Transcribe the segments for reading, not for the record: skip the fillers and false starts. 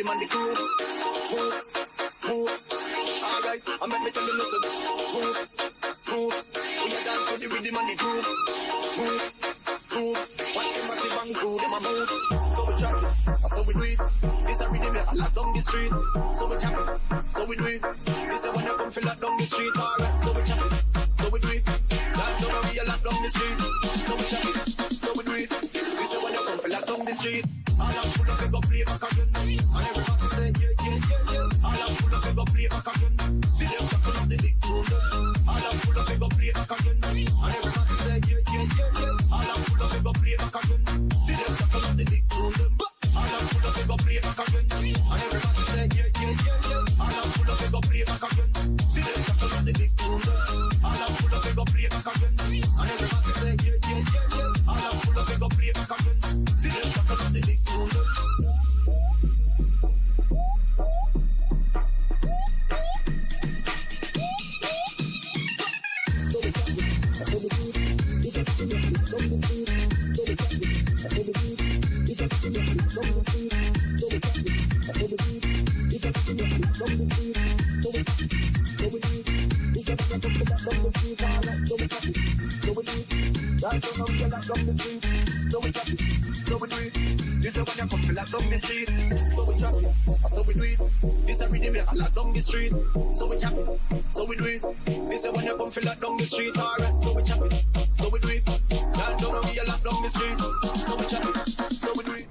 rhythm and the groove. Move, move. Alright, I make me tell you listen. Move, move. We a dance to the rhythm and the groove. Move, move. Watch them as they bang through, them a move. So we chop it, so we do it. This a rhythm that lock down the street. So we chop it, so we do it. This a when you come feel lock down the street. Alright, so we chop it, so we do it. Lock down and we a lock down the street. So we chop it, so we do it. This a when you come feel lock down the street. All I'm full of go play back again. And everybody say yeah, yeah, yeah, yeah. All I'm full of go play back again. See them talking up the big tune. All I'm full of go play back again. And everybody say yeah, yeah, yeah, yeah. All I'm full of go play back again. See them talking up the big tune. All I'm full of go play back again. And everybody say yeah, yeah, yeah, yeah. All I'm full of go play back again. See them talking up the big tune. All I'm full of go play back again. And everybody say yeah, yeah, yeah, yeah. All I'm full of go play back again. See them talking up the big tune. So we do it. This a rhythm that lock down the street. So we chop it. So we do it. This a when you come feel lock down the street. Alright, so we chop it. So we do it. Down down and we a lock down the street. So we chop it. So we do it.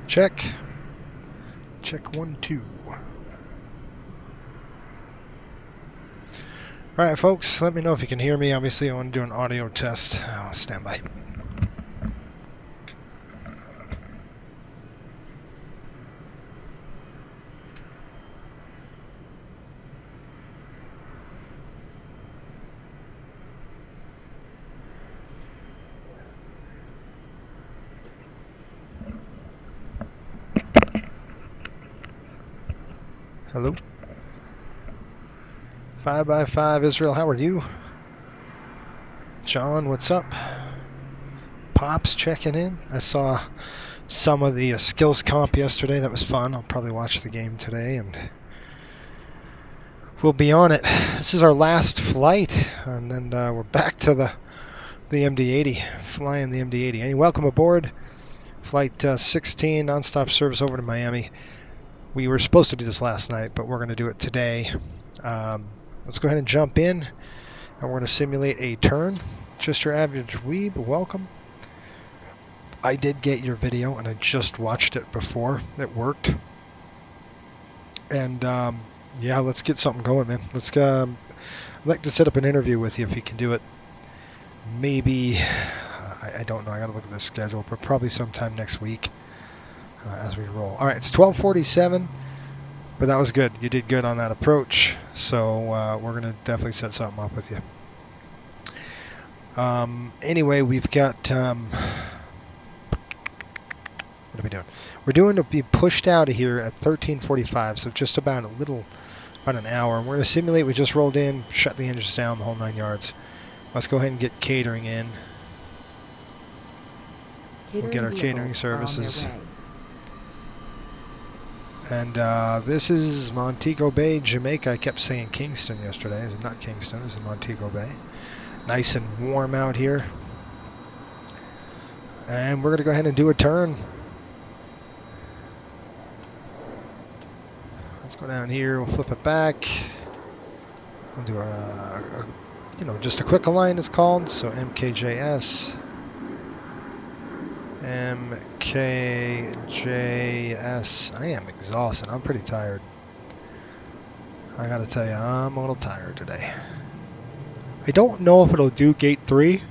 Check. Check 1, 2. Alright folks, let me know if you can hear me. Obviously I want to do an audio test. Stand by. Hello? 5x5 Israel, how are you? John, what's up? Pops checking in. I saw some of the skills comp yesterday. That was fun. I'll probably watch the game today and we'll be on it. This is our last flight and then we're back to the MD-80, flying the MD-80. Hey, welcome aboard. Flight 16, nonstop service over to Miami. We were supposed to do this last night, but we're going to do it today. Let's go ahead and jump in, and we're going to simulate a turn. Just your average weeb, welcome. I did get your video, and I just watched it before. It worked. And, yeah, let's get something going, man. I'd like to set up an interview with you if you can do it. Maybe, I don't know, I got to look at the schedule, but probably sometime next week. As we roll. All right, it's 12:47, but that was good. You did good on that approach, so we're going to definitely set something up with you. Anyway, we've got... what are we doing? We're doing to be pushed out of here at 13:45, so just about an hour. And we're going to simulate. We just rolled in, shut the engines down, the whole 9 yards. Let's go ahead and get catering in. We'll get our catering services. And this is Montego Bay, Jamaica. I kept saying Kingston yesterday. It's not Kingston. This is Montego Bay. Nice and warm out here. And we're going to go ahead and do a turn. Let's go down here. We'll flip it back. We'll do just a quick align it's called. So MKJS. MKJS. I am exhausted. I'm pretty tired. I gotta tell you, I'm a little tired today. I don't know if it'll do gate 3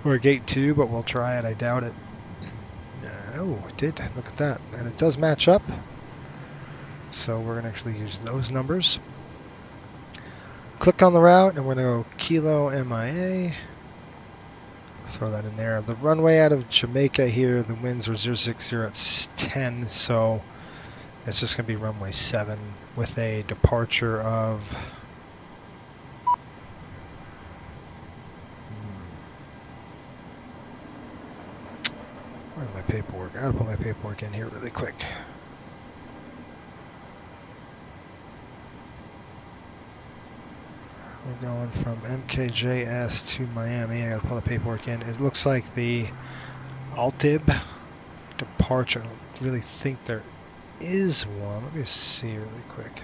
or gate 2, but we'll try it. I doubt it. Oh, it did. Look at that. And it does match up. So we're gonna actually use those numbers. Click on the route, and we're gonna go Kilo MIA. Throw that in there. The runway out of Jamaica here, the winds are 060 at 10, so it's just going to be runway 7 with a departure of... Where's my paperwork? I gotta put my paperwork in here really quick. We're going from MKJS to Miami. I gotta pull the paperwork in. It looks like the Altib departure. I don't really think there is one. Let me see really quick.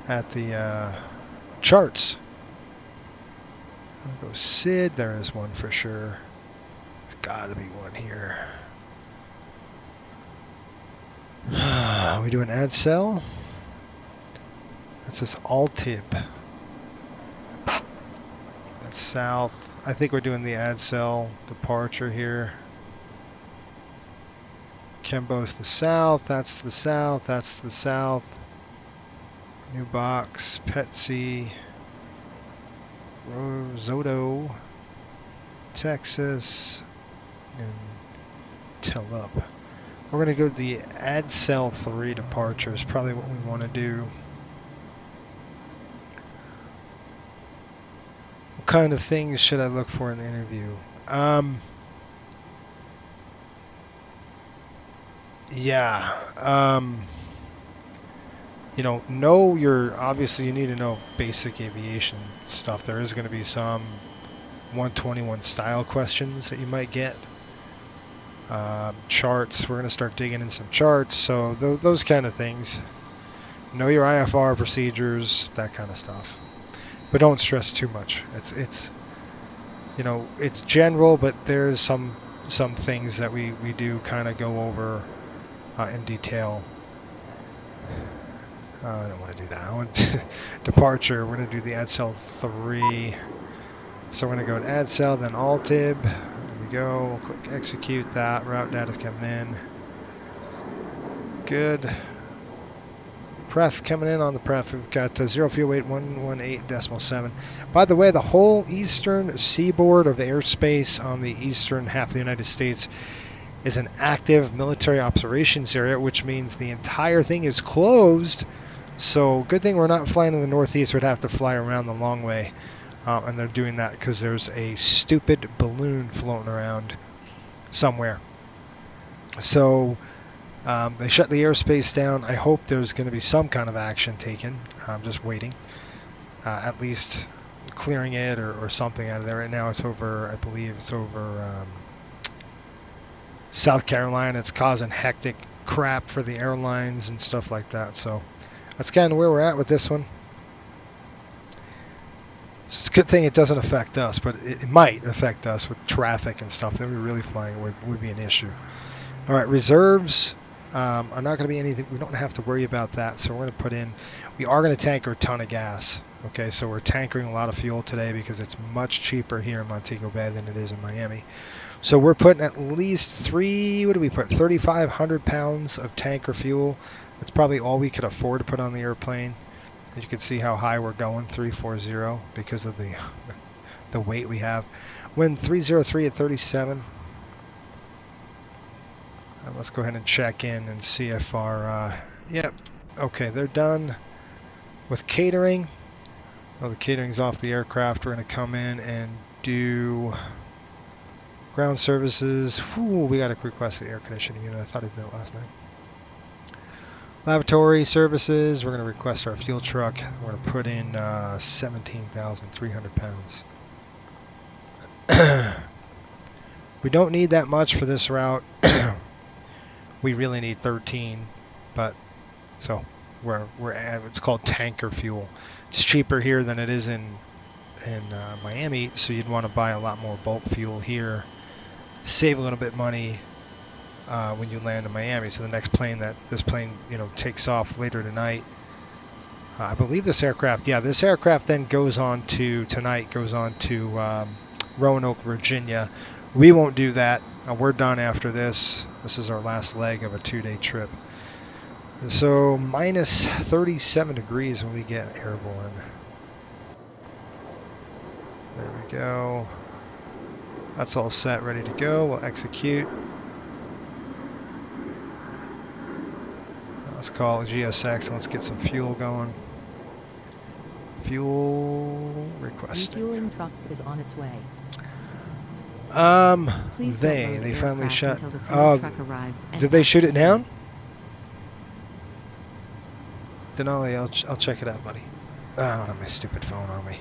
At the charts. I'll go SID. There is one for sure. Gotta be one here. Are we doing ad cell? This is Altib. That's south. I think we're doing the ad cell departure here. Kembo's the south. That's the south. That's the south. New box. Petsy. Rosoto. Texas. And Telup. We're going to go to the ad cell 3 departure is probably what we want to do. What kind of things should I look for in the interview? Obviously you need to know basic aviation stuff. There is going to be some 121 style questions that you might get. Charts, we're going to start digging in some charts, so those kind of things. Know your IFR procedures, that kind of stuff. But don't stress too much. It's general, but there's some things that we do kind of go over in detail. I don't want to do that. I want departure. We're going to do the ad cell 3. So we're going to go to ad cell, then Altib. There we go. We'll click execute that. Route data is coming in. Good. Pref coming in on the pref. We've got 0 fuel weight 118.7. By the way, the whole eastern seaboard of the airspace on the eastern half of the United States is an active military operations area, which means the entire thing is closed. So good thing we're not flying in the northeast. We'd have to fly around the long way. And they're doing that because there's a stupid balloon floating around somewhere. So they shut the airspace down. I hope there's going to be some kind of action taken. I'm just waiting. At least clearing it or something out of there. Right now it's over, I believe it's over South Carolina. It's causing hectic crap for the airlines and stuff like that. So that's kind of where we're at with this one. So it's a good thing it doesn't affect us, but it might affect us with traffic and stuff. Then we're really flying would be an issue. All right, reserves are not going to be anything. We don't have to worry about that. So we're going to put in, we are going to tanker a ton of gas. Okay, so we're tankering a lot of fuel today because it's much cheaper here in Montego Bay than it is in Miami. So we're putting at least 3,500 pounds of tanker fuel. That's probably all we could afford to put on the airplane. As you can see how high we're going, 340, because of the weight we have. Wind 303 at 37. Let's go ahead and check in and see if our, okay, they're done with catering. Well, the catering's off the aircraft. We're going to come in and do ground services. Ooh, we got to request the air conditioning unit. I thought I did it last night. Lavatory services, we're going to request our fuel truck. We're going to put in 17,300 pounds. We don't need that much for this route. We really need 13, but so we're at, it's called tanker fuel. It's cheaper here than it is in Miami, so you'd want to buy a lot more bulk fuel here, save a little bit money when you land in Miami. So the next plane this plane takes off later tonight. I believe this aircraft then goes on to Roanoke, Virginia. We won't do that. We're done after this. This is our last leg of a 2-day trip. So minus 37 degrees when we get airborne. There we go. That's all set, ready to go. We'll execute. Let's call it GSX and let's get some fuel going. Fuel requesting. Refueling truck is on its way. They finally shut. Oh, did they shoot it down? Denali, I'll check it out, buddy. I don't have my stupid phone on me.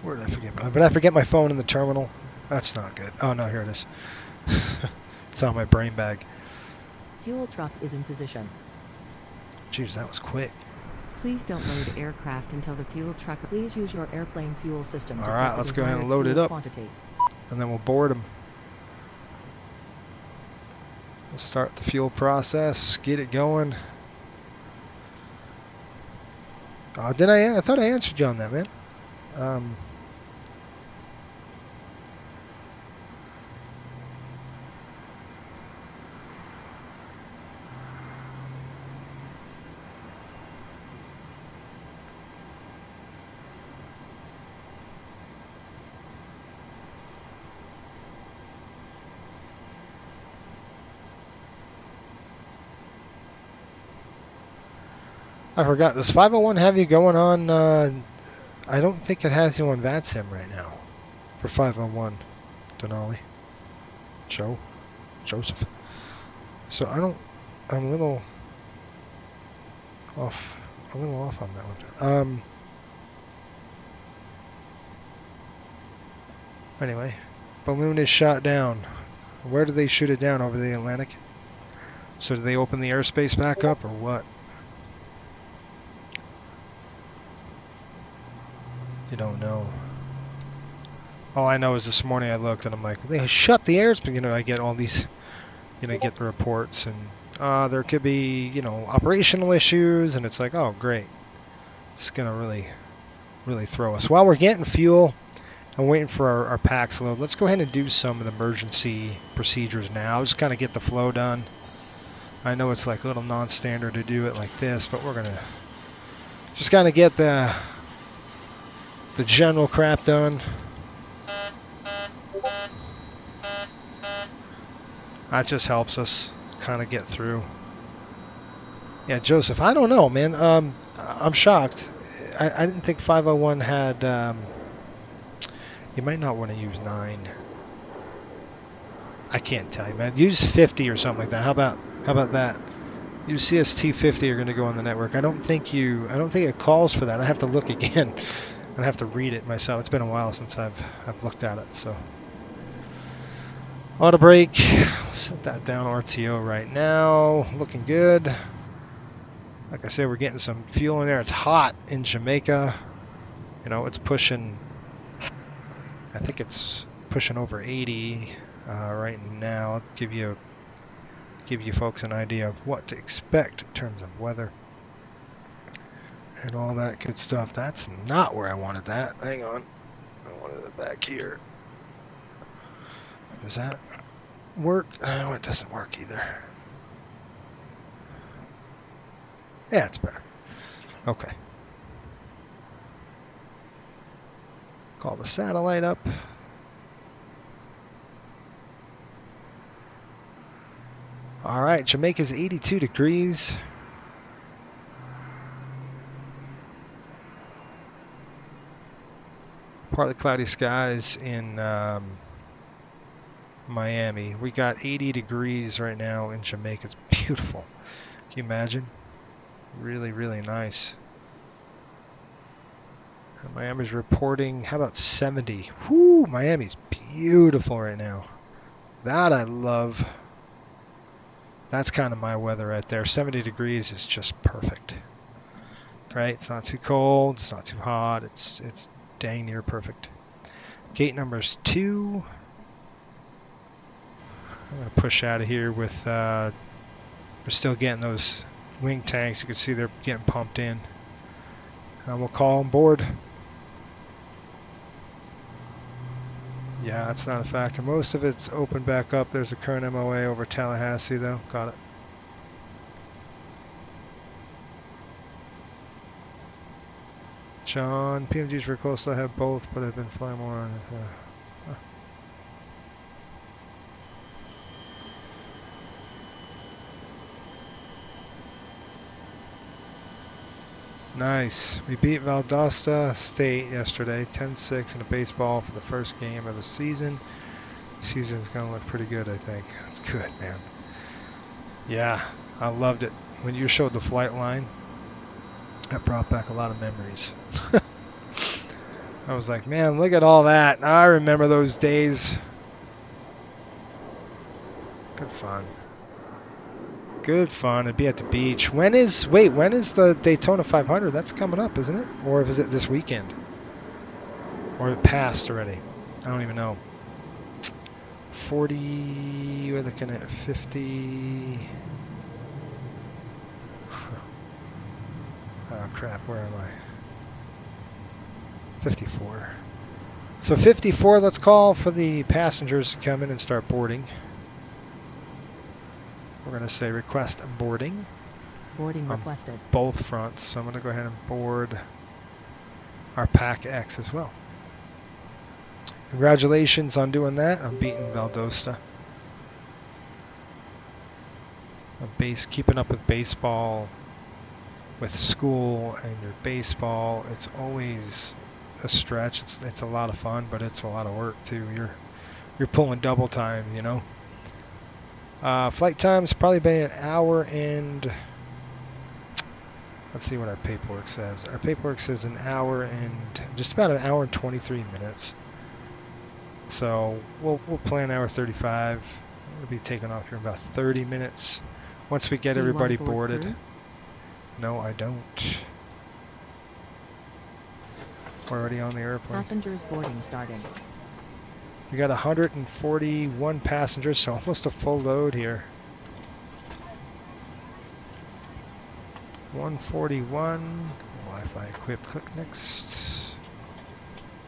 Where did I forget? But I forget my phone in the terminal. That's not good. Oh no, here it is. It's on my brain bag. Fuel truck is in position. Jeez, that was quick. Please don't load aircraft until the fuel truck. Please use your airplane fuel system. All right, let's go ahead and load it up. Quantity. And then we'll board them. We'll start the fuel process, get it going. I thought I answered you on that, man. I forgot. Does 501 have you going on? I don't think it has you on VATSIM right now for 501. Denali. Joseph. So I'm a little off on that one. Anyway, balloon is shot down. Where did they shoot it down? Over the Atlantic? So did they open the airspace back up or what? You don't know. All I know is this morning I looked and I'm like, they shut the airspace. I get all these, get the reports and there could be, operational issues, and it's like, oh great, it's gonna really throw us. While we're getting fuel and waiting for our packs load, let's go ahead and do some of the emergency procedures now. Just kind of get the flow done. I know it's like a little non-standard to do it like this, but we're gonna just kind of get the general crap done. That just helps us kind of get through. Yeah, Joseph, I don't know, man. I'm shocked. I didn't think 501 had... you might not want to use 9. I can't tell you, man. Use 50 or something like that. How about that? Use CST 50 are going to go on the network. I don't think it calls for that. I have to look again. I have to read it myself. It's been a while since I've looked at it. So auto brake, set that down RTO right now. Looking good. Like I said, we're getting some fuel in there. It's hot in Jamaica. It's pushing. I think it's pushing over 80 right now. I'll give you folks an idea of what to expect in terms of weather and all that good stuff. That's not where I wanted that. Hang on. I wanted it back here. Does that work? No, it doesn't work either. Yeah, it's better. Okay. Call the satellite up. All right, Jamaica's 82 degrees. Partly cloudy skies in Miami. We got 80 degrees right now in Jamaica. It's beautiful. Can you imagine? Really, really nice. And Miami's reporting, how about 70? Whoo, Miami's beautiful right now. That I love. That's kind of my weather right there. 70 degrees is just perfect. Right? It's not too cold, it's not too hot, it's dang near perfect. Gate number's 2. I'm going to push out of here with, we're still getting those wing tanks. You can see they're getting pumped in. We'll call them board. Yeah, that's not a factor. Most of it's open back up. There's a current MOA over Tallahassee, though. Got it. John, PMGs for Coastal have both, but I've been flying more on it. Nice. We beat Valdosta State yesterday, 10-6 in a baseball for the first game of the season. Season's going to look pretty good, I think. That's good, man. Yeah, I loved it. When you showed the flight line, that brought back a lot of memories. I was like, man, look at all that. I remember those days. Good fun. Good fun. It'd be at the beach. When is the Daytona 500? That's coming up, isn't it? Or is it this weekend? Or it passed already? I don't even know. 40, we're looking at 50. Oh crap, where am I? 54. So 54, let's call for the passengers to come in and start boarding. We're going to say request boarding. Boarding requested. Both fronts. So I'm going to go ahead and board our Pack X as well. Congratulations on doing that. I'm beating Valdosta. Keeping up with baseball, with school and your baseball, it's always a stretch. It's a lot of fun, but it's a lot of work too. You're pulling double time, you know. Flight time's probably been an hour and, let's see what our paperwork says. Our paperwork says an hour and just about an hour and 23 minutes. So we'll plan hour 35. We'll be taking off here in about 30 minutes. Once we get everybody boarded. Through? No, I don't. We're already on the airplane. Passengers boarding starting. We got 141 passengers, so almost a full load here. 141. Wi-Fi equipped. Click next.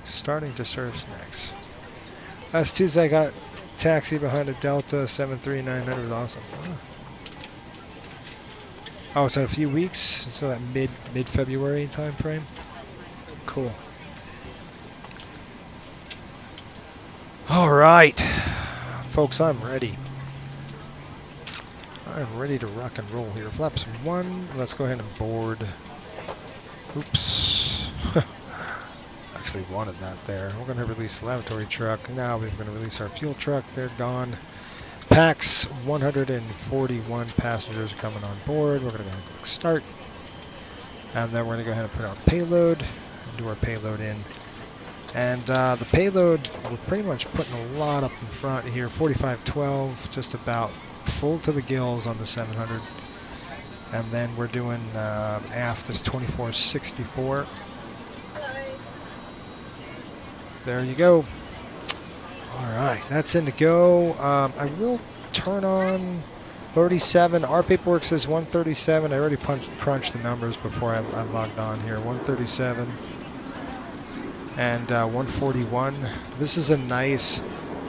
Starting to service next. Last Tuesday I got taxi behind a Delta 73900. Awesome. Oh, it's in a few weeks, so that mid-February time frame. Cool. All right, folks, I'm ready. I'm ready to rock and roll here. Flaps 1. Let's go ahead and board. Oops. Actually wanted that there. We're going to release the lavatory truck. Now we're going to release our fuel truck. They're gone. PAX 141 passengers are coming on board. We're going to go ahead and click start. And then we're going to go ahead and put our payload. Do our payload in. And the payload, we're pretty much putting a lot up in front here. 4512, just about full to the gills on the 700. And then we're doing aft is 2464. There you go. All right, that's in to go. I will turn on 37. Our paperwork says 137. I already crunched the numbers before I logged on here. 137 and 141. This is a nice...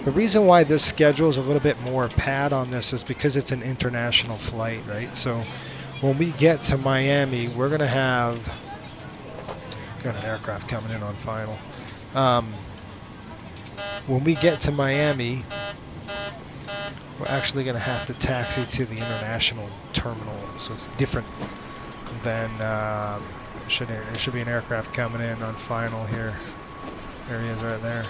The reason why this schedule is a little bit more pad on this is because it's an international flight, right? So when we get to Miami, we're going to have... Got an aircraft coming in on final. When we get to Miami, we're actually going to have to taxi to the international terminal, so it's different than there should be an aircraft coming in on final here. There he is right there.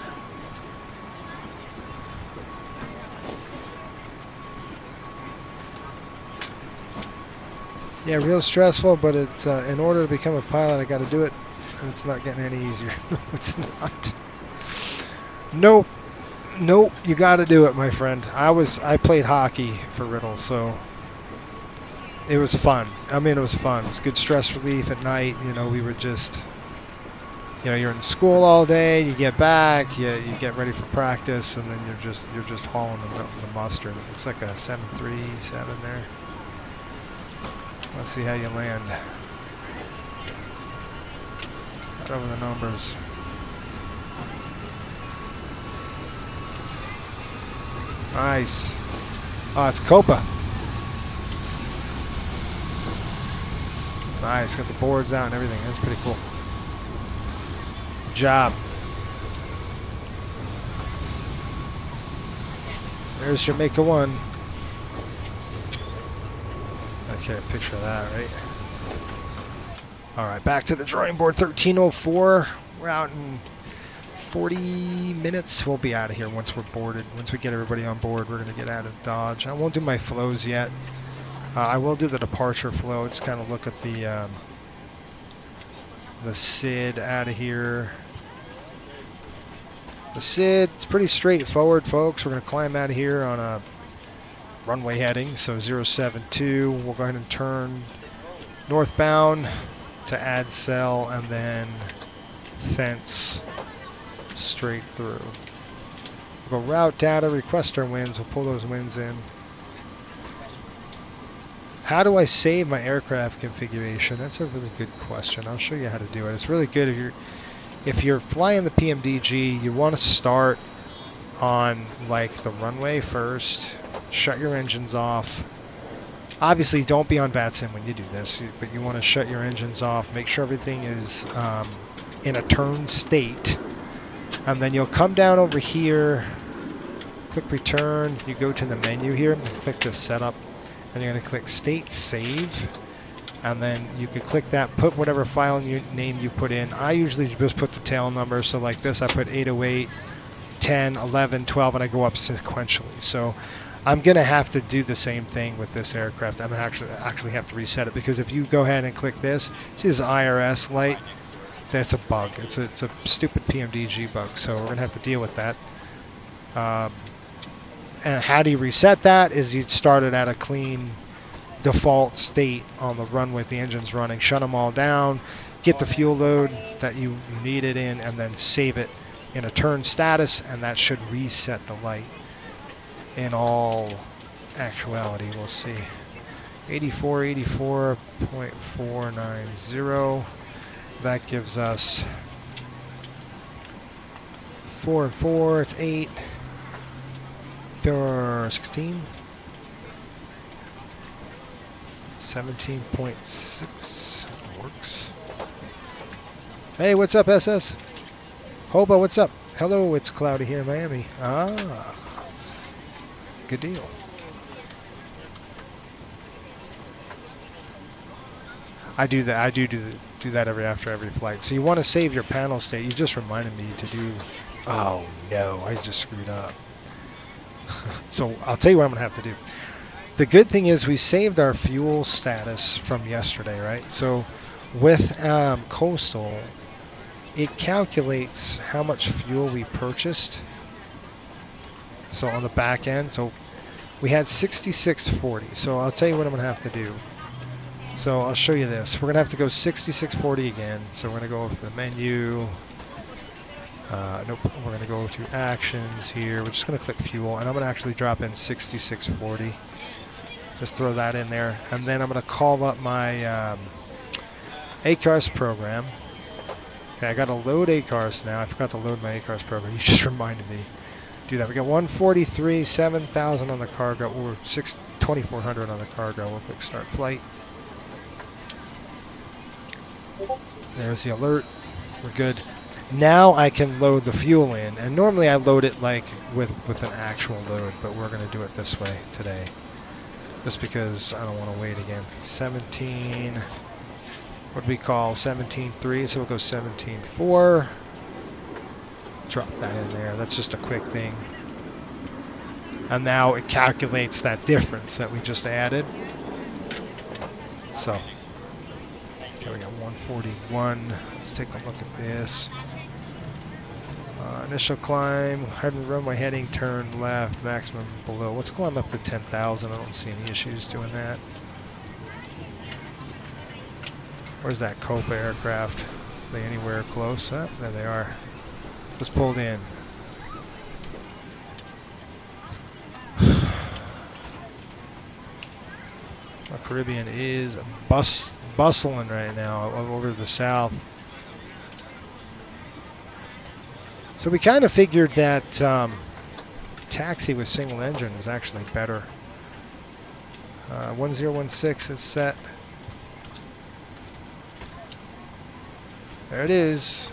Yeah, real stressful, but it's in order to become a pilot, I got to do it, and it's not getting any easier. No, it's not. Nope. Nope, you got to do it, my friend. I played hockey for Riddle, so it was fun. I mean, it was fun. It was good stress relief at night. You know, we were just, you know, you're in school all day. You get back, you get ready for practice, and then you're just hauling the mustard. It looks like a 737 there. Let's see how you land. Right over the numbers. Nice. Oh, it's Copa. Nice. Got the boards out and everything. That's pretty cool. Good job. There's Jamaica 1. Okay, picture of that, right? All right, back to the drawing board. 13:04. We're out in 40 minutes. We'll be out of here once we're boarded. Once we get everybody on board, we're going to get out of Dodge. I won't do my flows yet. I will do the departure flow. Just kind of look at the SID out of here. The SID, it's pretty straightforward, folks. We're going to climb out of here on a runway heading, so 072. We'll go ahead and turn northbound to add cell and then fence straight through. We'll go route data, request our winds. We'll pull those winds in. How do I save my aircraft configuration? That's a really good question. I'll show you how to do it. It's really good if you're flying the PMDG, you want to start on like the runway first. Shut your engines off. Obviously, don't be on VATSIM when you do this, but you want to shut your engines off. Make sure everything is in a turn state. And then you'll come down over here, click return. You go to the menu here and click this setup. And you're going to click state save. And then you can click that, put whatever file name you put in. I usually just put the tail number. So like this, I put 808, 10, 11, 12, and I go up sequentially. So I'm going to have to do the same thing with this aircraft. I'm actually have to reset it, because if you go ahead and click this is IRS light. That's a bug. It's a stupid PMDG bug. So we're going to have to deal with that. And how do you reset that is you start it at a clean default state on the run with the engines running. Shut them all down. Get the fuel load that you need it in, and then save it in a turn status, and that should reset the light. In all actuality, we'll see. 84.490. That gives us 4 and 4. It's 8. 16. 17.6 works. Hey, what's up, SS? Hobo, what's up? Hello, it's cloudy here in Miami. Ah. Good deal. I do that. I do that after every flight. So you want to save your panel state. You just reminded me to do. Oh no, I just screwed up. So I'll tell you what I'm gonna have to do. The good thing is we saved our fuel status from yesterday, right? So with Coastal, it calculates how much fuel we purchased. So on the back end, so we had 6640. So I'll tell you what I'm going to have to do. So I'll show you this. We're going to have to go 6640 again. So we're going to go over to the menu. Nope, we're going to go to actions here. We're just going to click fuel, and I'm going to actually drop in 6640. Just throw that in there. And then I'm going to call up my ACARS program. Okay, I got to load ACARS now. I forgot to load my ACARS program. You just reminded me. Do that. We got 143, 7,000 on the cargo, or 2,400 on the cargo. We'll click start flight. There's the alert. We're good. Now I can load the fuel in, and normally I load it like with an actual load, but we're going to do it this way today, just because I don't want to wait again. 17. What do we call 17.3? So we'll go 17.4. Drop that in there. That's just a quick thing. And now it calculates that difference that we just added. So, okay, we got 141. Let's take a look at this. Initial climb, runway heading, turn left, maximum below. Let's climb up to 10,000. I don't see any issues doing that. Where's that Copa aircraft? Are they anywhere close? Oh, there they are. Just pulled in. The Caribbean is bustling right now over to the south. So we kind of figured that taxi with single engine was actually better. 1016 is set. There it is.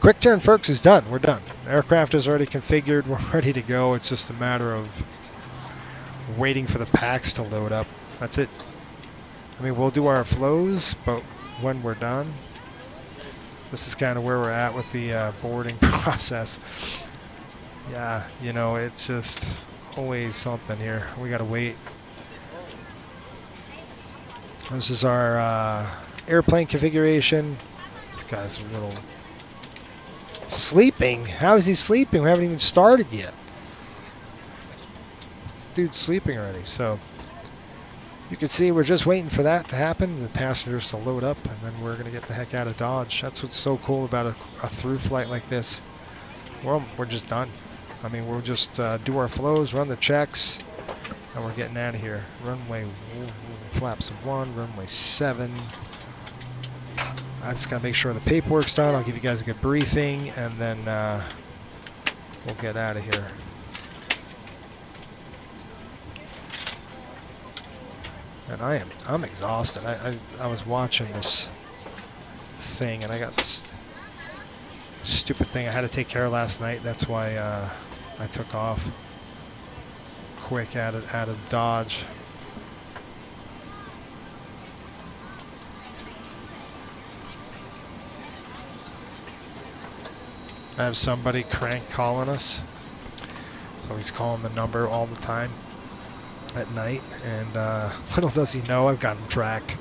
Quick turn Ferks is done. We're done. Aircraft is already configured. We're ready to go. It's just a matter of waiting for the packs to load up. That's it. I mean, we'll do our flows, but when we're done, this is kind of where we're at with the boarding process. Yeah, you know, it's just always something here. We got to wait. This is our airplane configuration. This guy's a little sleeping. How is he sleeping? We haven't even started yet. This dude's sleeping already. So you can see we're just waiting for that to happen, the passengers to load up, and then we're going to get the heck out of Dodge. That's what's so cool about a through flight like this. We're just done. I mean, we'll just do our flows, run the checks, and we're getting out of here. Runway flaps of 1, runway 7. I just got to make sure the paperwork's done. I'll give you guys a good briefing, and then we'll get out of here. And I'm exhausted. I was watching this thing, and I got this stupid thing I had to take care of last night. That's why I took off quick out of Dodge. I have somebody crank calling us, so he's calling the number all the time at night, and little does he know I've got him tracked.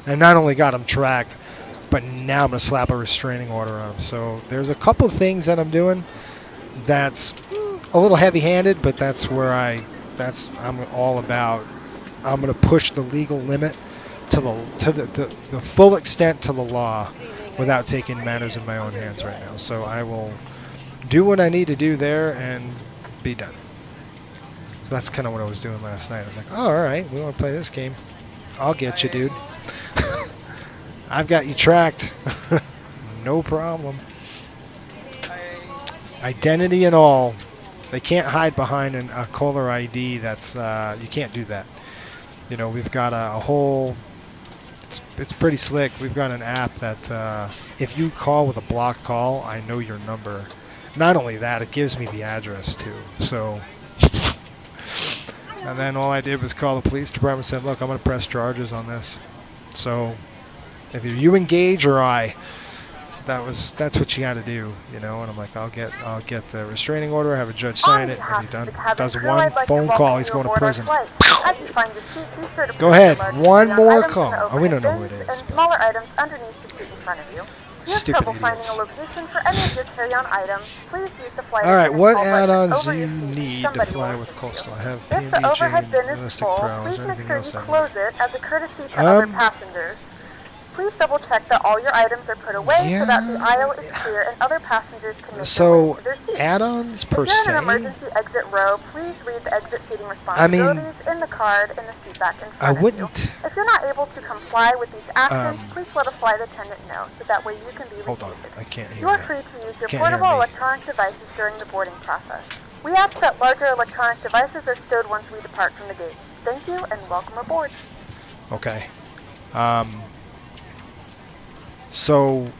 And not only got him tracked, but now I'm going to slap a restraining order on him. So there's a couple of things that I'm doing that's a little heavy-handed, but that's where I'm all about. I'm going to push the legal limit to the full extent to the law without taking matters in my own hands right now. So I will do what I need to do there and be done. So that's kind of what I was doing last night. I was like, oh, all right, we want to play this game. I'll get you, dude. I've got you tracked. No problem. Identity and all. They can't hide behind a caller ID. That's you can't do that. You know, we've got a whole... It's pretty slick. We've got an app that if you call with a blocked call, I know your number. Not only that, it gives me the address too. So... And then all I did was call the police department and said, look, I'm going to press charges on this. So either you engage or I. That's what you got to do, you know. And I'm like, I'll get the restraining order, have a judge sign it, and be done. Does one phone call, he's going to prison. Go ahead, one more call. Oh, we don't know who it is. Smaller items underneath the seat in front of you. Stupid idiots. Location for any of your carry-on items, please use the flight. All right, what add-ons do you need to fly with Coastal? I have MBJ, realistic prowess, or anything else I need? Close it as a courtesy to other passengers. Please double check that all your items are put away so that the aisle is clear and other passengers can make their way to their seats. Add-ons per se? If you're in an se? emergency exit row, please read the exit seating responsibilities in the card in the seat back in front of you. If you're not able to comply with these actions, please let a flight attendant know so that way you can be Hold on, I can't hear you. You are free to use your portable electronic devices during the boarding process. We ask that larger electronic devices are stowed once we depart from the gate. Thank you and welcome aboard. Okay. So,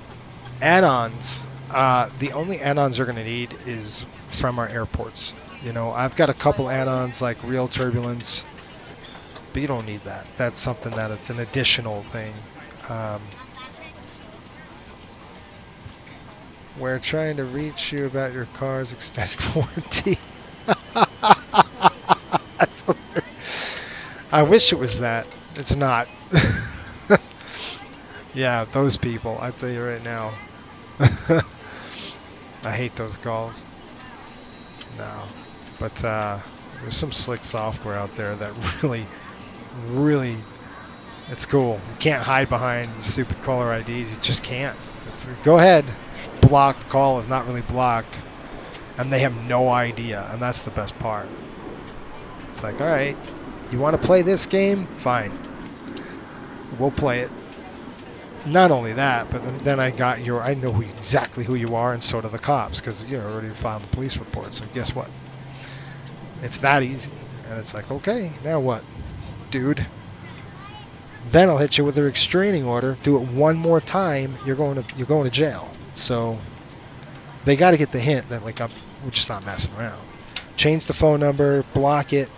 add-ons, the only add-ons you're going to need is from our airports. You know, I've got a couple add-ons like real turbulence, but you don't need that. That's something that it's an additional thing. We're trying to reach you about your car's extended warranty. That's hilarious. I wish it was that. It's not. Yeah, those people. I tell you right now. I hate those calls. No, but there's some slick software out there that really, it's cool. You can't hide behind stupid caller IDs. You just can't. Go ahead. Blocked call is not really blocked, and they have no idea, and that's the best part. It's like, all right, you want to play this game? Fine, we'll play it. Not only that, but then I know exactly who you are, and so do the cops, because you already filed the police report. So guess what? It's that easy, and it's like, okay, now what, dude? Then I'll hit you with a restraining order. Do it one more time, you're going to jail. So they got to get the hint that like we're just not messing around. Change the phone number, block it,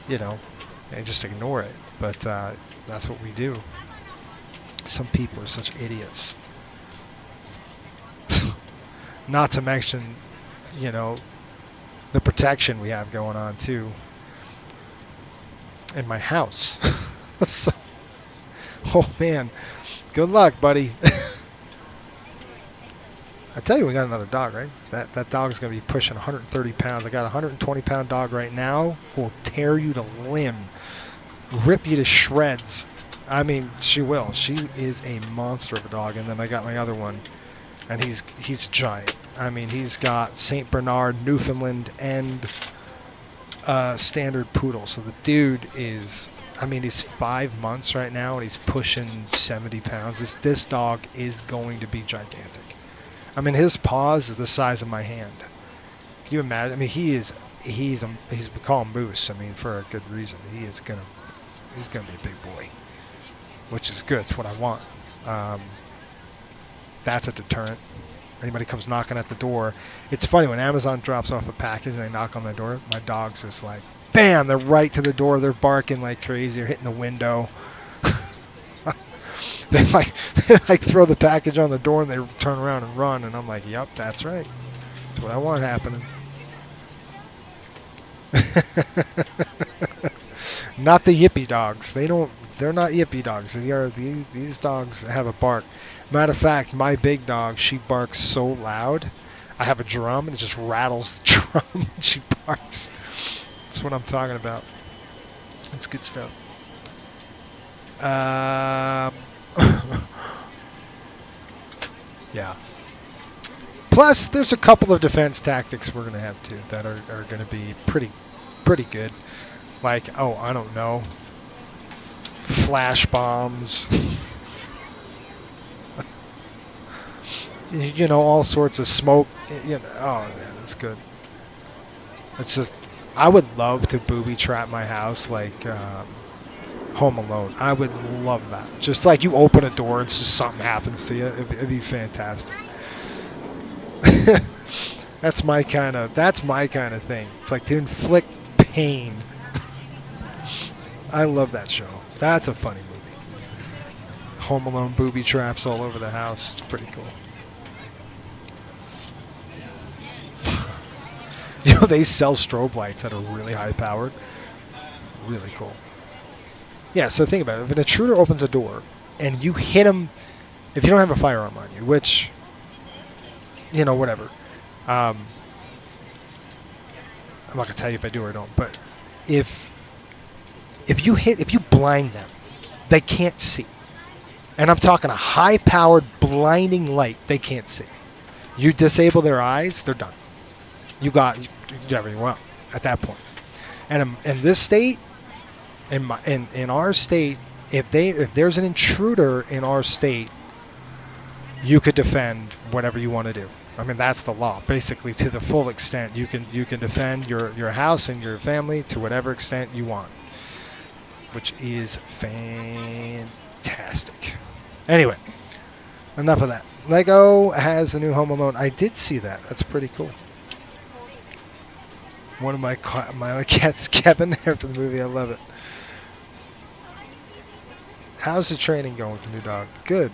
and just ignore it. But that's what we do. Some people are such idiots. Not to mention, the protection we have going on too in my house. So, oh man, good luck, buddy. I tell you, we got another dog, right? That dog is going to be pushing 130 pounds. I got a 120-pound dog right now who will tear you to limb, rip you to shreds. I mean, she will. She is a monster of a dog. And then I got my other one, and he's giant. I mean, he's got St. Bernard, Newfoundland, and standard poodle. So the dude is, he's 5 months right now, and he's pushing 70 pounds. This dog is going to be gigantic. I mean, his paws is the size of my hand. Can you imagine? I mean, he's we call him Moose. I mean, for a good reason. He's gonna be a big boy, which is good. It's what I want. That's a deterrent. Anybody comes knocking at the door. It's funny when Amazon drops off a package and they knock on the door. My dog's just like, bam! They're right to the door. They're barking like crazy. They're hitting the window. They like throw the package on the door and they turn around and run. And I'm like, yep, that's right. That's what I want happening. Not the yippy dogs. They're not yippy dogs. These dogs have a bark. Matter of fact, my big dog, she barks so loud. I have a drum and it just rattles the drum when she barks. That's what I'm talking about. That's good stuff. Yeah. Plus, there's a couple of defense tactics we're going to have too that are going to be pretty good. Like, I don't know, flash bombs. All sorts of smoke. Oh man, it's good. It's just, I would love to booby trap my house like Home Alone. I would love that. Just like you open a door and just something happens to you. It'd be fantastic. That's my kind of thing. It's like to inflict pain. I love that show. That's a funny movie. Home Alone booby traps all over the house. It's pretty cool. They sell strobe lights that are really high powered. Really cool. Yeah, so think about it. If an intruder opens a door and you hit him, if you don't have a firearm on you, which, whatever. I'm not going to tell you if I do or don't, but if you blind them, they can't see. And I'm talking a high-powered, blinding light, they can't see. You disable their eyes, they're done. You did everything well at that point. And in this state, in our state, if there's an intruder in our state, you could defend whatever you want to do. I mean, that's the law. Basically, to the full extent, you can defend your house and your family to whatever extent you want, which is fantastic. Anyway, enough of that. Lego has the new Home Alone. I did see that. That's pretty cool. One of my cats, Kevin, after the movie. I love it. How's the training going with the new dog? Good.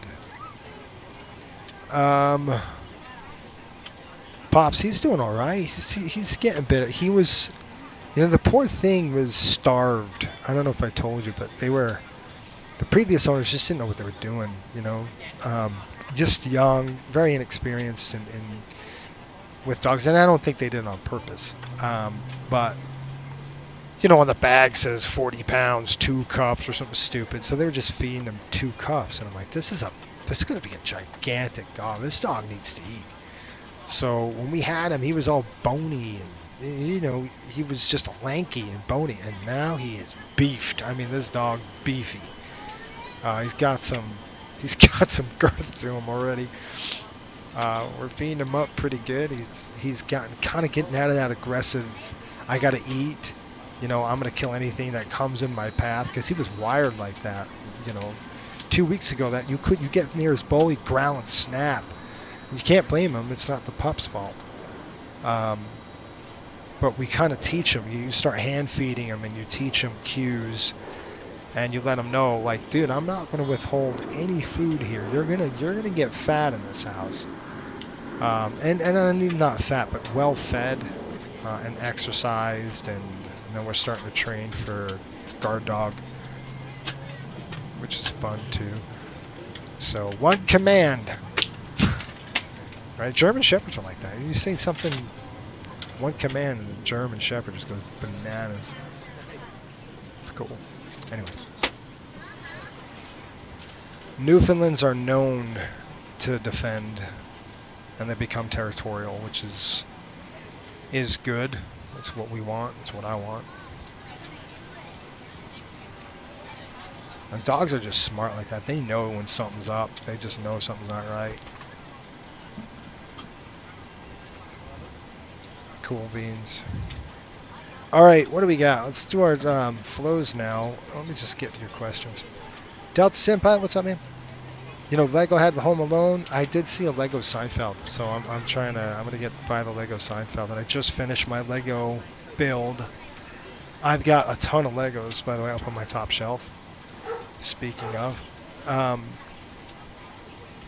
Pops, he's doing all right. He's getting better. He was, the poor thing was starved. I don't know if I told you, but the previous owners just didn't know what they were doing, you know. Just young, very inexperienced with dogs, and I don't think they did it on purpose. But you know, on the bag says 40 pounds, 2 cups, or something stupid. So they were just feeding them 2 cups, and I'm like, this is going to be a gigantic dog. This dog needs to eat. So when we had him, he was all bony, and you know, he was just lanky and bony, and now he is beefed. I mean, this dog's beefy. He's got some girth to him already. We're feeding him up pretty good. He's gotten kind of getting out of that aggressive, I got to eat. You know, I'm going to kill anything that comes in my path, because he was wired like that. You know, 2 weeks ago, that you get near his bowl, he'd growl and snap. You can't blame him. It's not the pup's fault. But we kind of teach him. You start hand feeding him, and you teach him cues, and you let him know, like, dude, I'm not going to withhold any food here. You're gonna get fat in this house. And I mean not fat, but well fed and exercised, and then we're starting to train for guard dog, which is fun too. So one command, right? German Shepherds are like that. You say something, one command, and the German Shepherd just goes bananas. It's cool. Anyway, Newfoundlands are known to defend, and they become territorial, which is good. It's what we want. It's what I want. And dogs are just smart like that. They know when something's up. They just know something's not right. Cool beans. All right, what do we got? Let's do our flows now. Let me just get to your questions. Delta Senpai, what's up, man? You know, Lego had the Home Alone. I did see a Lego Seinfeld, so I'm gonna buy the Lego Seinfeld, and I just finished my Lego build. I've got a ton of Legos, by the way, up on my top shelf. Speaking of,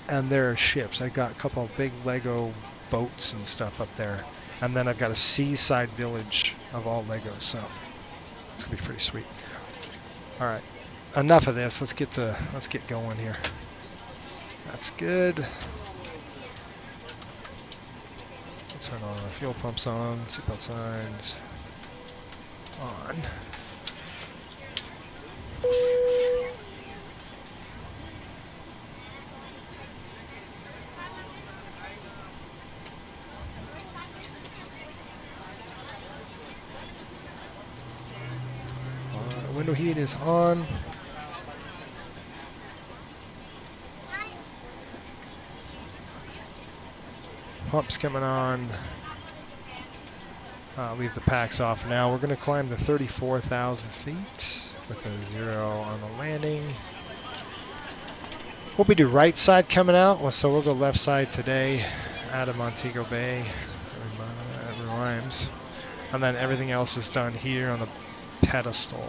and there are ships. I got a couple of big Lego boats and stuff up there, and then I've got a seaside village of all Legos. So it's gonna be pretty sweet. All right, enough of this. Let's get going here. That's good. Let's turn all our fuel pumps on, seatbelt signs on. Window heat is on. Pumps coming on. Leave the packs off now. We're going to climb to 34,000 feet with a 0 on the landing. We'll be do right side coming out, so we'll go left side today out of Montego Bay. It rhymes. And then everything else is done here on the pedestal.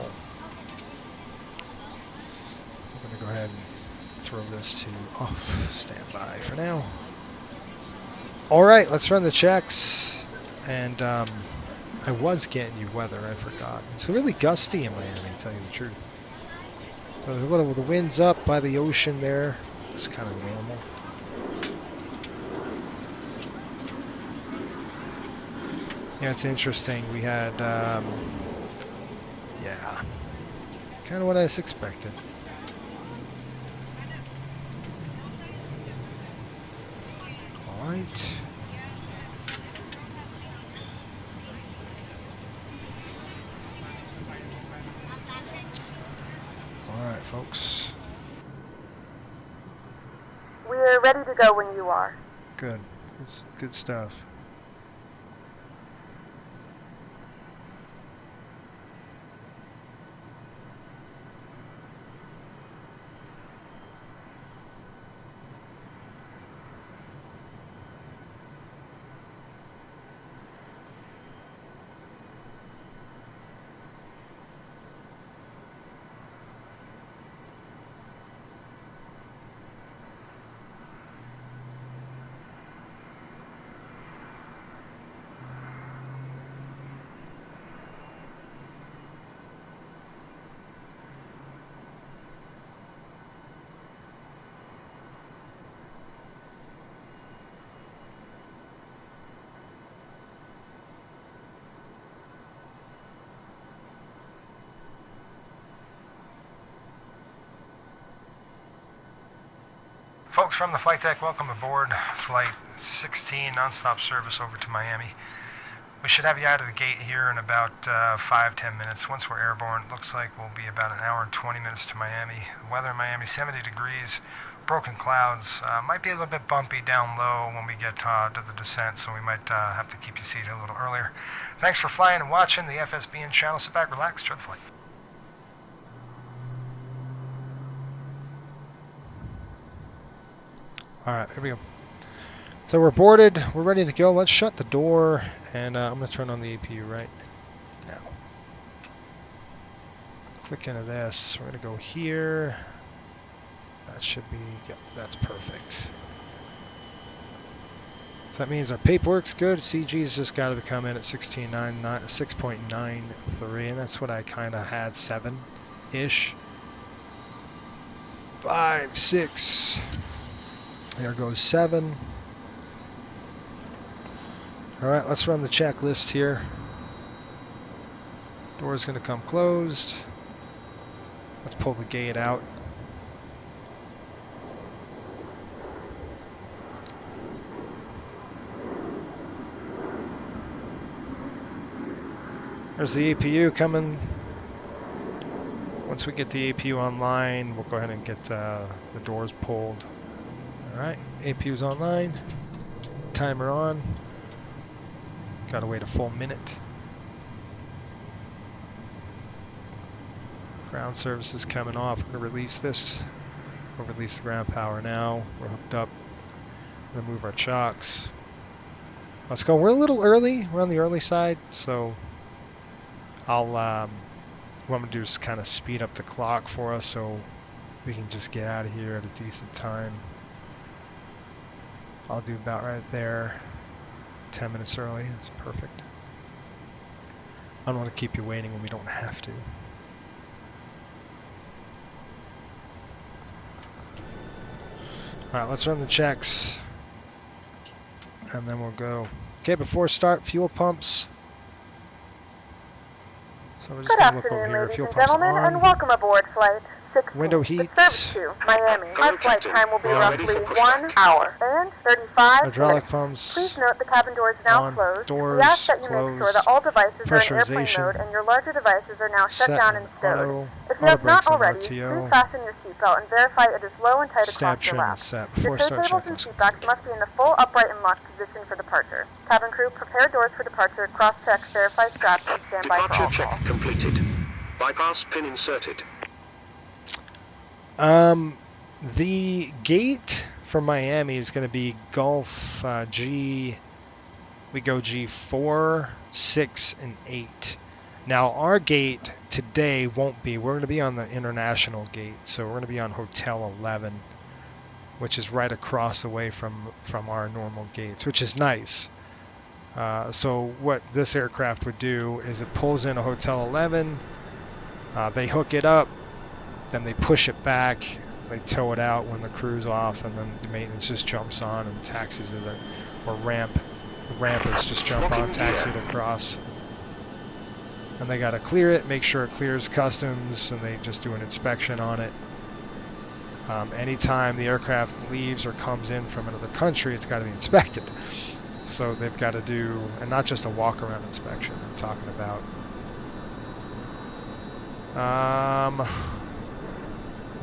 I'm going to go ahead and throw this to off standby for now. All right, let's run the checks. And I was getting you weather, I forgot. It's really gusty in Miami, to tell you the truth. So the wind's up by the ocean there. It's kind of normal. Yeah, it's interesting. We had, yeah, kind of what I expected. All right. All right, folks. We're ready to go when you are. Good. Good stuff. Folks from the flight deck, welcome aboard Flight 16, nonstop service over to Miami. We should have you out of the gate here in about 5-10 minutes. Once we're airborne, it looks like we'll be about an hour and 20 minutes to Miami. The weather in Miami, 70 degrees, broken clouds. Might be a little bit bumpy down low when we get to the descent, so we might have to keep you seated a little earlier. Thanks for flying and watching the FSBN channel. Sit back, relax, enjoy the flight. Alright, here we go. So we're boarded, we're ready to go. Let's shut the door, and I'm going to turn on the APU right now. Click into this. We're going to go here. That should be, yep, that's perfect. So that means our paperwork's good. CG's just got to come in at 6.93, and that's what I kind of had, 7-ish. 5, 6. There goes 7. Alright, let's run the checklist here. Door's going to come closed. Let's pull the gate out. There's the APU coming. Once we get the APU online, we'll go ahead and get the doors pulled. Alright, APU's online. Timer on. Gotta wait a full minute. Ground service is coming off. We're gonna release this. We'll release the ground power now. We're hooked up. We're gonna move our chocks. Let's go. We're a little early. We're on the early side, so what I'm gonna do is kind of speed up the clock for us so we can just get out of here at a decent time. I'll do about right there. 10 minutes early. That's perfect. I don't want to keep you waiting when we don't have to. Alright, let's run the checks. And then we'll go. Okay, before start, fuel pumps. So we're just going to look over here. Fuel pumps on. And welcome aboard flight 16. Window heat. Service to Miami. Our flight time will be roughly 1 hour and 35 Hydraulic minutes. pumps. Please note the cabin door is now on. Closed. Doors we ask that you closed. make sure that all devices are in airplane Pressurization. mode and your larger devices are now shut down and stowed. Auto. If you have not Auto already, brakes on please RTO. fasten your seatbelt and verify it is low and tight Stab across your trim lap. is set. Your Before tray start tables and checklist. seat backs must be in the full upright and locked position for departure. Cabin crew, prepare doors for departure, cross-check, verify straps, and stand by for Departure all check call. completed. Bypass pin inserted. The gate for Miami is going to be Gulf G. We go G4, 6, and 8. Now our gate today won't be. We're going to be on the international gate, so we're going to be on Hotel 11, which is right across the way from our normal gates, which is nice. So what this aircraft would do is it pulls in a Hotel 11. They hook it up, then they push it back. They tow it out when the crew's off, and then the maintenance just jumps on and taxis as or ramp. The rampers just jump on, taxi it across. And they got to clear it, make sure it clears customs, and they just do an inspection on it. Anytime the aircraft leaves or comes in from another country, it's got to be inspected. So they've got to do, and not just a walk-around inspection I'm talking about.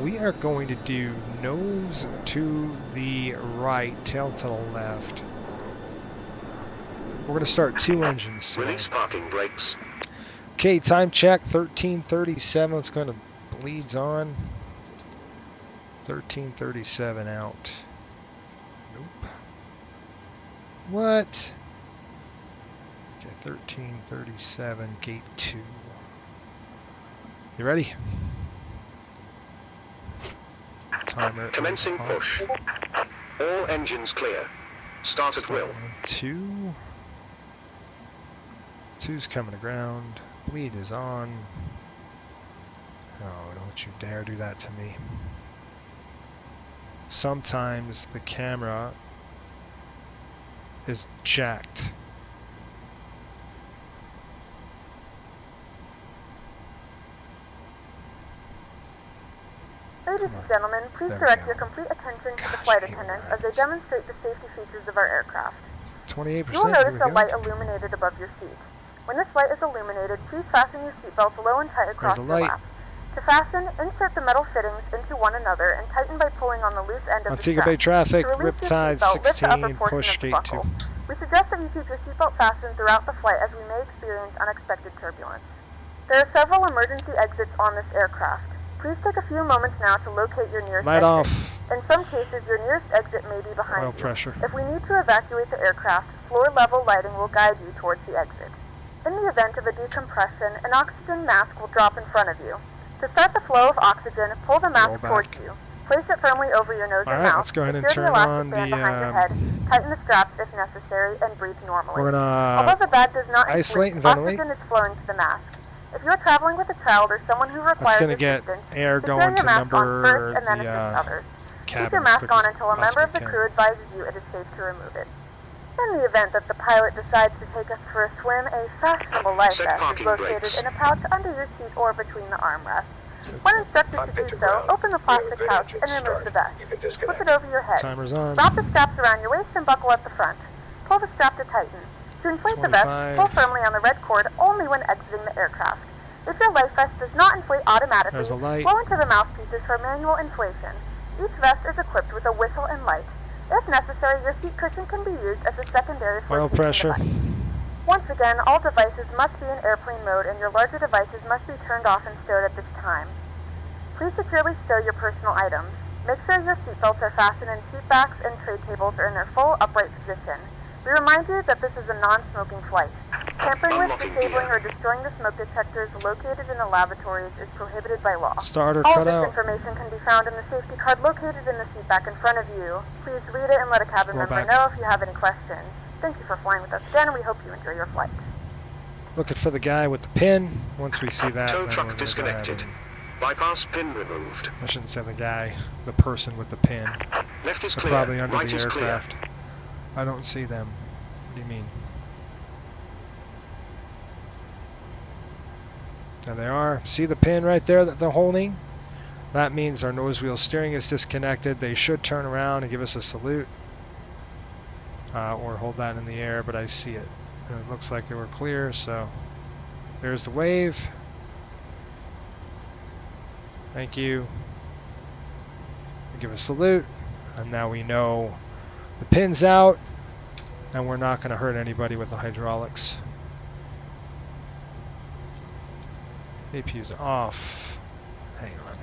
We are going to do nose to the right, tail to the left. We're going to start 2 engines today. Release parking brakes. Okay, time check, 13:37. Let's go to bleeds on. 13:37 out. Nope. What? Okay, 13:37, gate 2. You ready? Timer. Commencing push. All engines clear. Start at will. 2. 2's coming to ground. Bleed is on. Oh, don't you dare do that to me. Sometimes the camera is jacked. Ladies and gentlemen, please There we direct go. your complete attention to the Gosh, flight I hate when attendant that as they happens. demonstrate the safety features of our aircraft. 28%. You will Here notice we a go. light illuminated above your seat. When this light is illuminated, please fasten your seatbelts low and tight across There's a your light. lap. To fasten, insert the metal fittings into one another and tighten by pulling on the loose end of the Montego strap. Bay traffic, To release your Riptide seatbelt, lift the upper 16, portion push of the gate buckle. 2. We suggest that you keep your seatbelt fastened throughout the flight as we may experience unexpected turbulence. There are several emergency exits on this aircraft. Please take a few moments now to locate your nearest Light exit. off. In some cases, your nearest exit may be behind Oil you. pressure. If we need to evacuate the aircraft, floor-level lighting will guide you towards the exit. In the event of a decompression, an oxygen mask will drop in front of you. To start the flow of oxygen, pull the mask Roll towards back. you. Place it firmly over your nose All and right, mouth. let's go ahead and Secure turn the on elastic band the, behind your head. Tighten the straps if necessary, and breathe normally. We're Although gonna the bag does not isolate inflate, and ventilate. oxygen is flowing to the mask. If you're traveling with a child or someone who requires That's gonna get assistance, air secure going your to mask on number first and then the assist others. Keep cabin your as mask quick on as until a member of the possibly crew advises you it is safe to remove it. In the event that the pilot decides to take us for a swim, a fashionable life Set vest is parking located brakes. in a pouch under your seat or between the armrests. When instructed to do so, open the plastic pouch and remove the vest. Flip it over your head. Timer's on. Wrap the straps around your waist and buckle at the front. Pull the strap to tighten. To inflate the vest, 25. pull firmly on the red cord only when exiting the aircraft. If your life vest does not inflate automatically, There's a light. blow into the mouthpieces for manual inflation. Each vest is equipped with a whistle and light. If necessary, your seat cushion can be used as a secondary for Oil keeping pressure. the device. Once again, all devices must be in airplane mode and your larger devices must be turned off and stowed at this time. Please securely stow your personal items. Make sure your seatbelts are fastened and seat backs and tray tables are in their full upright position. We remind you that this is a non-smoking flight. Tampering with, Unlocking disabling, gear. or destroying the smoke detectors located in the lavatories is prohibited by law. Starter All cut of this out. information can be found in the safety card located in the seat back in front of you. Please read it and let a cabin Roll member back. know if you have any questions. Thank you for flying with us again, and we hope you enjoy your flight. Looking for the guy with the pin. Once we see that, Tow then we're truck gonna go ahead disconnected. and- Bypass pin removed. I shouldn't say the guy, the person with the pin. Left is They're clear. probably under Right the is clear. aircraft. I don't see them. What do you mean? There they are. See the pin right there that they're holding? That means our nose wheel steering is disconnected. They should turn around and give us a salute. Or hold that in the air, but I see it. And it looks like they were clear, so there's the wave. Thank you. We give a salute, and now we know the pin's out, and we're not going to hurt anybody with the hydraulics. APU's off. Hang on.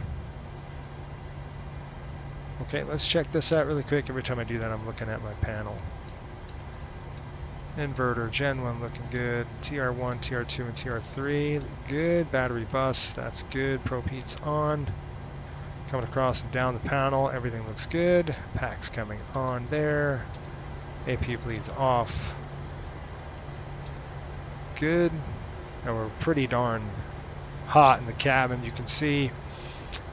Okay, let's check this out really quick. Every time I do that, I'm looking at my panel. Inverter, Gen 1 looking good. TR1, TR2, and TR3 look good. Battery bus, that's good. Probe heat's on. Coming across and down the panel, everything looks good. Pack's coming on there. APU bleed's off. Good. Now we're pretty darn hot in the cabin. You can see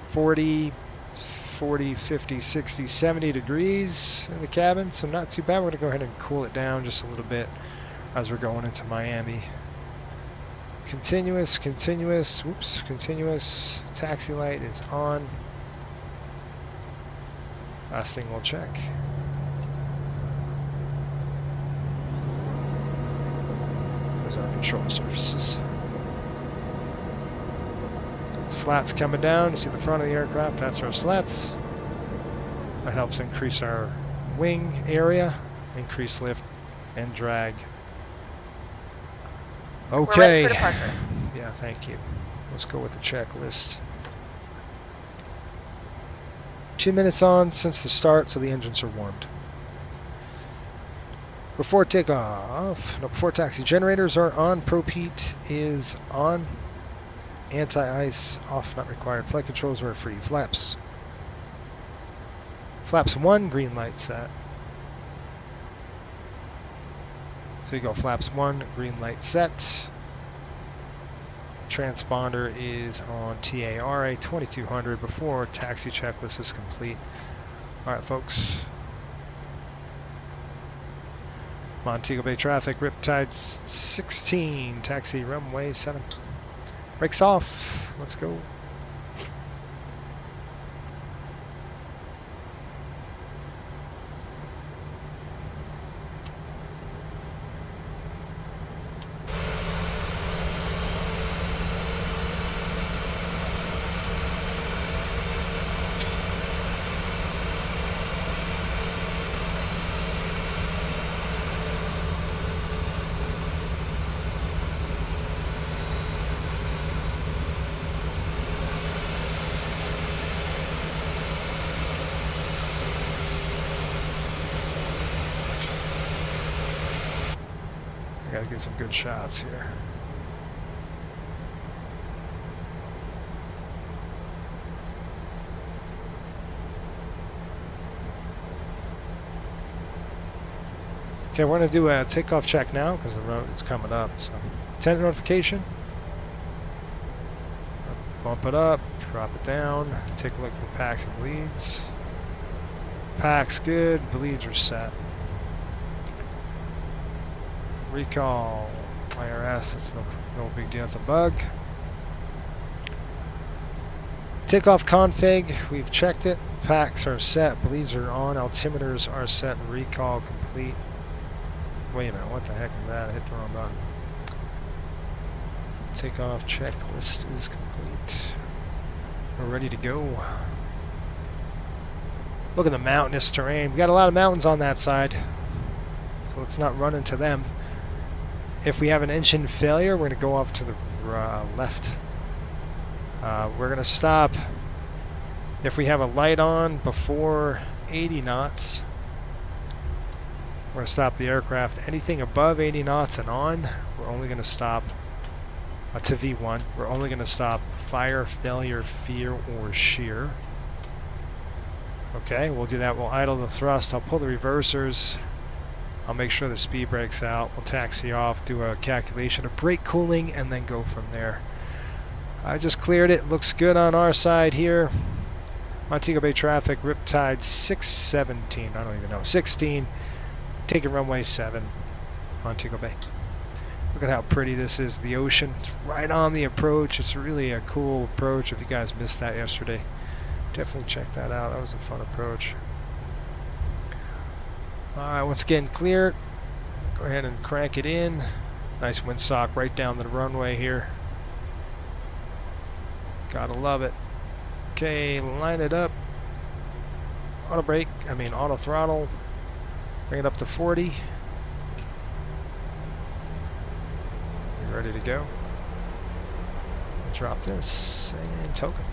40, 50, 60, 70 degrees in the cabin, so not too bad. We're going to go ahead and cool it down just a little bit as we're going into Miami. Continuous, continuous, whoops, continuous. Taxi light is on. Last thing we'll check. Those are our control surfaces. Slats coming down. You see the front of the aircraft, that's our slats. That helps increase our wing area, increase lift and drag. Okay. We're ready for departure. Yeah, thank you. Let's go with the checklist. 2 minutes on since the start, so the engines are warmed. Before takeoff, no, before taxi, generators are on. Probe heat is on. Anti-ice off, not required. Flight controls are free. Flaps. Flaps 1, green light set. So you go flaps 1, green light set. Transponder is on TARA 2200 before taxi checklist is complete. Alright folks. Montego Bay traffic, Riptide 16, taxi runway 7. Brakes off. Let's go. Gotta get some good shots here. Okay, we're going to do a takeoff check now because the road is coming up. So, 10 notification. Bump it up, drop it down. Take a look for packs and bleeds. Packs good, bleeds are set. Recall, IRS, that's no big deal, it's a bug. Takeoff config, we've checked it. Packs are set, bleeds are on, altimeters are set, recall complete. Wait a minute, what the heck is that? I hit the wrong button. Takeoff checklist is complete. We're ready to go. Look at the mountainous terrain. We got a lot of mountains on that side, so let's not run into them. If we have an engine failure, we're going to go up to the left. We're going to stop if we have a light on before 80 knots. We're going to stop the aircraft. Anything above 80 knots and on, we're only going to stop to V1. We're only going to stop fire, failure, fear, or shear. Okay, we'll do that. We'll idle the thrust. I'll pull the reversers. I'll make sure the speed brake's out. We'll taxi off, do a calculation of brake cooling, and then go from there. I just cleared it. Looks good on our side here. Montego Bay traffic, Riptide 617. I don't even know. 16. Taking runway 7, Montego Bay. Look at how pretty this is. The ocean. It's right on the approach. It's really a cool approach. If you guys missed that yesterday, definitely check that out. That was a fun approach. Alright, once again clear. Go ahead and crank it in. Nice windsock right down the runway here. Gotta love it. Okay, line it up. Auto brake, auto throttle. Bring it up to 40. You're ready to go. Drop this and token.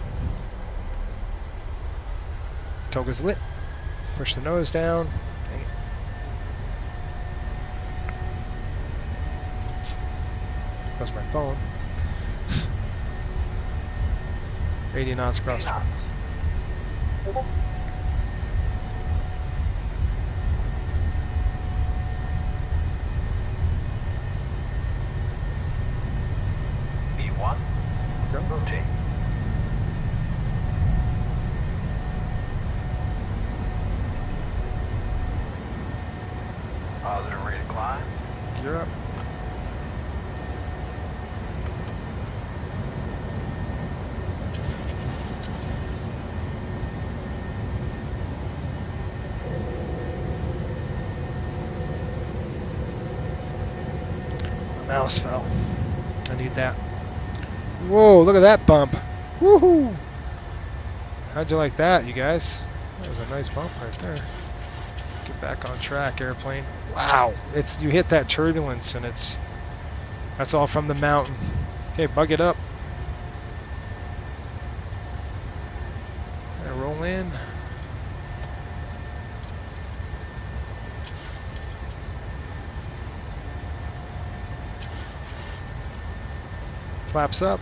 Toga's lit. Push the nose down. Dang it. That's my phone. 80 knots cross. V1. Go. Rotate. Positive rate of climb. You're up. Mouse fell. I need that. Whoa, look at that bump. Woohoo! How'd you like that, you guys? That was a nice bump right there. Get back on track, airplane. Wow, you hit that turbulence and that's all from the mountain. Okay, bug it up. And roll in. Flaps up.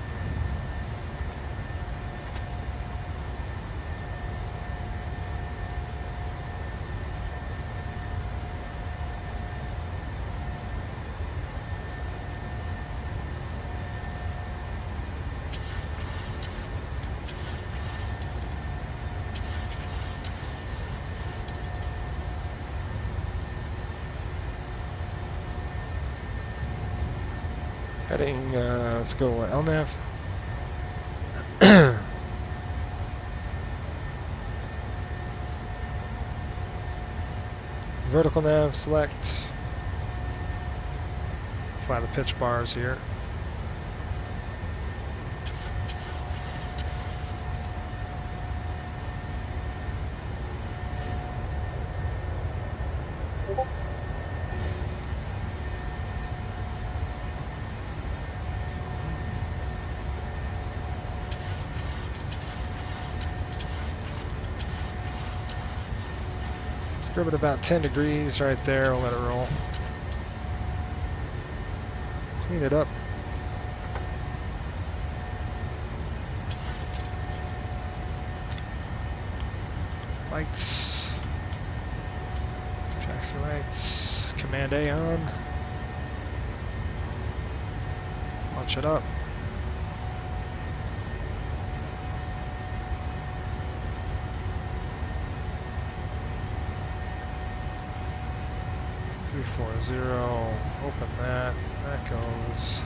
Heading, let's go LNAV. Vertical nav, select. Fly the pitch bars here. Give it about 10 degrees right there. We'll let it roll. Clean it up. Lights. Taxi lights. Command A on. Launch it up. Open that. That goes.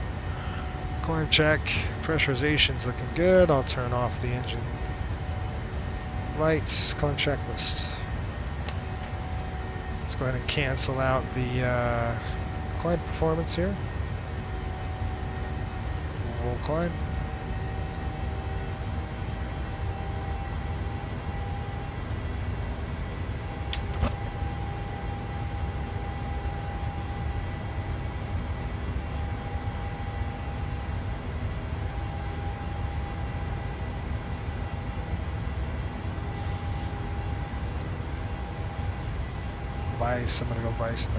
Climb check. Pressurization's looking good. I'll turn off the engine lights. Climb checklist. Let's go ahead and cancel out the climb performance here. We'll climb. Vice, I'm gonna go Vice 9.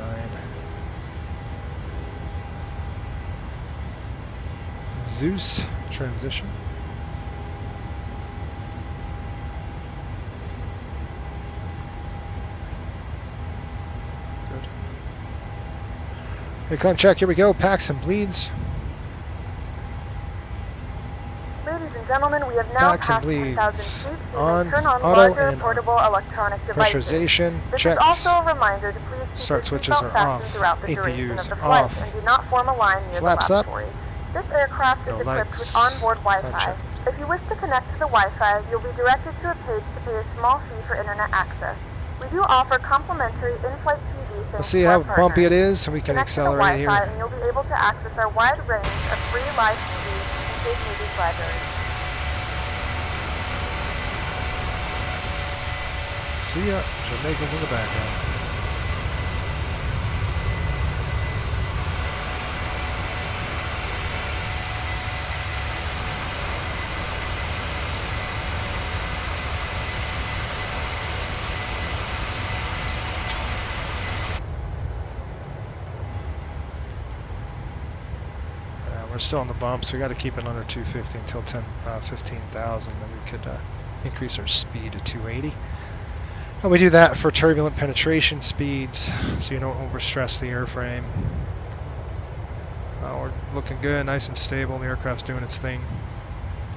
Zeus, transition. Good. Okay, climb check, here we go. Packs and bleeds. Ladies and gentlemen, we have now Packs and passed 10,000 bleeds. feet. You On, may turn on auto, larger and portable electronic devices. pressurization, This checked. is also a reminder to please keep Start your switches seatbelt are fastened off. throughout the duration APUs of the are flight off. and do not form a line near Flaps the up. lavatory. This aircraft is No equipped lights. with onboard Climb Wi-Fi. check. If you wish to connect to the Wi-Fi, you'll be directed to a page to pay a small fee for internet access. We do offer complimentary in-flight TV thanks Let's see to how our bumpy it partners. is, and we can Connect to the accelerate Wi-Fi here. and you'll be able to access our wide range of free live TV and paid movies library. See ya. Jamaica's in the background. We're still on the bumps. We got to keep it under 250 until 15,000. Then we could increase our speed to 280. And we do that for turbulent penetration speeds, so you don't overstress the airframe. We're looking good, nice and stable. The aircraft's doing its thing.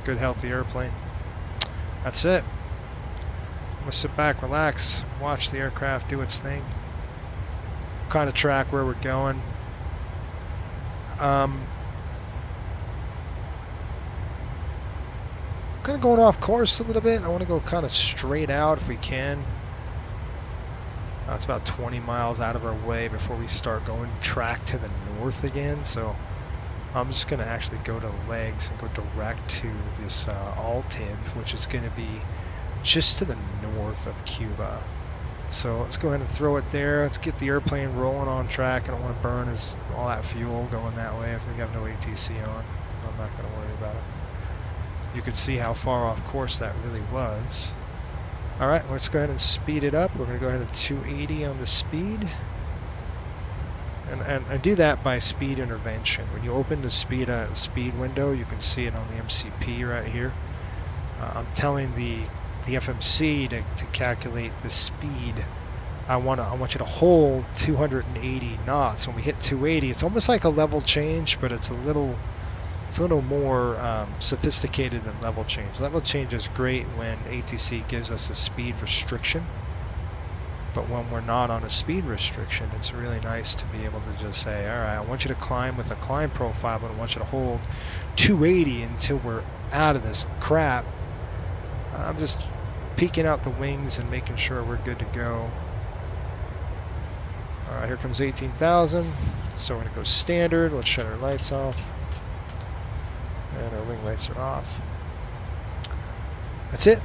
Good, healthy airplane. That's it. I'm gonna sit back, relax, watch the aircraft do its thing. Kind of track where we're going. Kind of going off course a little bit. I want to go kind of straight out if we can. It's about 20 miles out of our way before we start going track to the north again. So I'm just going to actually go to legs and go direct to this Altib, which is going to be just to the north of Cuba. So let's go ahead and throw it there. Let's get the airplane rolling on track. I don't want to burn all that fuel going that way if we have no ATC on. I'm not going to worry about it. You can see how far off course that really was. Alright, let's go ahead and speed it up. We're going to go ahead and 280 on the speed. And do that by speed intervention. When you open the speed window, you can see it on the MCP right here. I'm telling the FMC to calculate the speed. I want you to hold 280 knots. When we hit 280, it's almost like a level change, but it's a little more sophisticated than level change. Level change is great when ATC gives us a speed restriction, but when we're not on a speed restriction, it's really nice to be able to just say, all right, I want you to climb with a climb profile, but I want you to hold 280 until we're out of this crap. I'm just peeking out the wings and making sure we're good to go. All right, here comes 18,000. So we're going to go standard. Let's shut our lights off. And our wing lights are off. That's it.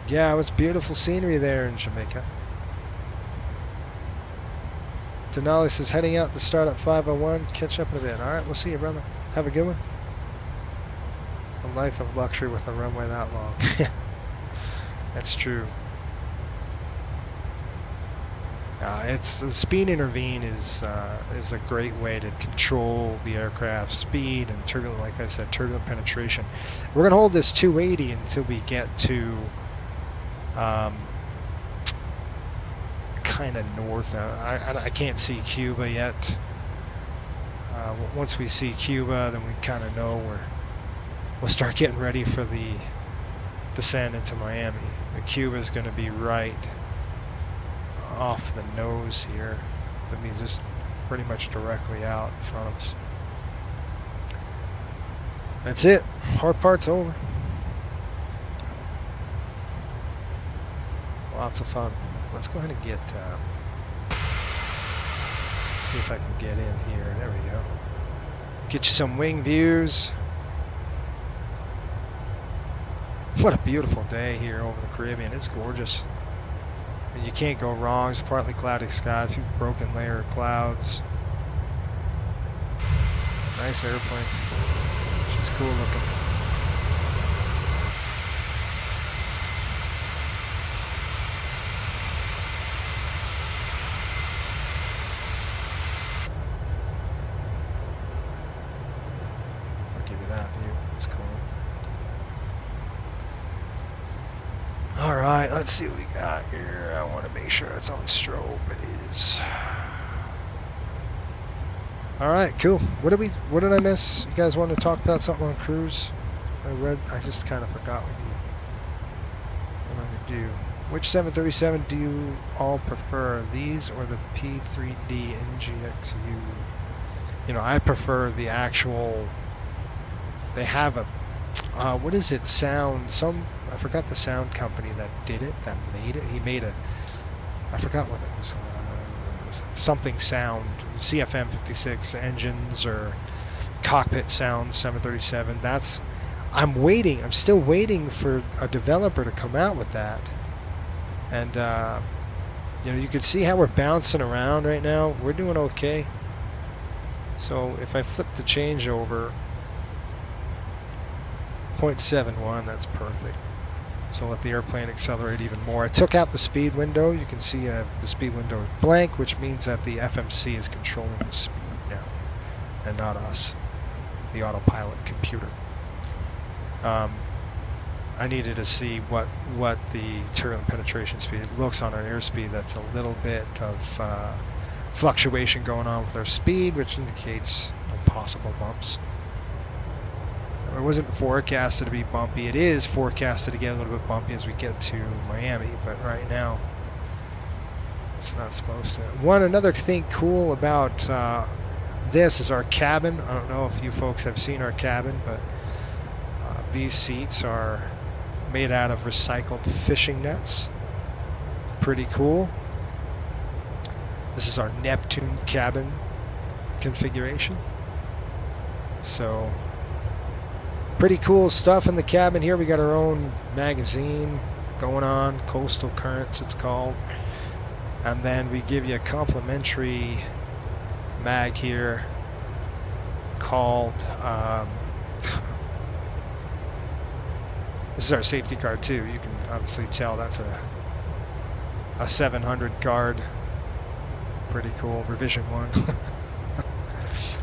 Yeah, it was beautiful scenery there in Jamaica. Denali says heading out to start at 5:01. Catch up in a bit. All right, we'll see you, brother. Have a good one. The life of luxury with a runway that long. That's true. It's the speed intervene is a great way to control the aircraft's speed and turbulent, like I said, turbulent penetration. We're gonna hold this 280 until we get to kind of north. I can't see Cuba yet. Once we see Cuba, then we kind of know we'll start getting ready for the descent into Miami. Cuba is going to be right off the nose here. I mean, just pretty much directly out in front of us. That's it. Hard part's over. Lots of fun. Let's go ahead and get, see if I can get in here. There we go. Get you some wing views. What a beautiful day here over the Caribbean. It's gorgeous. I mean, you can't go wrong. It's partly cloudy sky, a few broken layer of clouds. Nice airplane. She's cool looking. I'll give you that view. It's cool. Alright, let's see what we got here. I want to make sure it's on strobe. It is. Alright, cool. What did I miss? You guys want to talk about something on cruise? I just kind of forgot what you wanted to do. Which 737 do you all prefer? These or the P3D NGXU? You know, I prefer the actual, they have a, what is it, I forgot the sound company that did it, that made it. He made I forgot what it was, something sound, CFM 56 engines or cockpit sound 737. I'm still waiting for a developer to come out with that. And, you know, you can see how we're bouncing around right now. We're doing okay. So if I flip the changeover, 0.71, that's perfect. So let the airplane accelerate even more. I took out the speed window. You can see the speed window is blank, which means that the FMC is controlling the speed now, and not us, the autopilot computer. I needed to see what the turbulent penetration speed looks on our airspeed. That's a little bit of fluctuation going on with our speed, which indicates possible bumps. It wasn't forecasted to be bumpy. It is forecasted to get a little bit bumpy as we get to Miami, but right now it's not supposed to. Another thing cool about this is our cabin. I don't know if you folks have seen our cabin, but these seats are made out of recycled fishing nets. Pretty cool. This is our Neptune cabin configuration. So pretty cool stuff in the cabin here. We got our own magazine going on, Coastal Currents it's called. And then we give you a complimentary mag here called, this is our safety card too. You can obviously tell that's a 700 card. Pretty cool, revision 1.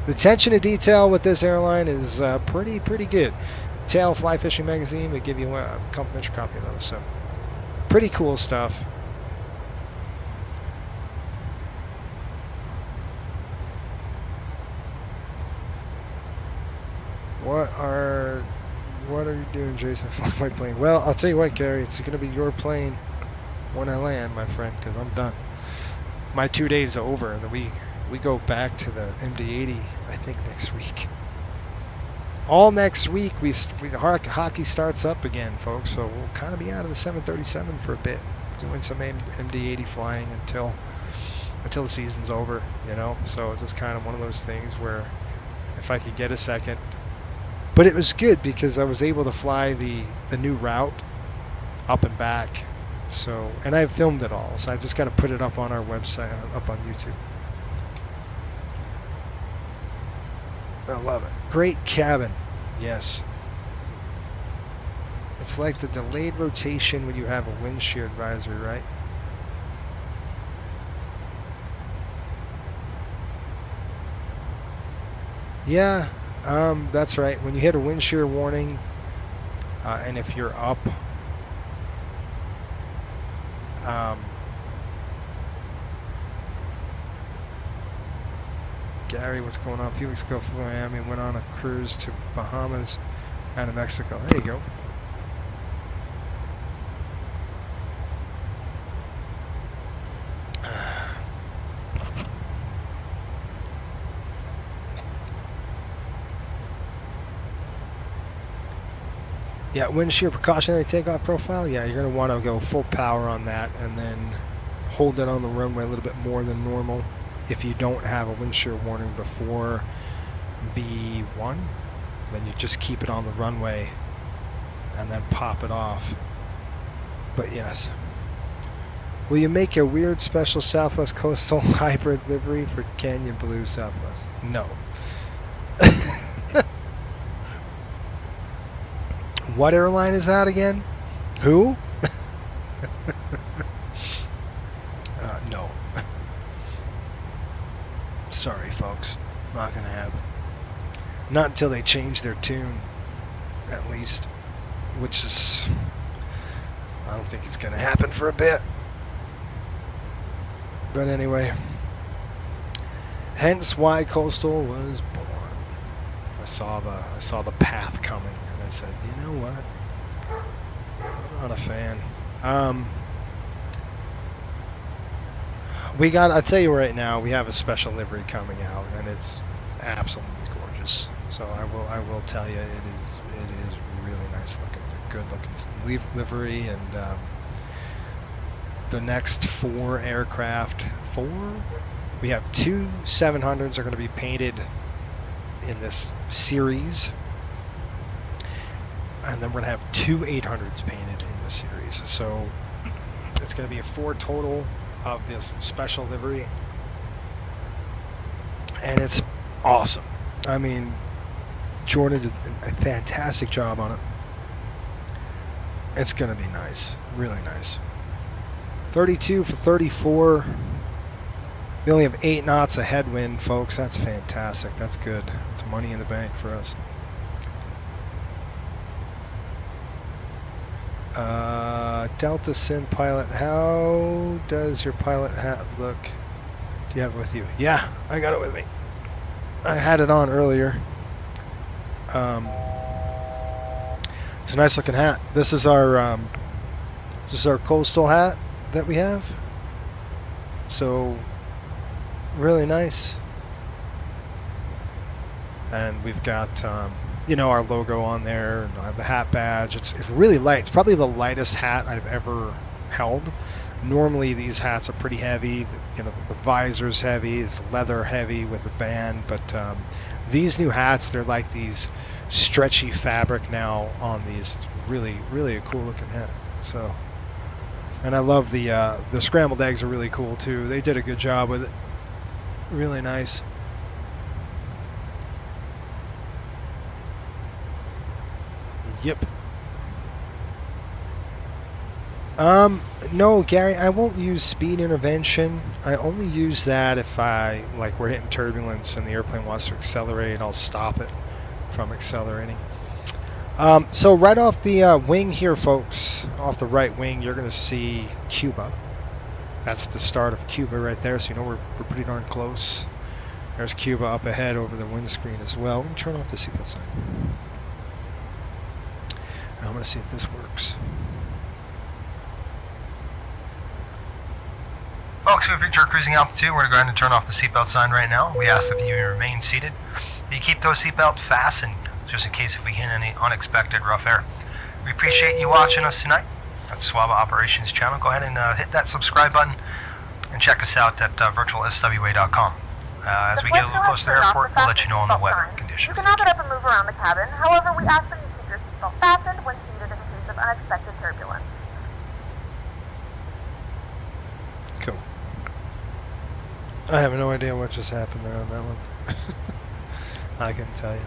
The attention to detail with this airline is pretty good. Tail Fly Fishing Magazine, we give you a complimentary copy of those. So pretty cool stuff. What are you doing, Jason? Fly my plane. Well, I'll tell you what, Gary, it's going to be your plane when I land, my friend, because I'm done. My 2 days are over, and we go back to the MD-80, I think, next week. All next week, hockey starts up again, folks. So we'll kind of be out of the 737 for a bit, doing some MD-80 flying until the season's over, you know. So it's just kind of one of those things where if I could get a second. But it was good because I was able to fly the new route up and back. So, and I filmed it all, so I just got to put it up on our website, up on YouTube. I love it. Great cabin. Yes. It's like the delayed rotation when you have a wind shear advisory, right? Yeah, that's right. When you hit a wind shear warning, and if you're up, Gary, what's going on? A few weeks ago from Miami, went on a cruise to Bahamas and Mexico. There you go. Yeah, wind shear precautionary takeoff profile. Yeah, you're going to want to go full power on that and then hold it on the runway a little bit more than normal. If you don't have a wind shear warning before B1, then you just keep it on the runway and then pop it off. But yes. Will you make a weird special Southwest Coastal hybrid livery for Canyon Blue Southwest? No. What airline is that again? Who? No. Sorry, folks. Not going to happen. Not until they change their tune, at least. Which is... I don't think it's going to happen for a bit. But anyway. Hence why Coastal was born. I saw the path coming. I said, you know what? I'm not a fan. I'll tell you right now, we have a special livery coming out, and it's absolutely gorgeous. So I will tell you, it is really nice looking, good looking livery, and the next 4 aircraft, we have 2 700s are going to be painted in this series. And then we're going to have 2 800s painted in the series. So it's going to be a 4 total of this special livery. And it's awesome. I mean, Jordan did a fantastic job on it. It's going to be nice. Really nice. 32 for 34. We only have 8 knots of headwind, folks. That's fantastic. That's good. It's money in the bank for us. Delta Sin pilot, how does your pilot hat look? Do you have it with you? Yeah, I got it with me. I had it on earlier. It's a nice looking hat. This is our Coastal hat that we have. So really nice. And we've got our logo on there, and I have the hat badge. It's really light. It's probably the lightest hat I've ever held. Normally these hats are pretty heavy. The visor's heavy. It's leather heavy with a band. But these new hats, they're like these stretchy fabric now on these. It's really, really a cool looking hat. So, and I love the scrambled eggs are really cool too. They did a good job with it. Really nice. Yep. No, Gary, I won't use speed intervention. I only use that if we're hitting turbulence and the airplane wants to accelerate. I'll stop it from accelerating. So right off the wing here, folks, off the right wing, you're going to see Cuba. That's the start of Cuba right there, so you know we're pretty darn close. There's Cuba up ahead over the windscreen as well. Let me turn off the seatbelt sign. I'm going to see if this works. Folks, we've reached our cruising altitude. We're going to go ahead and turn off the seatbelt sign right now. We ask that you remain seated. You keep those seatbelts fastened, just in case if we hit any unexpected rough air. We appreciate you watching us tonight at Swaba Operations channel. Go ahead and hit that subscribe button and check us out at virtualswa.com. As we get a little closer to the airport, we'll let you know on the weather conditions. You can have it up and move around the cabin. However, we ask that you keep your seatbelt fastened when seated in case of unexpected turbulence. Cool. I have no idea what just happened there on that one. I can tell you.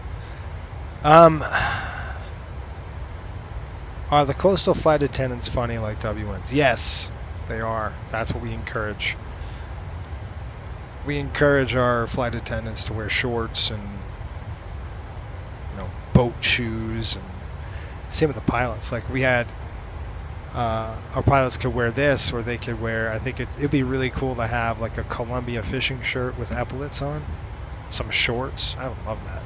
Are the coastal flight attendants funny like WNs? Yes, they are. That's what we encourage. We encourage our flight attendants to wear shorts and boat shoes, and same with the pilots. Like we had, our pilots could wear this, or they could wear, I think it'd be really cool to have like a Columbia fishing shirt with epaulets on, some shorts. I would love that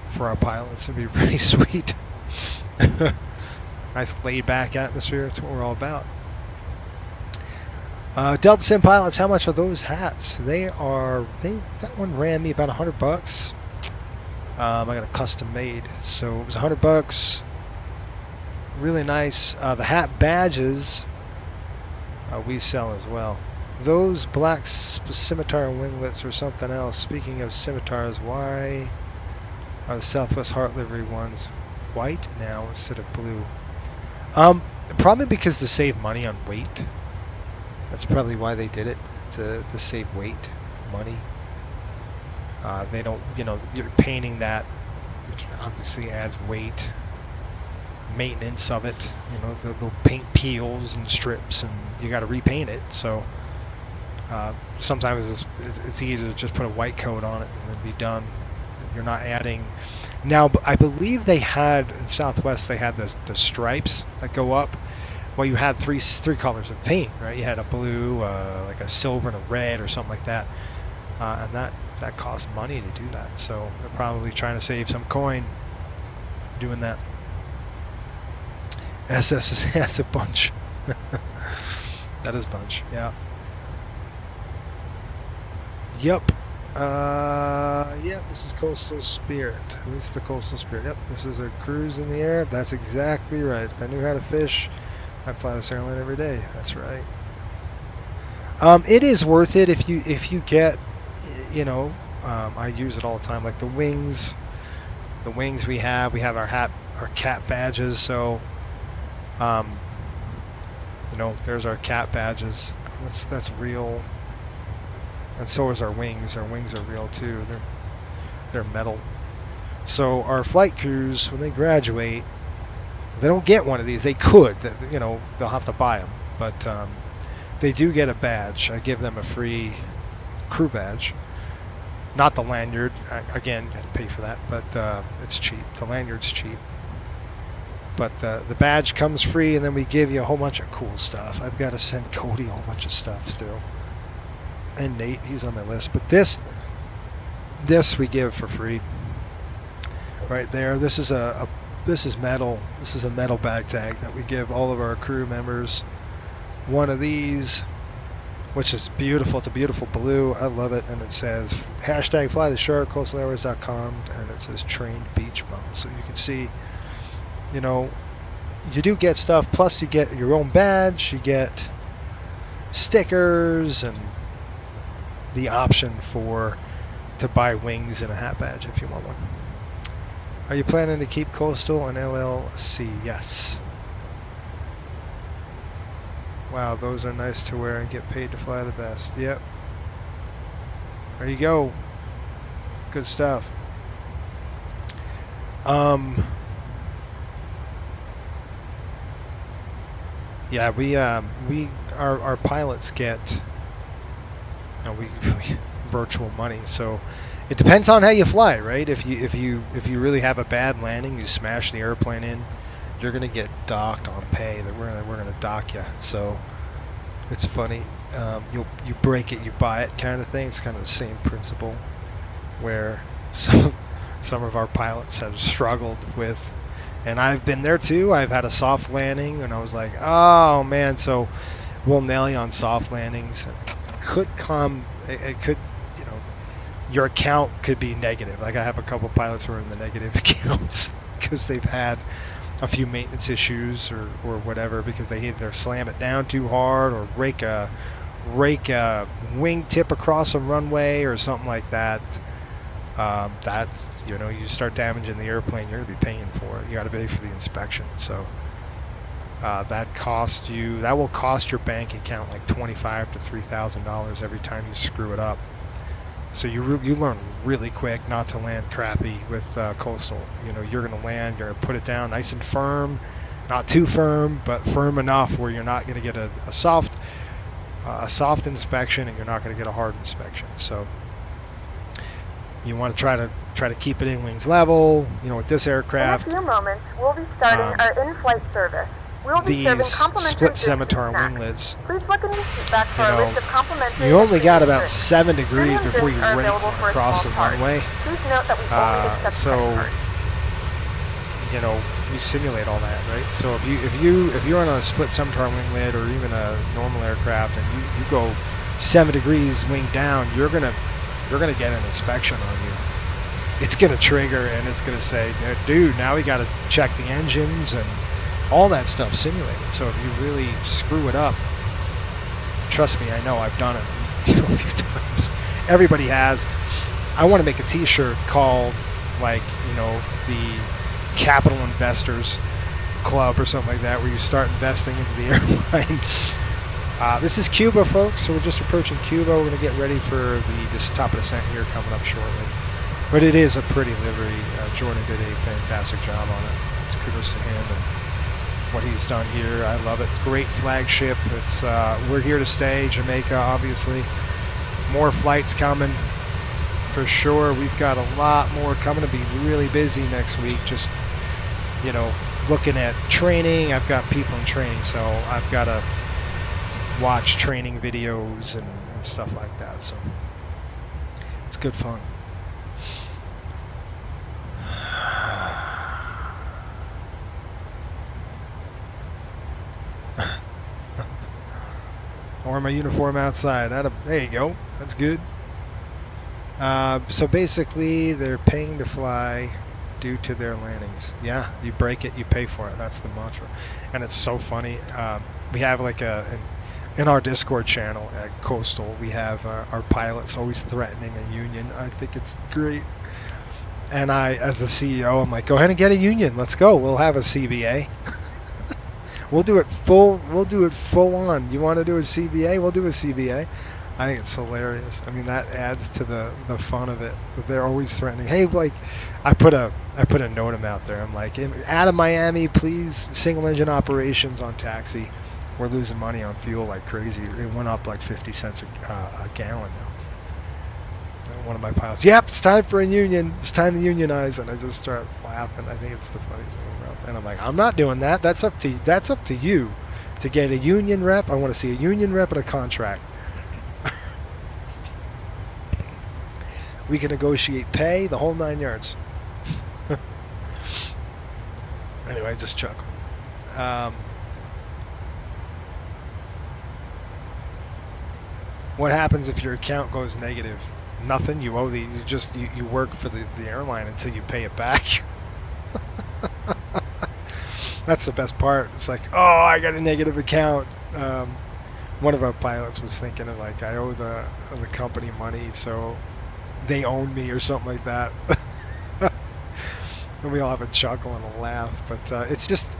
for our pilots. It'd be really sweet. Nice laid back atmosphere. That's what we're all about. Delta Sim pilots, how much are those hats? That one ran me about $100. I got a custom made, so it was $100. Really nice. The hat badges we sell as well. Those black scimitar winglets or something else. Speaking of scimitars, why are the Southwest Heart livery ones white now instead of blue? Probably because to save money on weight. That's probably why they did it, to save weight, money. They don't, you're painting that, which obviously adds weight, maintenance of it. The paint peels and strips, and you got to repaint it. So sometimes it's easy to just put a white coat on it and then be done. You're not adding. Now, I believe they had in Southwest, they had the stripes that go up. Well, you had three colors of paint, right? You had a blue, like a silver, and a red, or something like that, and that costs money to do that. So they're probably trying to save some coin doing that. SS has a bunch. That is a bunch, yeah. Yep. Yep, this is Coastal Spirit. Who's the Coastal Spirit? Yep, this is a cruise in the air. That's exactly right. If I knew how to fish, I'd fly this airline every day. That's right. It is worth it if you get, I use it all the time. Like the wings we have our cat badges. So, there's our cat badges. That's real. And so is our wings. Our wings are real too. They're metal. So our flight crews, when they graduate, they don't get one of these. They could, they'll have to buy them, but they do get a badge. I give them a free crew badge, not the lanyard. Again, you have to pay for that, but it's cheap. The lanyard's cheap, but the badge comes free, and then we give you a whole bunch of cool stuff. I've got to send Cody a whole bunch of stuff still. And Nate, he's on my list. But this we give for free. Right there. This is metal. This is a metal bag tag that we give all of our crew members. One of these, which is beautiful. It's a beautiful blue. I love it. And it says #FlyTheShark, CoastalAirways.com, and it says trained beach bum. So you can see, you do get stuff. Plus you get your own badge. You get stickers and the option to buy wings and a hat badge if you want one. Are you planning to keep Coastal and LLC? Yes. Wow, those are nice to wear and get paid to fly the best. Yep. There you go. Good stuff. Yeah, our pilots get we virtual money. So it depends on how you fly, right? If you really have a bad landing, you smash the airplane in, you're gonna get docked on pay. That we're gonna dock you. So it's funny. You break it, you buy it, kind of thing. It's kind of the same principle, where some of our pilots have struggled with, and I've been there too. I've had a soft landing, and I was like, oh man. So we'll nail you on soft landings. It could, your account could be negative. Like I have a couple pilots who are in the negative accounts because they've had a few maintenance issues or whatever, because they either slam it down too hard or rake a wing tip across a runway or something like that. You start damaging the airplane, you're gonna be paying for it. You got to pay for the inspection. So that will cost your bank account like $2,500 to $3,000 every time you screw it up. So you learn really quick not to land crappy with Coastal. You're going to land, you're going to put it down nice and firm, not too firm, but firm enough where you're not going to get a soft inspection, and you're not going to get a hard inspection. So you want to try to try to keep it in wings level. With this aircraft, in a few moments, we'll be starting our in-flight service. We'll be serving these complimentary split drinks scimitar and snacks. winglets, Please look in your seat back for a list of complimentary you only got about drinks. 7 degrees Premium before you drinks are rake available for a across the small charge. runway. Please note that we only accept So, credit cards. you simulate all that, right? So if you're on a split scimitar winglet or even a normal aircraft and you go 7 degrees wing down, you're gonna get an inspection on you. It's gonna trigger and it's gonna say, dude, now we got to check the engines and all that stuff simulated. So if you really screw it up, trust me, I know, I've done it a few times. Everybody has. I want to make a T-shirt called the Capital Investors Club or something like that, where you start investing into the airline. This is Cuba, folks, so we're just approaching Cuba. We're going to get ready for this top of descent here coming up shortly. But it is a pretty livery. Jordan did a fantastic job on it. Kudos to him and what he's done here. I love it. Great flagship. It's we're here to stay. Jamaica, obviously. More flights coming for sure. We've got a lot more coming. To be really busy next week. Just looking at training. I've got people in training, so I've got to watch training videos and stuff like that. So it's good fun. I wear my uniform outside. There you go. That's good. So basically, they're paying to fly due to their landings. Yeah, you break it, you pay for it. That's the mantra. And it's so funny. We have in our Discord channel at Coastal, we have our pilots always threatening a union. I think it's great. And I, as the CEO, I'm like, go ahead and get a union. Let's go. We'll have a CBA. We'll do it full on. You want to do a CBA? We'll do a CBA. I think it's hilarious. I mean, that adds to the fun of it. But they're always threatening. Hey, I put a note out there. I'm like, out of Miami, please, single engine operations on taxi. We're losing money on fuel like crazy. It went up like 50 cents a gallon now. One of my pilots, yep, it's time for a union. It's time to unionize, and I just start laughing. I think it's the funniest thing about that. And I'm like, I'm not doing that. That's up to you to get a union rep. I want to see a union rep and a contract. We can negotiate pay, the whole 9 yards. Anyway, I just chuckled. What happens if your account goes negative? Nothing. You owe you work for the airline until you pay it back. That's the best part. It's like, oh, I got a negative account. One of our pilots was thinking of I owe the company money, so they own me or something like that. And we all have a chuckle and a laugh, but it's just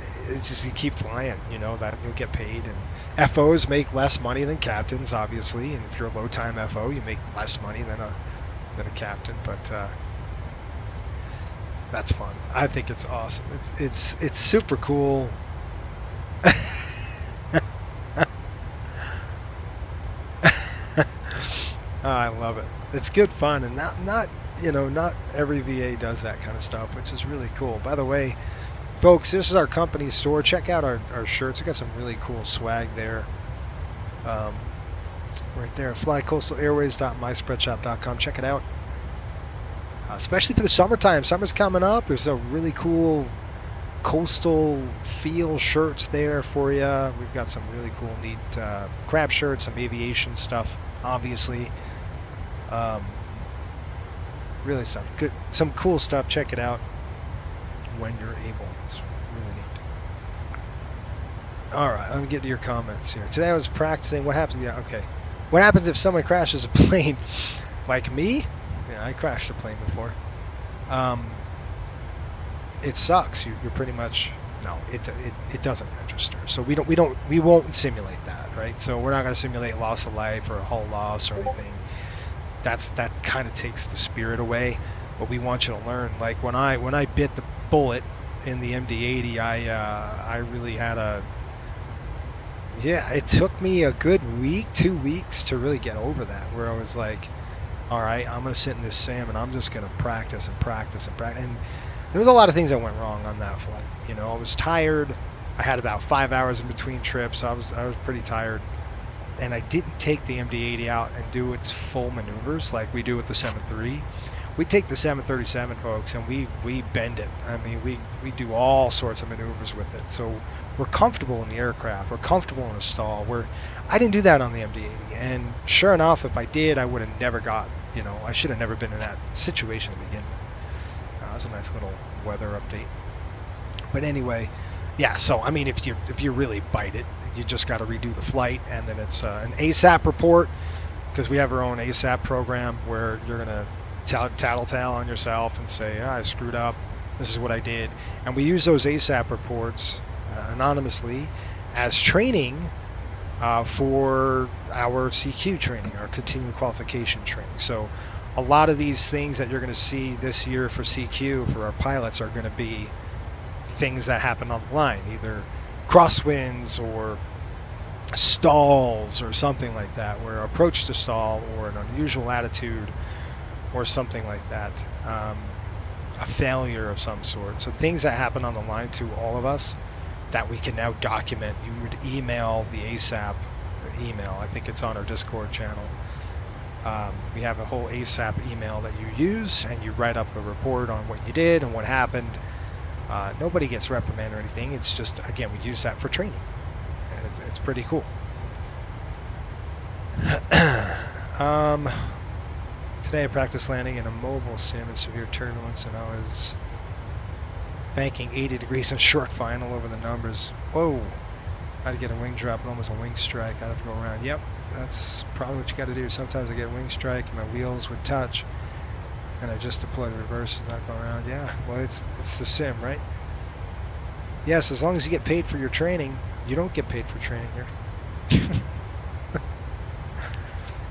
you keep flying, that you'll get paid. And FOs make less money than captains, obviously, and if you're a low time FO, you make less money than a captain. But that's fun. I think it's awesome. It's super cool. I love it. It's good fun, and not every VA does that kind of stuff, which is really cool. By the way, folks, this is our company store. Check out our shirts. We got some really cool swag there. Right there, flycoastalairways.myspreadshop.com. Check it out. Especially for the summertime. Summer's coming up. There's a really cool coastal feel shirts there for you. We've got some really cool, neat crab shirts, some aviation stuff, obviously. Really stuff. Good, some cool stuff. Check it out when you're able. It's really neat. All right, let me get to your comments here. Today I was practicing. What happens? Yeah, okay. What happens if someone crashes a plane? Like me? Yeah, I crashed a plane before. It sucks. You're pretty much it doesn't register. So we won't simulate that, right? So we're not going to simulate loss of life or a hull loss or anything. That kind of takes the spirit away. But we want you to learn. Like when I bit the bullet in the MD-80, I really had it took me a good week, 2 weeks to really get over that, where I was like, all right, I'm going to sit in this sim and I'm just going to practice and practice and practice. And there was a lot of things that went wrong on that flight. You know, I was tired. I had about 5 hours in between trips. I was pretty tired. And I didn't take the MD-80 out and do its full maneuvers like we do with the 737. We take the 737, folks, and we bend it. I mean, we do all sorts of maneuvers with it. So we're comfortable in the aircraft. We're comfortable in a stall. I didn't do that on the MD-80. And sure enough, if I did, I would have never got, you know, I should have never been in that situation to begin with. That was a nice little weather update. But anyway, yeah, so, I mean, if you really bite it, you just got to redo the flight, and then it's an ASAP report, because we have our own ASAP program where you're going to tattletale on yourself and say, I screwed up, this is what I did. And we use those ASAP reports anonymously as training for our CQ training, our continuing qualification training. So a lot of these things that you're going to see this year for CQ for our pilots are going to be things that happen on the line, either crosswinds or stalls or something like that, where approach to stall or an unusual attitude or something like that, a failure of some sort. So things that happen on the line to all of us that we can now document. You would email the ASAP email. I think it's on our Discord channel. We have a whole ASAP email that you use, and you write up a report on what you did and what happened. Nobody gets reprimanded or anything. It's just, again, we use that for training. And it's pretty cool. Today I practiced landing in a mobile sim in severe turbulence, and I was banking 80 degrees and short final over the numbers. Whoa! I had to get a wing drop and almost a wing strike. I have to go around. Yep, that's probably what you got to do. Sometimes I get a wing strike and my wheels would touch, and I just deploy the reverse and not go around. Yeah, well, it's the sim, right? Yes, as long as you get paid for your training. You don't get paid for training here.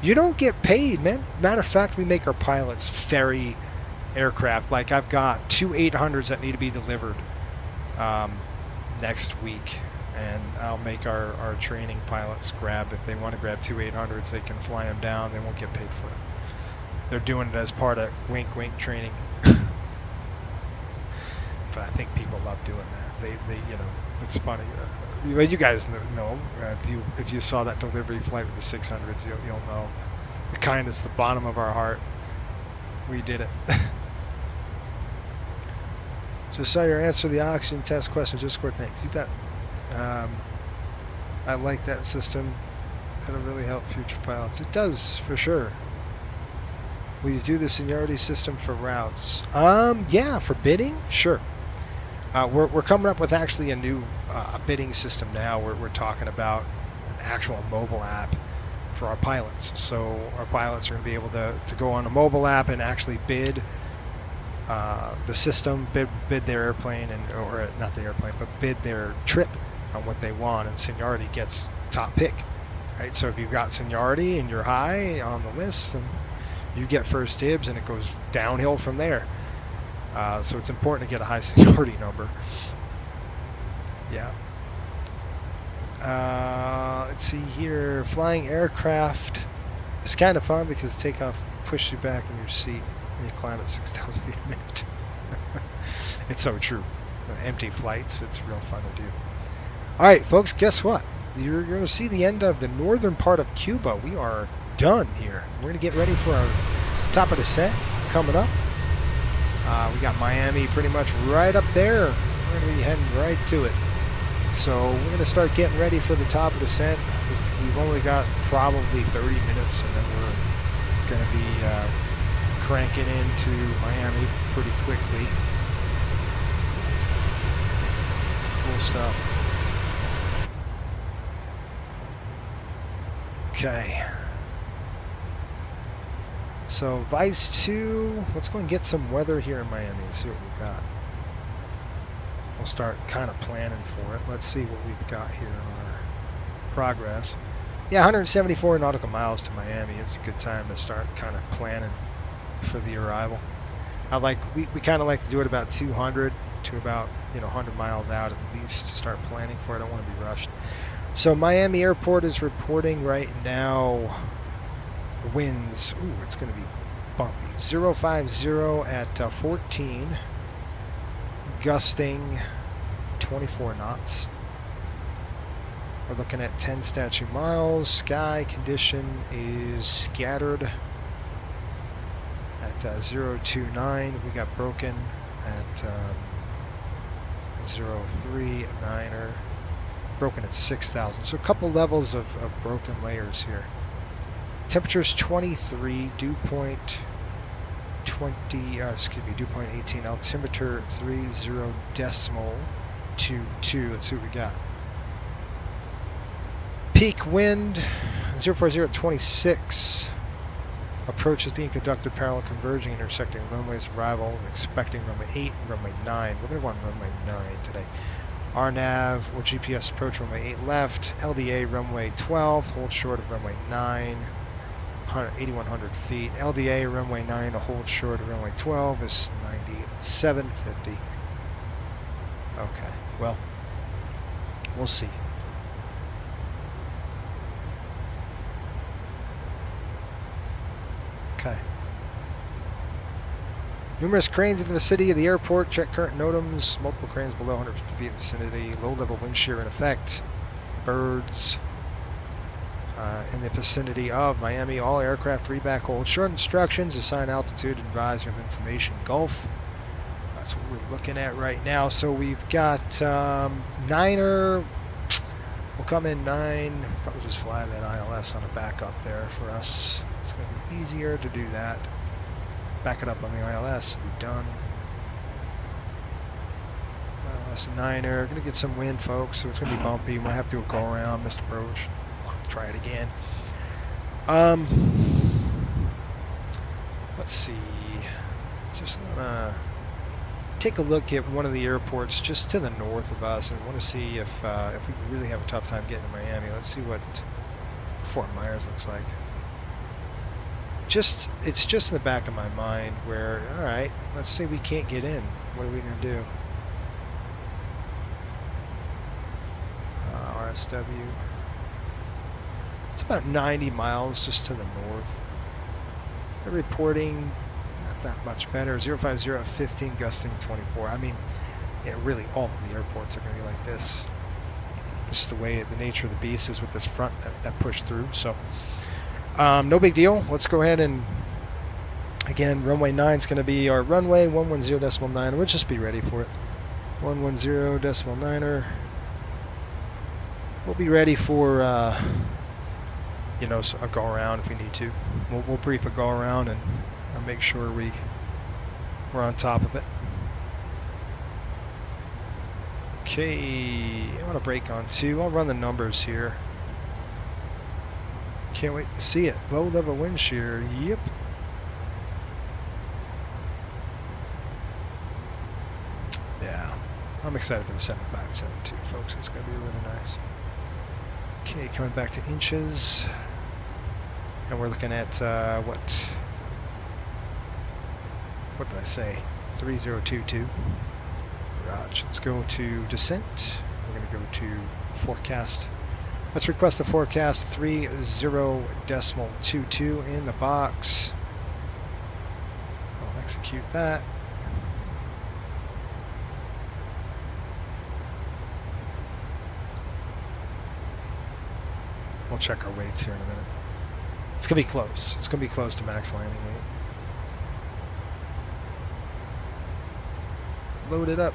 You don't get paid, man. Matter of fact, we make our pilots ferry aircraft. Like, I've got 2 800s that need to be delivered next week, and I'll make our training pilots grab, if they want to grab 2 800s, they can fly them down. They won't get paid for it. They're doing it as part of wink wink training. But I think people love doing that. They you know, it's funny. You guys know if you saw that delivery flight with the 600s, you'll know the kindness, the bottom of our heart. We did it. Just saw your answer to the oxygen test question. Just score, thanks. You bet. I like that system. That'll really help future pilots. It does, for sure. Will you do the seniority system for routes? Yeah, for bidding, sure. We're coming up with actually a new bidding system now. We're talking about an actual mobile app for our pilots. So our pilots are going to be able to go on a mobile app and actually bid the system, bid their airplane, or not the airplane, but bid their trip on what they want, and seniority gets top pick. Right? So if you've got seniority and you're high on the list, then you get first dibs, and it goes downhill from there. So it's important to get a high seniority number. Yeah. Let's see here. Flying aircraft is kind of fun because takeoff pushes you back in your seat and you climb at 6,000 feet a minute. It's so true. Empty flights, it's real fun to do. All right, folks, guess what? You're going to see the end of the northern part of Cuba. We are done here. We're going to get ready for our top of descent coming up. We got Miami pretty much right up there. We're going to be heading right to it. So we're going to start getting ready for the top of descent. We've only got probably 30 minutes, and then we're going to be cranking into Miami pretty quickly. Cool stuff. Okay. So Vice 2, let's go and get some weather here in Miami and see what we've got. We'll start kind of planning for it. Let's see what we've got here on our progress. Yeah, 174 nautical miles to Miami. It's a good time to start kind of planning for the arrival. We kind of like to do it about 200 to about 100 miles out at least to start planning for it. I don't want to be rushed. So Miami Airport is reporting right now winds. Ooh, it's going to be bumpy. 050 at 14, gusting 24 knots. We're looking at 10 statute miles. Sky condition is scattered at 029. We got broken at 039er. Broken at 6,000. So a couple levels of broken layers here. Temperature's 23. Dew point 20. Dew point 18. Altimeter 30.22. Let's see what we got. Peak wind 040 at 26. Approach is being conducted parallel converging, intersecting runways. Arrival expecting runway 8 and runway 9. We're going to go on runway 9 today. RNAV or GPS approach runway 8 left. LDA runway 12. Hold short of runway 9. 8,100 feet. LDA runway 9 to hold short of runway 12 is 9750. Okay, well, we'll see. Okay. Numerous cranes in the vicinity of the airport. Check current NOTAMs. Multiple cranes below 150 feet vicinity. Low-level wind shear in effect. Birds in the vicinity of Miami. All aircraft reback hold. Short instructions. Assign altitude. Advisory of information. Gulf. That's what we're looking at right now. So we've got Niner. We'll come in 9. Probably just fly that ILS on a backup there for us. It's going to be easier to do that. Back it up on the ILS and be done. ILS 9er. Going to get some wind, folks, so it's going to be bumpy. We might have to do a go around, Mr. Broach. Try it again. Let's see. Just take a look at one of the airports just to the north of us, and want to see if we really have a tough time getting to Miami. Let's see what Fort Myers looks like. It's just in the back of my mind where, all right, let's say we can't get in. What are we going to do? RSW. It's about 90 miles just to the north. They're reporting not that much better. 050 at 15, gusting 24. I mean, yeah, really all of the airports are going to be like this. Just the way, the nature of the beast is with this front that pushed through. So, no big deal. Let's go ahead and, again, runway 9 is going to be our runway, 110.9. We'll just be ready for it. 110.9er. We'll be ready for, you know, a go around if we need to. We'll brief a go around and I'll make sure we're on top of it. Okay, I want to break on 2. I'll run the numbers here. Can't wait to see it. Low level wind shear. Yep. Yeah, I'm excited for the 7572, folks. It's going to be really nice. Okay, coming back to inches. And we're looking at what did I say? 3022. Raj. Let's go to descent. We're going to go to forecast. Let's request a forecast 30.22 in the box. I'll execute that. We'll check our weights here in a minute. It's going to be close. It's going to be close to max landing weight. Load it up.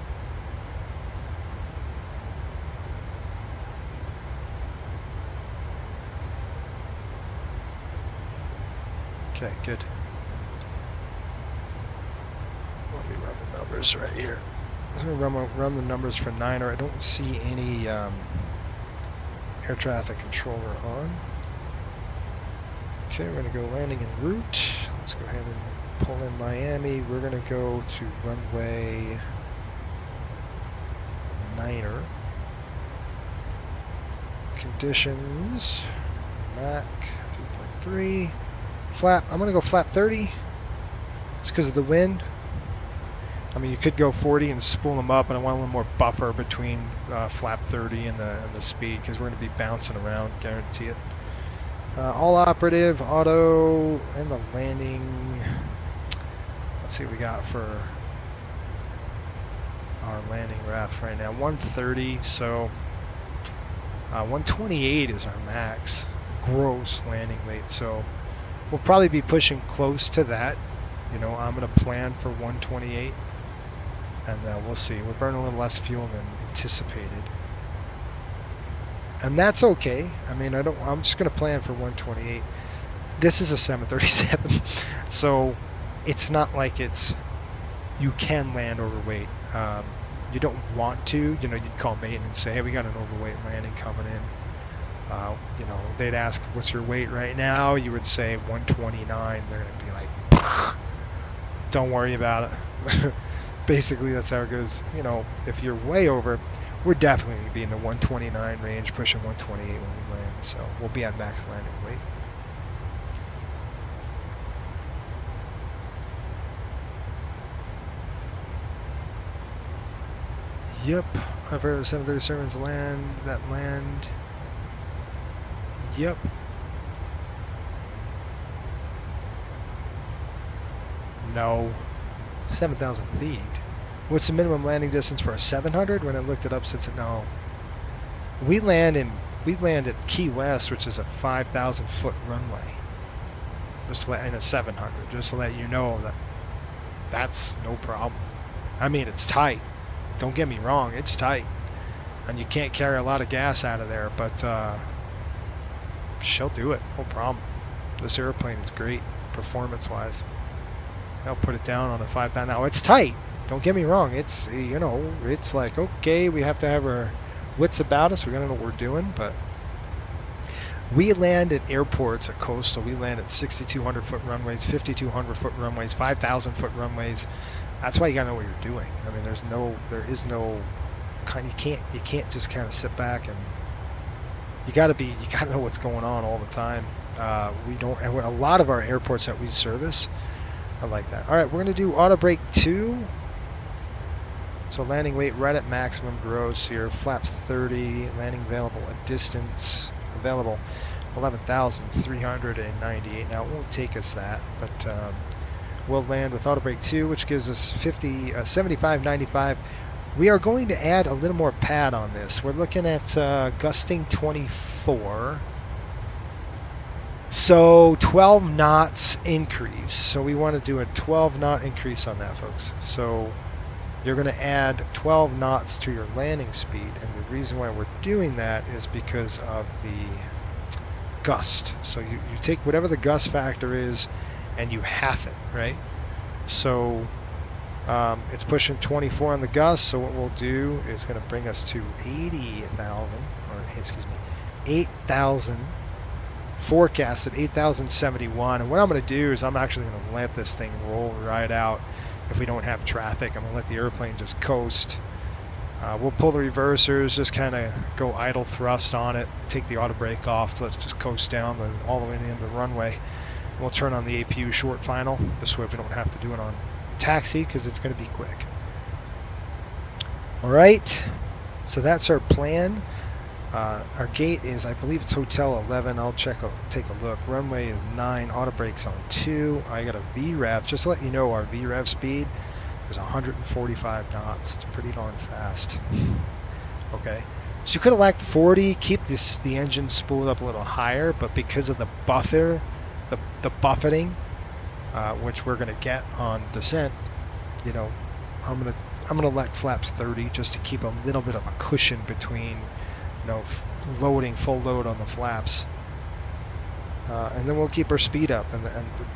Okay, good. Let me run the numbers right here. I'm going to run the numbers for Niner. I don't see any air traffic controller on. Okay, we're going to go landing en route. Let's go ahead and pull in Miami. We're going to go to runway 9er. Conditions. Mach 3.3. Flap. I'm going to go flap 30. Just because of the wind. I mean, you could go 40 and spool them up, and I want a little more buffer between flap 30 and the speed, because we're going to be bouncing around, guarantee it. All operative, auto, and the landing Let's see what we got for our landing ref right now. 130, so 128 is our max gross landing weight. So we'll probably be pushing close to that. You know, I'm going to plan for 128, and we'll see. We're burning a little less fuel than anticipated, and that's okay. I mean, I'm just going to plan for 128. This is a 737, so it's not like you can land overweight. You don't want to. You know, you'd call maintenance and say, hey, we got an overweight landing coming in. You know, they'd ask, what's your weight right now? You would say 129. They're going to be like, don't worry about it. Basically, that's how it goes. You know, if you're way over, we're definitely going to be in the 129 range, pushing 128 when we land. So we'll be at max landing weight. Yep, I've heard of 737s land. Yep. No. 7,000 feet. What's the minimum landing distance for a 700? When I looked it up, since no. We land at Key West, which is a 5,000 foot runway. Just in a 700, just to let you know that that's no problem. I mean, it's tight. Don't get me wrong, it's tight, and you can't carry a lot of gas out of there, but she'll do it, no problem. This airplane is great, performance-wise. I'll put it down on a 5,000. Now, it's tight, don't get me wrong. It's, you know, it's like, okay, we have to have our wits about us. We gotta know what we're doing, but we land at airports at Coastal. We land at 6,200 foot runways, 5,200 foot runways, 5,000 foot runways. That's why you gotta know what you're doing. I mean, there is no kind. You can't just kind of sit back, and you gotta know what's going on all the time. We don't, and a lot of our airports that we service are like that. All right, we're gonna do auto brake 2. So landing weight right at maximum gross here. Flaps 30. Landing available. A distance available 11,398. Now it won't take us that, but we'll land with auto brake 2, which gives us 75.95. We are going to add a little more pad on this. We're looking at gusting 24. So 12 knots increase. So we want to do a 12 knot increase on that, folks. So you're going to add 12 knots to your landing speed. And the reason why we're doing that is because of the gust. So you take whatever the gust factor is and you half it, right? So it's pushing 24 on the gust, so what we'll do is going to bring us to 80,000, or excuse me, 8,000 forecasted, 8,071. And what I'm going to do is I'm actually going to let this thing roll right out if we don't have traffic. I'm going to let the airplane just coast. We'll pull the reversers, just kind of go idle thrust on it, take the auto brake off, so let's just coast down all the way to the end of the runway. We'll turn on the APU short final. This way we don't have to do it on taxi because it's going to be quick. All right, so that's our plan. Our gate is, I believe it's Hotel 11. I'll take a look. Runway is 9. Auto brake's on 2. I got a VREV. Just to let you know, our VREV speed is 145 knots. It's pretty darn fast. Okay. So you could have lacked 40, keep the engine spooled up a little higher, but because of the buffer, the buffeting, which we're going to get on descent, you know, I'm gonna let flaps 30 just to keep a little bit of a cushion between, you know, loading full load on the flaps, and then we'll keep our speed up, and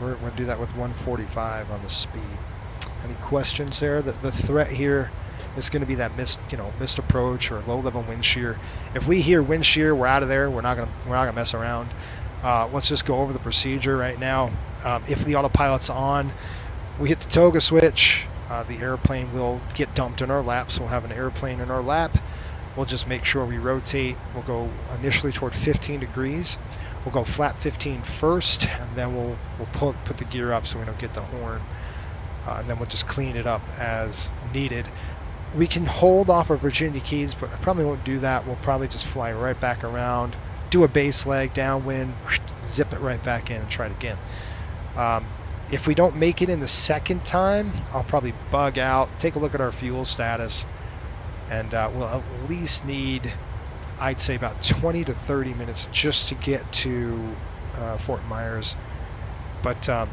we're going to do that with 145 on the speed. Any questions there? The threat here is going to be that missed approach or low level wind shear. If we hear wind shear, we're out of there. We're not gonna mess around. Let's just go over the procedure right now. If the autopilot's on, we hit the toga switch. The airplane will get dumped in our lap, so we'll have an airplane in our lap. We'll just make sure we rotate. We'll go initially toward 15 degrees. We'll go flap 15 first, and then we'll put the gear up so we don't get the horn. And then we'll just clean it up as needed. We can hold off our Virginia Keys, but I probably won't do that. We'll probably just fly right back around, do a base leg downwind, zip it right back in, and try it again. If we don't make it in the second time, I'll probably bug out, take a look at our fuel status, and we'll at least need, I'd say, about 20 to 30 minutes just to get to Fort Myers. But to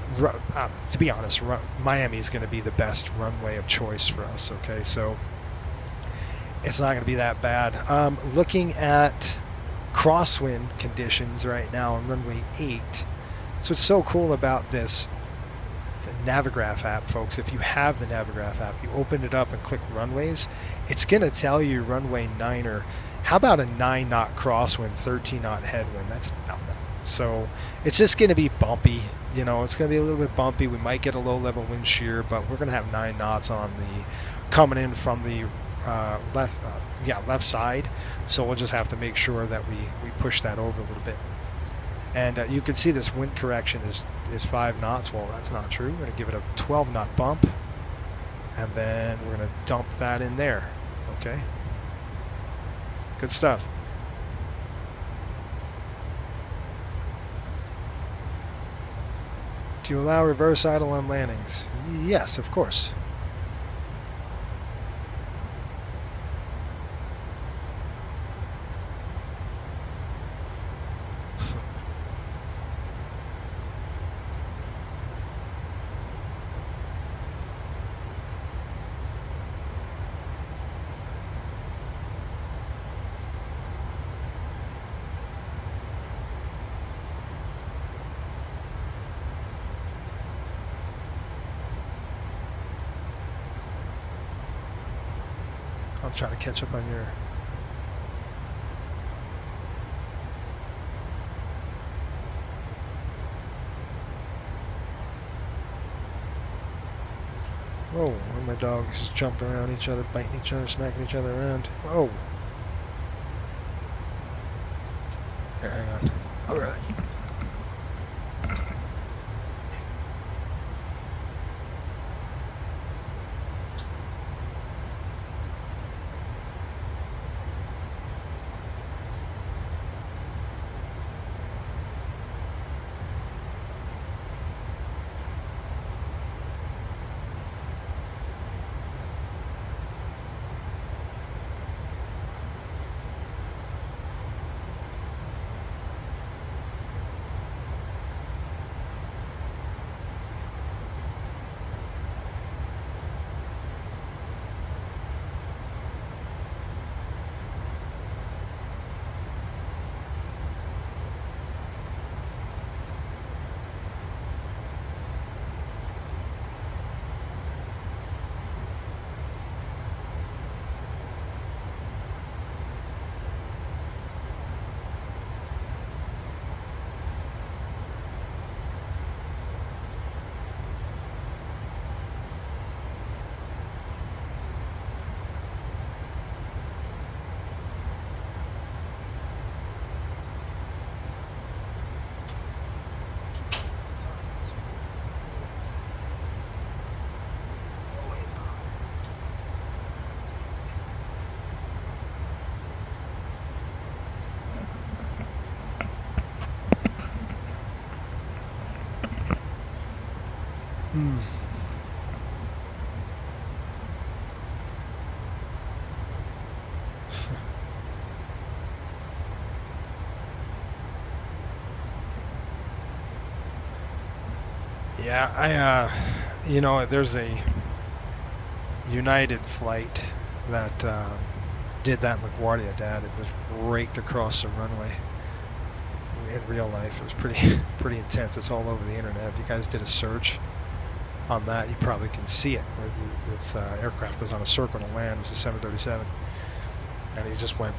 be honest, Miami is going to be the best runway of choice for us, okay? So it's not going to be that bad. Looking at crosswind conditions right now on runway 8. So what's so cool about this, the Navigraph app, folks, if you have the Navigraph app, you open it up and click runways, it's going to tell you runway 9er. How about a 9-knot crosswind, 13-knot headwind? That's nothing. So it's just going to be bumpy. You know, it's going to be a little bit bumpy. We might get a low-level wind shear, but we're going to have 9 knots on the coming in from the left side. So we'll just have to make sure that we push that over a little bit. And you can see this wind correction is 5 knots. Well, that's not true. We're going to give it a 12-knot bump, and then we're going to dump that in there. Okay. Good stuff. Do you allow reverse idle on landings? Yes, of course. I'm trying to catch up on your... Whoa, where my dogs just jumping around each other, biting each other, smacking each other around. Whoa. Here, hang on. All right. Yeah, you know, there's a United flight that did that in LaGuardia, Dad. It was raked across the runway. In real life, it was pretty intense. It's all over the internet. If you guys did a search on that, you probably can see it. Where this aircraft is on a circle to land. It was a 737, and he just went,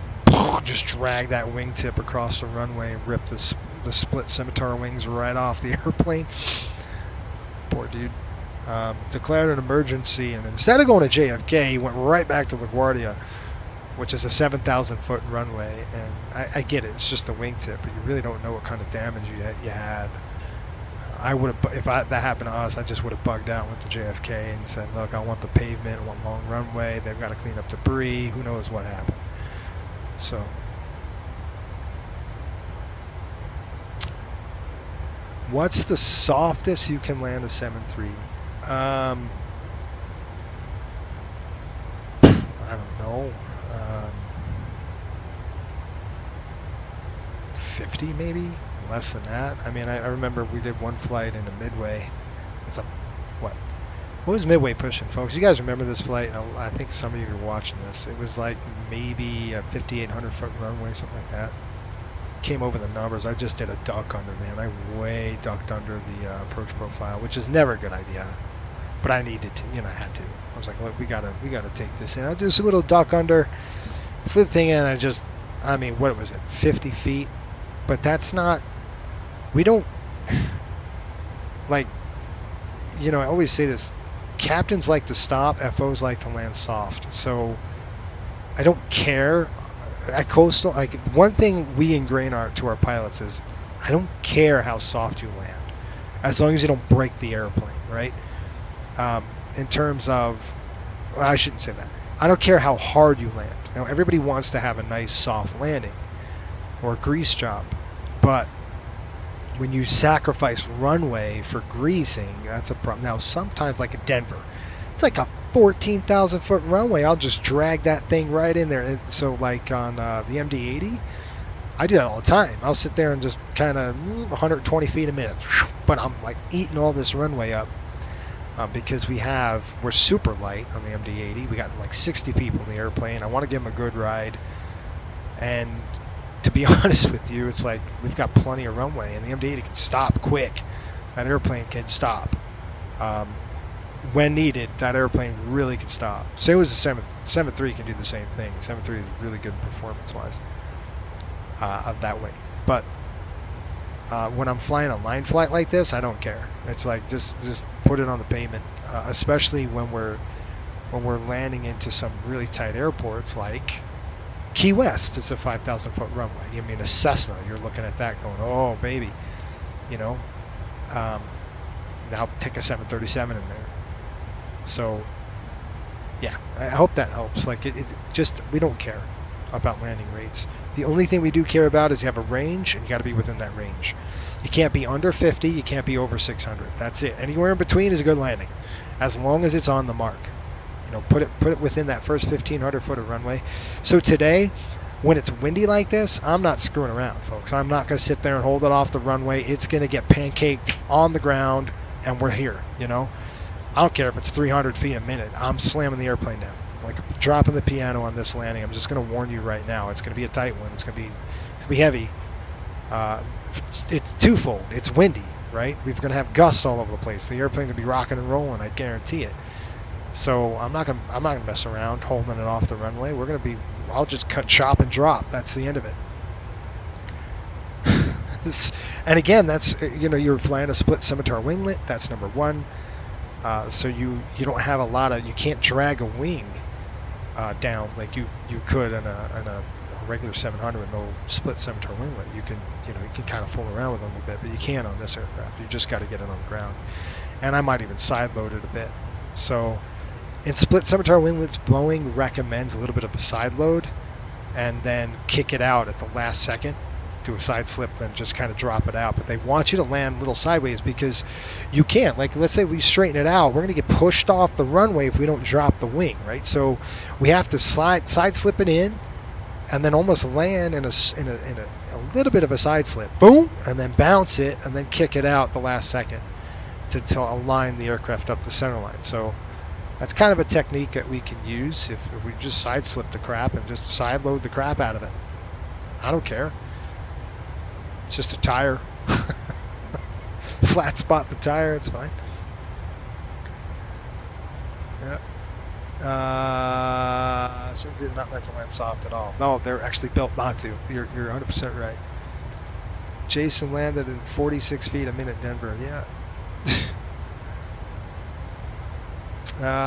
just dragged that wingtip across the runway, and ripped the split scimitar wings right off the airplane. Poor dude. Declared an emergency, and instead of going to JFK, he went right back to LaGuardia, which is a 7,000-foot runway. And I get it, it's just the wingtip, but you really don't know what kind of damage you had. I would have, if that happened to us, I just would have bugged out, went to JFK and said, look, I want the pavement, I want long runway, they've got to clean up debris, who knows what happened. So What's the softest you can land a 7.3? I don't know. 50 maybe? Less than that? I mean, I remember we did one flight in a Midway. It's a, what was Midway pushing, folks? You guys remember this flight? I think some of you are watching this. It was like maybe a 5,800 foot runway, something like that. Came over the numbers. I just did a duck under, man. I way ducked under the approach profile, which is never a good idea. But I needed to, I had to. I was like, look, we gotta take this in. I do a little duck under, flew the thing in, and I mean, what was it, 50 feet? But that's not, we don't, like, I always say this, captains like to stop, FOs like to land soft. So I don't care. At Coastal, like, one thing we ingrain to our pilots is, I don't care how soft you land, as long as you don't break the airplane, right? In terms of, well, I shouldn't say that. I don't care how hard you land. Everybody wants to have a nice soft landing or a grease job, but when you sacrifice runway for greasing, that's a problem. Now, sometimes, like at Denver, it's like a 14,000 foot runway. I'll just drag that thing right in there. And so, like on the MD-80, I do that all the time. I'll sit there and just kind of 120 feet a minute, but I'm like eating all this runway up because we're super light on the MD-80. We got like 60 people in the airplane. I want to give them a good ride, and to be honest with you, it's like we've got plenty of runway, and the MD-80 can stop quick. That airplane can stop. When needed, that airplane really can stop. Same as the 7.3 can do the same thing. 7.3 is really good performance-wise that way. But when I'm flying a line flight like this, I don't care. It's like just put it on the pavement, especially when we're landing into some really tight airports like Key West. It's a 5,000 foot runway. I mean, a Cessna, you're looking at that going, oh baby, now take a 737 in there. So yeah, I hope that helps. Like it just, we don't care about landing rates. The only thing we do care about is you have a range, and you got to be within that range. You can't be under 50, you can't be over 600. That's it. Anywhere in between is a good landing, as long as it's on the mark. Put it within that first 1,500 foot of runway. So today, when it's windy like this, I'm not screwing around, folks. I'm not going to sit there and hold it off the runway. It's going to get pancaked on the ground, and we're here. I don't care if it's 300 feet a minute. I'm slamming the airplane down, like dropping the piano on this landing. I'm just going to warn you right now. It's going to be a tight one. It's going to be heavy. It's twofold. It's windy, right? We're going to have gusts all over the place. The airplane's going to be rocking and rolling. I guarantee it. So I'm not gonna mess around holding it off the runway. I'll just cut, chop, and drop. That's the end of it. And again, that's you're flying a split scimitar winglet. That's number one. So you don't have you can't drag a wing down like you could in a regular 700 with no split scimitar winglet. You can kind of fool around with it a little bit, but you can't on this aircraft. You just got to get it on the ground. And I might even side load it a bit. So in split scimitar winglets, Boeing recommends a little bit of a side load and then kick it out at the last second, do a side slip, then just kind of drop it out. But they want you to land a little sideways because you can't. Like, let's say we straighten it out, we're going to get pushed off the runway if we don't drop the wing, right? So we have to side slip it in and then almost land in a little bit of a side slip, boom, and then bounce it and then kick it out the last second to align the aircraft up the center line. So that's kind of a technique that we can use if we just side slip the crap and just side load the crap out of it. I don't care. It's just a tire. Flat spot the tire, it's fine. Yeah. Since they're not meant to land soft at all. No, they're actually built not to. You're 100% right. Jason landed in 46 feet a minute Denver. Yeah.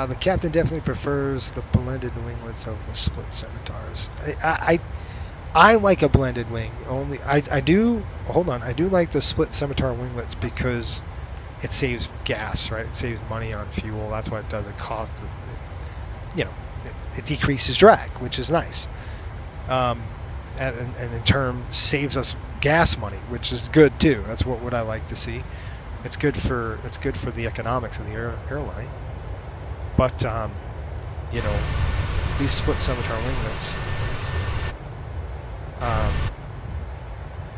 The captain definitely prefers the blended winglets over the split scimitars. I like a blended wing. I do like the split scimitar winglets because it saves gas, right? It saves money on fuel. That's what it does. It costs, it decreases drag, which is nice. And in turn saves us gas money, which is good too. That's what I like to see. It's good for the economics of the airline. But you know, these split scimitar winglets,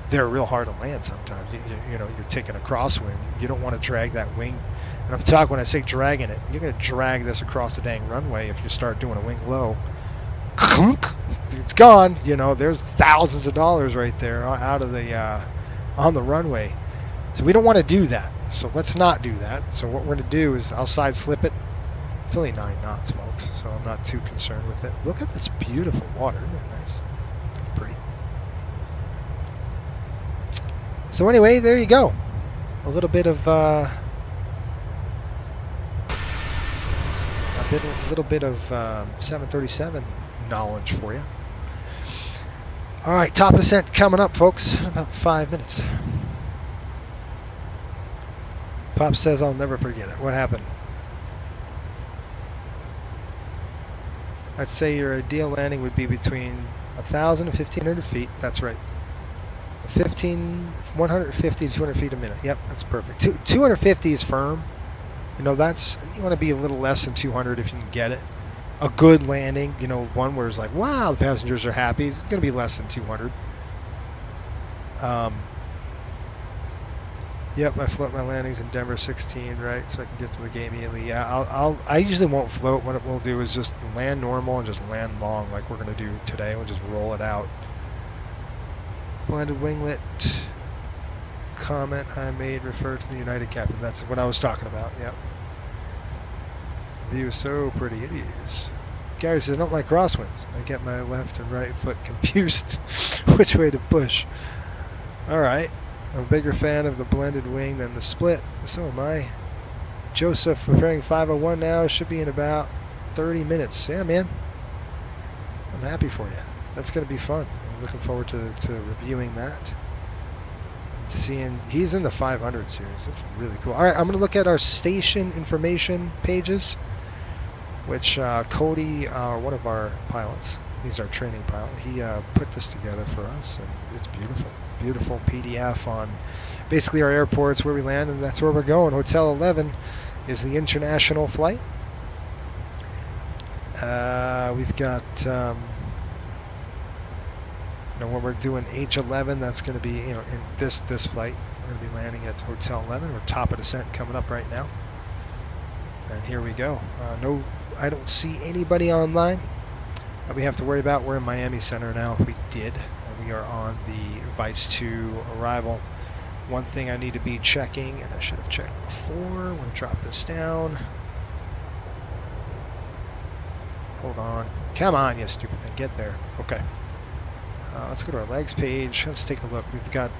they're real hard to land sometimes. You know, you're taking a crosswind. You don't want to drag that wing. And I'm talking, when I say dragging it, you're going to drag this across the dang runway if you start doing a wing low. It's gone. You know, there's thousands of dollars right there out of the on the runway. So we don't want to do that. So let's not do that. So what we're going to do is I'll side slip it. It's only 9 knots, folks, so I'm not too concerned with it. Look at this beautiful water. Isn't it nice? Pretty. So anyway, there you go. A little bit of a little bit of 737 knowledge for you. All right, top ascent coming up, folks. In about 5 minutes. Pop says I'll never forget it. What happened? I'd say your ideal landing would be between 1,000 and 1,500 feet. That's right. 150 to 200 feet a minute. Yep, that's perfect. 250 is firm. You know, you want to be a little less than 200 if you can get it. A good landing, you know, one where it's like, wow, the passengers are happy. It's going to be less than 200. Yep, I float my landings in Denver 16, right, so I can get to the gate immediately. Yeah, I usually won't float. What we'll do is just land normal and just land long like we're going to do today. We'll just roll it out. Blended winglet. Comment I made referred to the United captain. That's what I was talking about, yep. The view is so pretty, it is. Gary says, I don't like crosswinds. I get my left and right foot confused which way to push. Alright. I'm a bigger fan of the blended wing than the split. So am I. Joseph, preparing 501 now. Should be in about 30 minutes. Yeah, man. I'm happy for you. That's going to be fun. I'm looking forward to reviewing that. And seeing, he's in the 500 series. That's really cool. All right, I'm going to look at our station information pages, which Cody, one of our pilots, he's our training pilot, he put this together for us, and it's beautiful. Beautiful PDF on basically our airports, where we land, and that's where we're going. Hotel 11 is the international flight. We've got, when we're doing H11, that's going to be, in this flight, we're going to be landing at Hotel 11. We're top of descent coming up right now. And here we go. No, I don't see anybody online that we have to worry about. We're in Miami Center now. We did. We are on the Vice 2 arrival. One thing I need to be checking, and I should have checked before. I'm going to drop this down. Hold on. Come on, you stupid thing. Get there. Okay. Let's go to our legs page. Let's take a look. We've got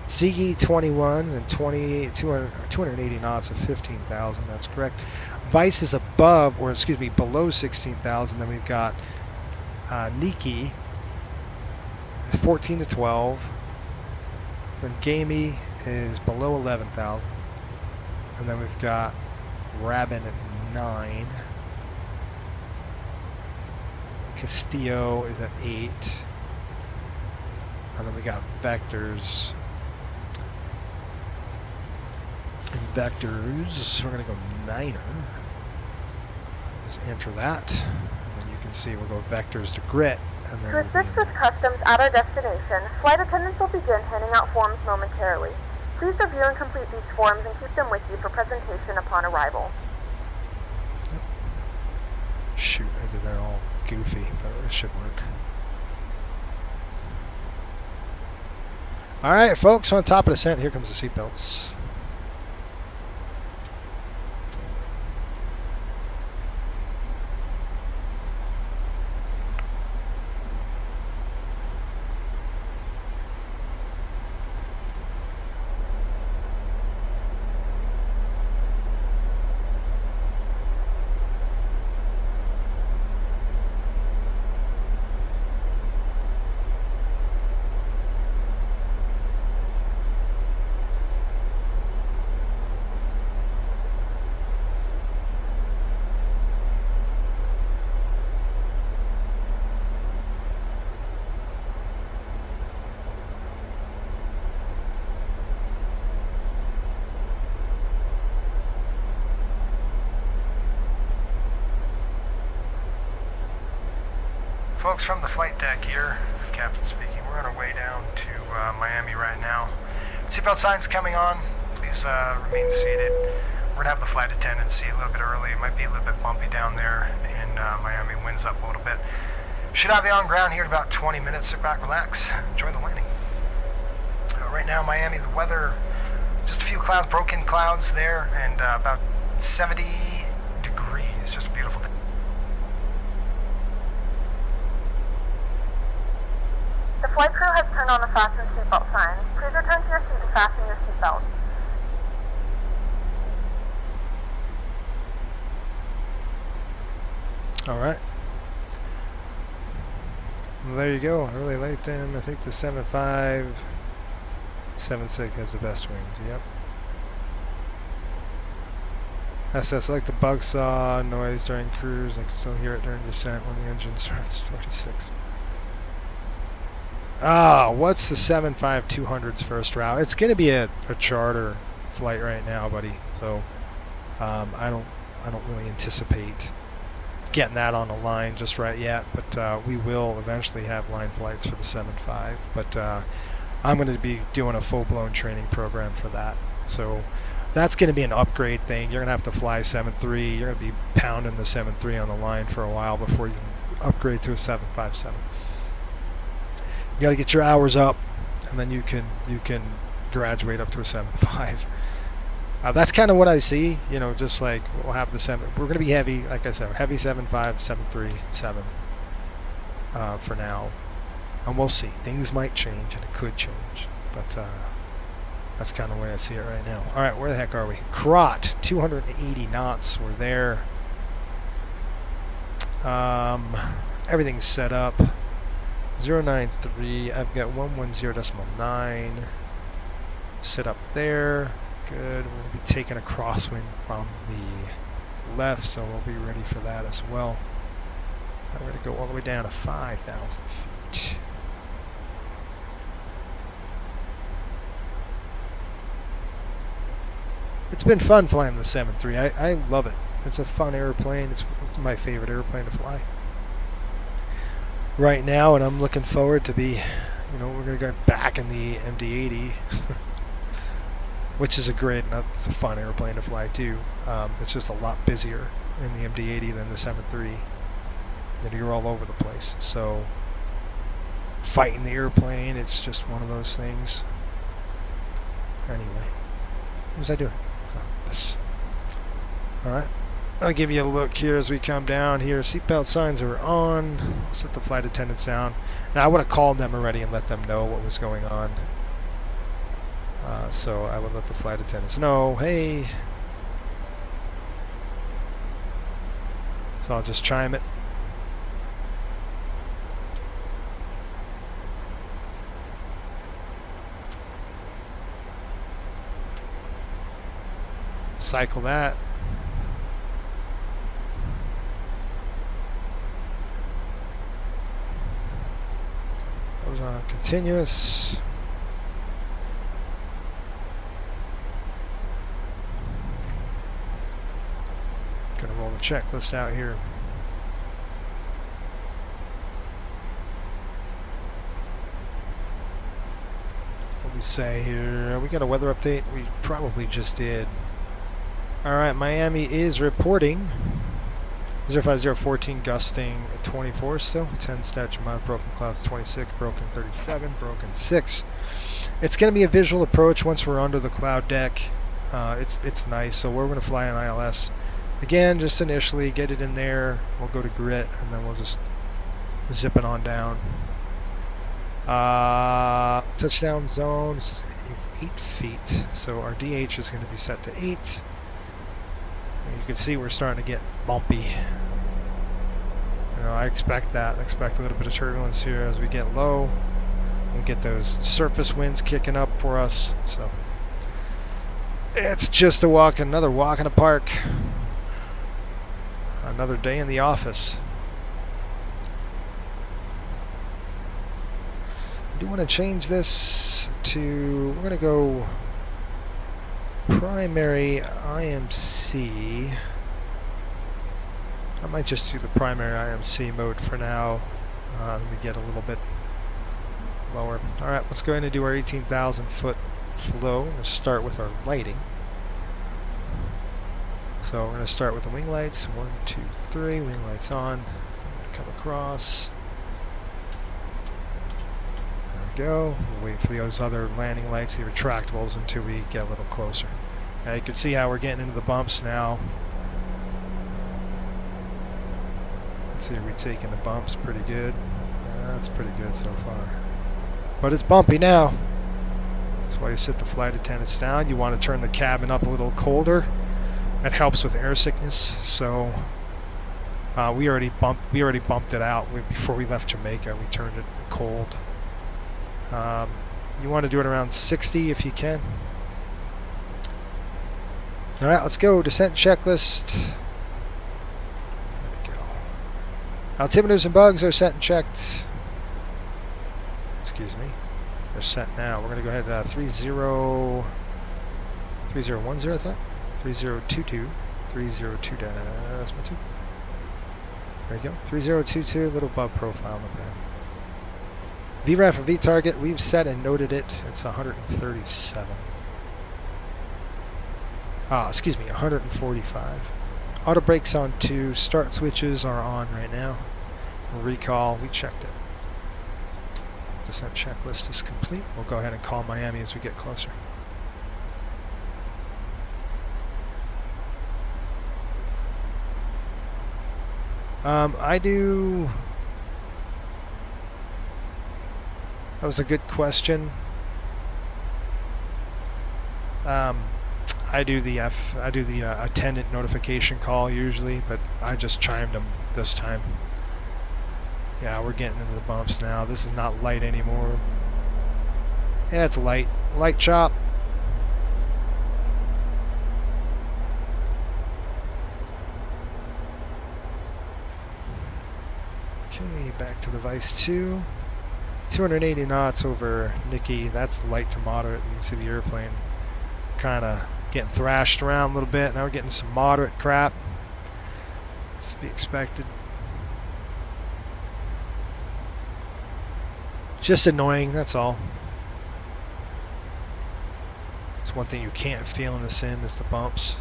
Ziggy 21 and 280 knots of 15,000. That's correct. Vice is above, or excuse me, below 16,000. Then we've got Niki. 14 to 12. Then Gamey is below 11,000. And then we've got Rabin at 9. Castillo is at 8. And then we got Vectors. And Vectors, we're going to go 9er. Just enter that. And then you can see we'll go Vectors to Grit. To assist with customs at our destination, flight attendants will begin handing out forms momentarily. Please review and complete these forms and keep them with you for presentation upon arrival. Shoot, I did that all goofy, but it should work. All right, folks, on top of descent, here comes the seatbelts. Folks, from the flight deck here, Captain speaking, we're on our way down to Miami right now. Seatbelt signs coming on. Please remain seated. We're going to have the flight attendant see a little bit early. It might be a little bit bumpy down there in Miami. Winds up a little bit. Should I be on ground here in about 20 minutes? Sit back, relax, enjoy the landing. Right now, Miami, the weather, just a few clouds, broken clouds there, and about 70 degrees. Just a beautiful day. The flight crew has turned on the fasten seatbelt sign. Please return to your seat and fasten your seatbelt. All right. Well, there you go. Early late then. I think the 7.5, 7.6 has the best wings. Yep. SS, like the bug saw noise during cruise. I can still hear it during descent when the engine starts. 46. What's the 7.5 200's first route? It's going to be a charter flight right now, buddy. So I don't really anticipate getting that on a line just right yet, but we will eventually have line flights for the 7.5. But I'm going to be doing a full-blown training program for that. So that's going to be an upgrade thing. You're going to have to fly 7.3. You're going to be pounding the 7.3 on the line for a while before you can upgrade to a 7.57. You got to get your hours up, and then you can graduate up to a 7.5. That's kind of what I see, you know, just like we'll have the 7. We're going to be heavy, like I said, heavy 7.5, 7.3, 7 for now. And we'll see. Things might change, and it could change. But that's kind of the way I see it right now. All right, where the heck are we? Crot, 280 knots. We're there. Everything's set up. 093. I've got 110.9. Set up there. Good. We're going to be taking a crosswind from the left, so we'll be ready for that as well. We're going to go all the way down to 5,000 feet. It's been fun flying the 7.3. I love it. It's a fun airplane. It's my favorite airplane to fly right now, and I'm looking forward to be, you know, we're going to go back in the MD-80. Which is it's a fun airplane to fly too. It's just a lot busier in the MD-80 than the 7.3. And you're all over the place. So fighting the airplane, it's just one of those things. Anyway, what was I doing? This. All right, I'll give you a look here as we come down here. Seatbelt signs are on. I'll set the flight attendants down. Now I would have called them already and let them know what was going on. So I would let the flight attendants know, hey. So I'll just chime it. Cycle that. Goes on continuous. Gonna roll the checklist out here. What do we say here? We got a weather update. We probably just did. All right, Miami is reporting 05014 gusting 24 still, 10 statute miles, broken clouds 26, broken 37, broken 6. It's going to be a visual approach once we're under the cloud deck. It's nice. So we're going to fly on ILS. Again, just initially get it in there. We'll go to grit, and then we'll just zip it on down. Touchdown zone is 8 feet, so our DH is going to be set to 8. And you can see we're starting to get bumpy. You know, I expect that. I expect a little bit of turbulence here as we get low. We'll get those surface winds kicking up for us. So it's just another walk in the park. Another day in the office. I do want to change this to, we're going to go primary IMC. I might just do the primary IMC mode for now. Let me get a little bit lower. Alright, let's go ahead and do our 18,000 foot flow. We'll start with our lighting. So we're going to start with the wing lights. 1, 2, 3. Wing lights on. Come across. There we go. We'll wait for those other landing lights, the retractables, until we get a little closer. Now you can see how we're getting into the bumps now. Let's see, are we taking the bumps pretty good? That's pretty good so far. But it's bumpy now. That's why you sit the flight attendants down. You want to turn the cabin up a little colder. That helps with air sickness. So we already bumped it out before we left Jamaica. We turned it cold. You want to do it around 60 if you can. All right, let's go. Descent checklist. There we go. Altimeters and bugs are set and checked. Excuse me. They're set now. We're going to go ahead 3010, I thought. 3022. 302. That's my 2. There we go. 3022. Little bug profile. Not bad. VRAF and VTarget. We've set and noted it. It's 137. Excuse me, 145. Auto brakes on 2. Start switches are on right now. Recall, we checked it. Descent checklist is complete. We'll go ahead and call Miami as we get closer. That was a good question. I do the attendant notification call usually, but I just chimed them this time. Yeah, we're getting into the bumps now. This is not light anymore. Yeah, it's light chop. Okay, back to the Vice 2. 280 knots over Nikki. That's light to moderate. You can see the airplane kind of getting thrashed around a little bit. Now we're getting some moderate crap. It's to be expected. Just annoying, that's all. It's one thing you can't feel in the sim is the bumps.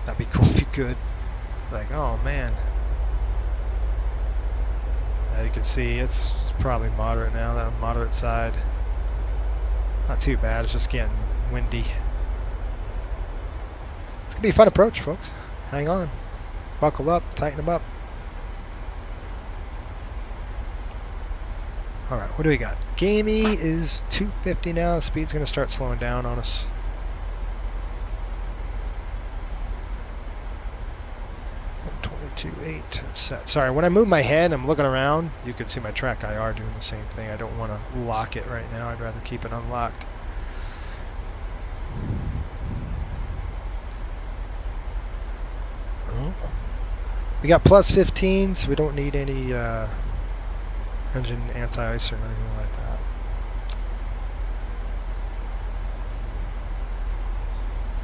That'd be cool if you could. Like, oh man. Now you can see it's probably moderate now, that moderate side. Not too bad, it's just getting windy. It's gonna be a fun approach, folks. Hang on. Buckle up, tighten them up. Alright, what do we got? Gamey is 250 now. The speed's gonna start slowing down on us. Set. Sorry, when I move my head, I'm looking around. You can see my track IR doing the same thing. I don't want to lock it right now. I'd rather keep it unlocked. We got plus 15, so we don't need any engine anti-ice or anything like that.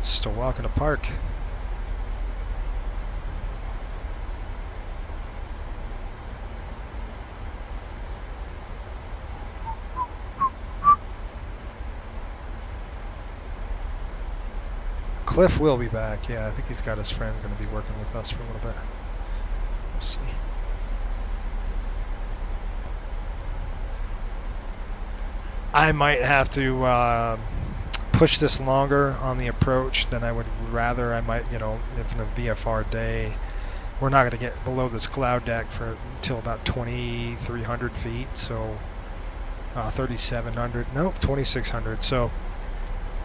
Still walking to park. Cliff will be back. Yeah, I think he's got his friend going to be working with us for a little bit. We'll see. I might have to push this longer on the approach than I would rather. I might, you know, if in a VFR day, we're not going to get below this cloud deck for until about 2,300 feet. So 3,700. Nope, 2,600. So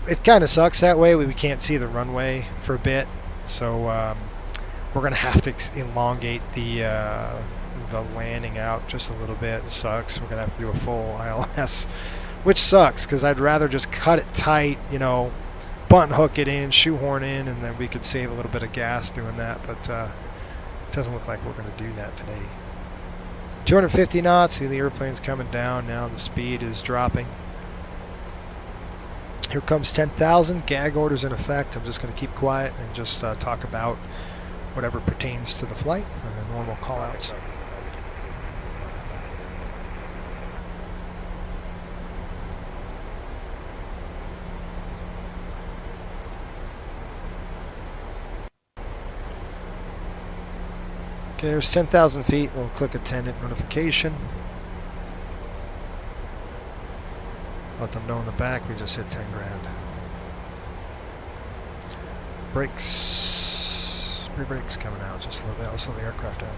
it kind of sucks that way. We can't see the runway for a bit, so we're gonna have to elongate the landing out just a little bit. It sucks. We're gonna have to do a full ILS, which sucks because I'd rather just cut it tight, you know, button hook it in, shoehorn in, and then we could save a little bit of gas doing that. But it doesn't look like we're gonna do that today. 250 knots. See the airplane's coming down now. The speed is dropping. Here comes 10,000. Gag orders in effect. I'm just going to keep quiet and just talk about whatever pertains to the flight and the normal callouts. Okay, there's 10,000 feet. We'll click attendant notification. Let them know in the back we just hit 10 grand. Brakes. Pre-brakes coming out just a little bit. I'll slow the aircraft down.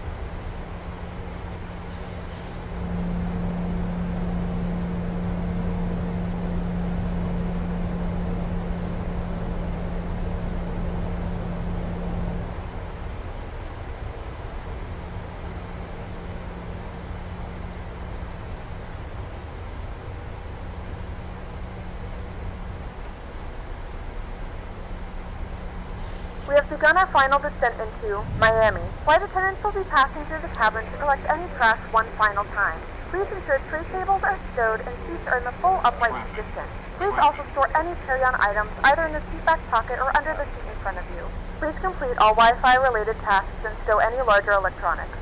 We have begun our final descent into Miami. Flight attendants will be passing through the cabin to collect any trash one final time. Please ensure tray tables are stowed and seats are in the full upright position. Please also store any carry-on items either in the seat back pocket or under the seat in front of you. Please complete all Wi-Fi related tasks and stow any larger electronics.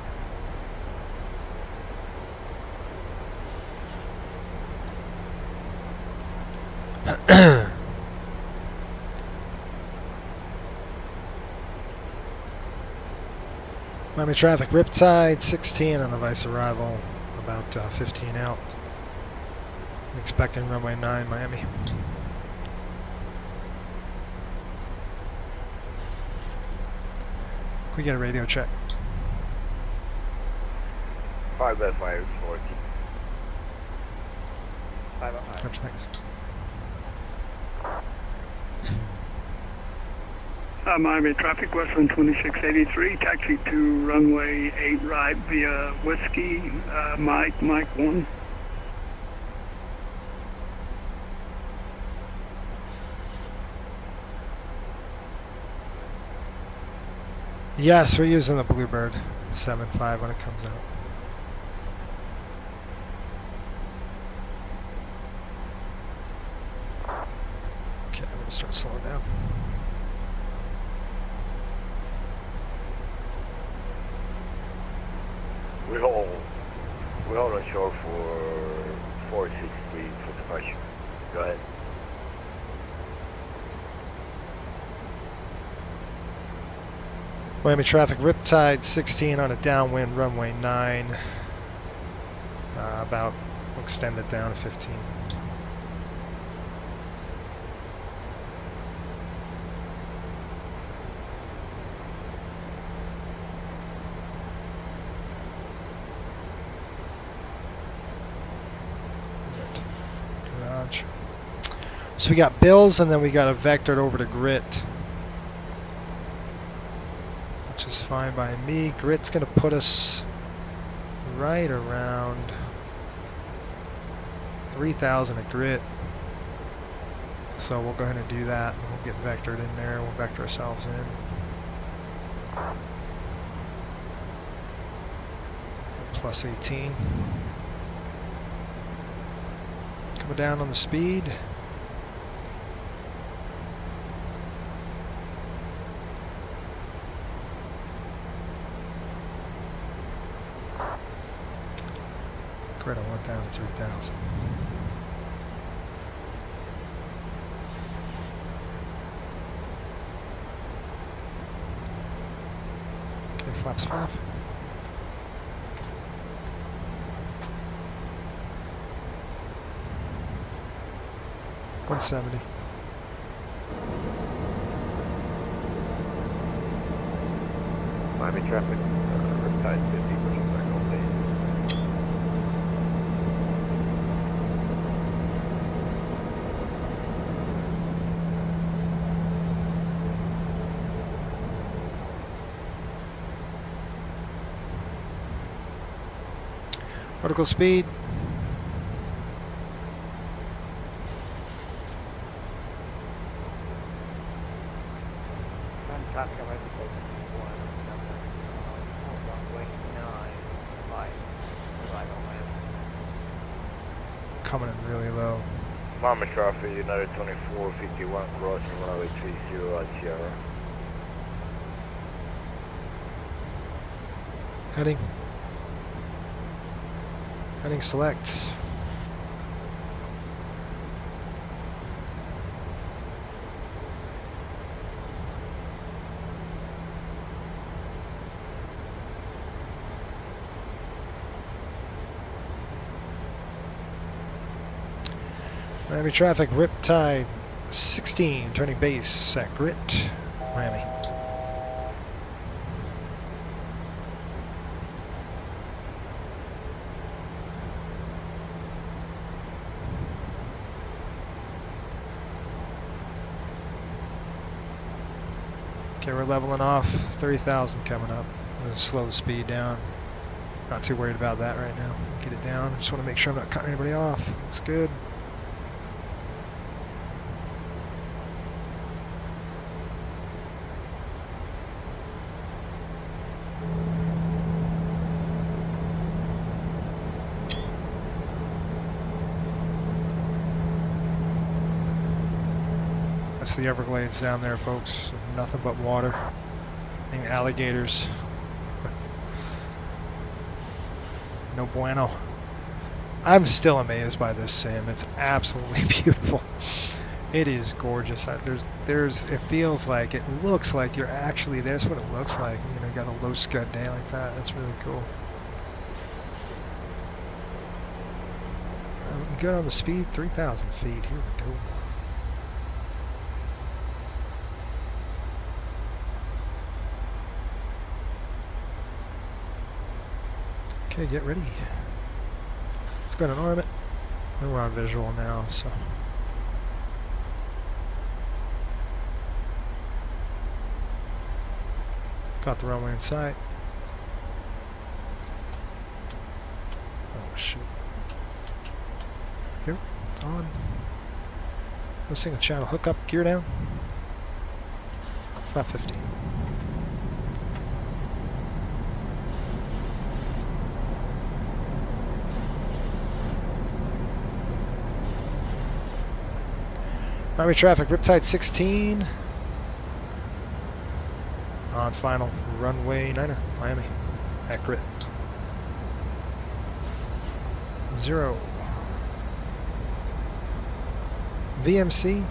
Miami traffic, Riptide 16 on the Vice arrival, about 15 out. Expecting runway 9 Miami. Can we get a radio check? 5 left, Miami 14. 5 up high. Gotcha, thanks. Miami traffic, Westland 2683, taxi to runway 8 right via Whiskey, Mike 1. Yes, we're using the Bluebird 7.5 when it comes out. Okay, I'm going to start slowing down. We hold on shore for 463 for departure. Go ahead. Miami traffic, Riptide 16 on a downwind runway 9. We'll extend it down to 15. Garage. So we got bills and then we got a vectored over to grit. Which is fine by me. Grit's going to put us right around 3,000 at grit. So we'll go ahead and do that. We'll get vectored in there. We'll vector ourselves in. Plus 18. Coming down on the speed. Grid, I went down to 3,000. Okay, flaps 5. $170. Miami traffic, Riptide 50, pushing back all day. Vertical speed. Traffic, I'm ready to go. 1, runway 9, 5, right on land. Coming in really low. Miami traffic, United 2451, crossing runway 30 at Sierra. Heading. Heading select. Miami traffic, Riptide 16, turning base at Grit, Miami. Okay, we're leveling off. 30,000 coming up. I'm going to slow the speed down. Not too worried about that right now. Get it down. Just want to make sure I'm not cutting anybody off. Looks good. That's the Everglades down there, folks. Nothing but water and alligators. No bueno. I'm still amazed by this sim. It's absolutely beautiful. It is gorgeous. It feels like, it looks like you're actually there. That's what it looks like. You know, you got a low scud day like that. That's really cool. Looking good on the speed. 3,000 feet. Here we go. Okay, get ready. Let's go ahead and arm it. And we're on visual now, so. Got the runway in sight. Oh, shoot. Here, it's on. No single channel hookup, gear down. Flap 50. Miami traffic, Riptide 16 on final runway 9er, Miami, at Grit. 0. VMC,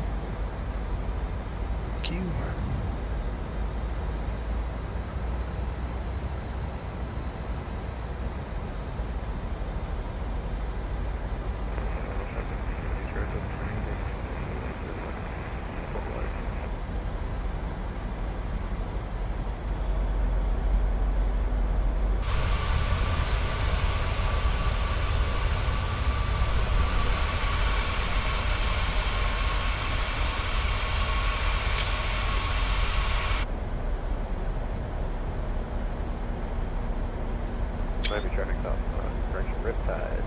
Q. Miami traffic south, direction Riptide,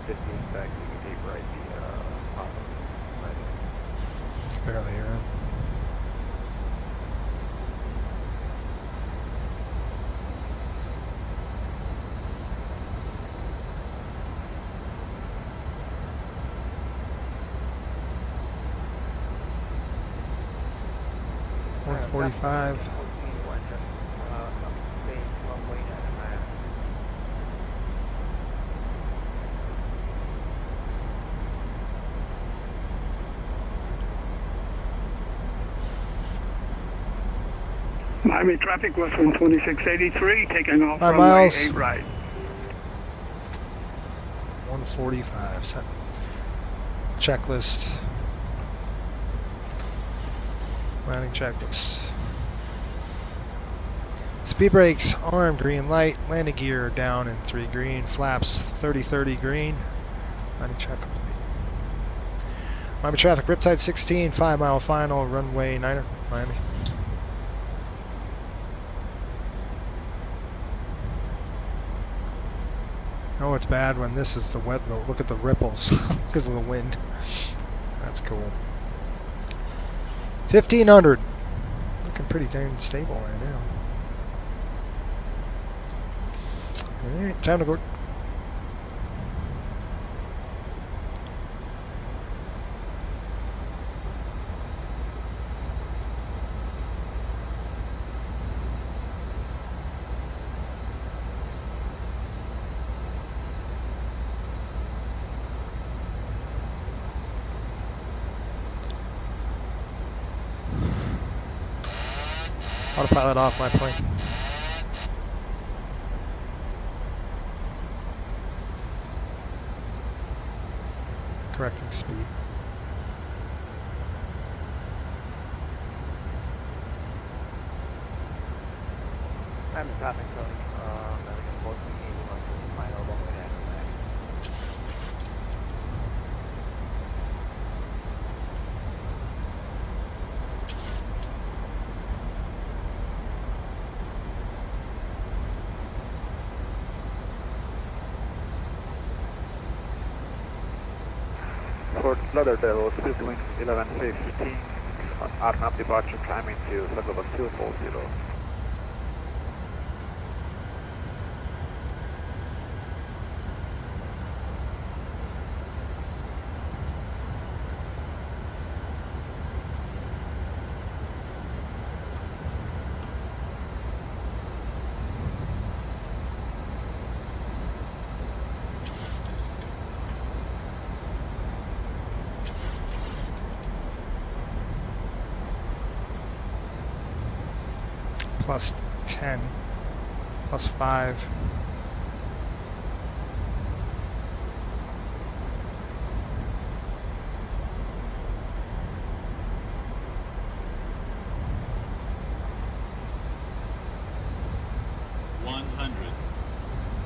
15 back, you can keep right the pop. Barely here. .45. Miami traffic, Westland 2683, taking off 5 runway miles. 8 right. 145. Set. Checklist. Landing checklist. Speed brakes, armed, green light. Landing gear down in 3 green. Flaps 30-30 green. Landing check complete. Miami traffic, Riptide 16, 5 mile final, runway 9er, Miami. Oh, it's bad when this is the wet though. Look at the ripples because of the wind. That's cool. 1500. Looking pretty darn stable right now. Alright, time to go. Autopilot off my plane. correcting speed. I'm in traffic zone. Navigation 1481 to the final runway Airline. Fort Lauderdale, speed wind 1115, RNAV departure climbing to Sagoba 240. Plus 10, plus 5.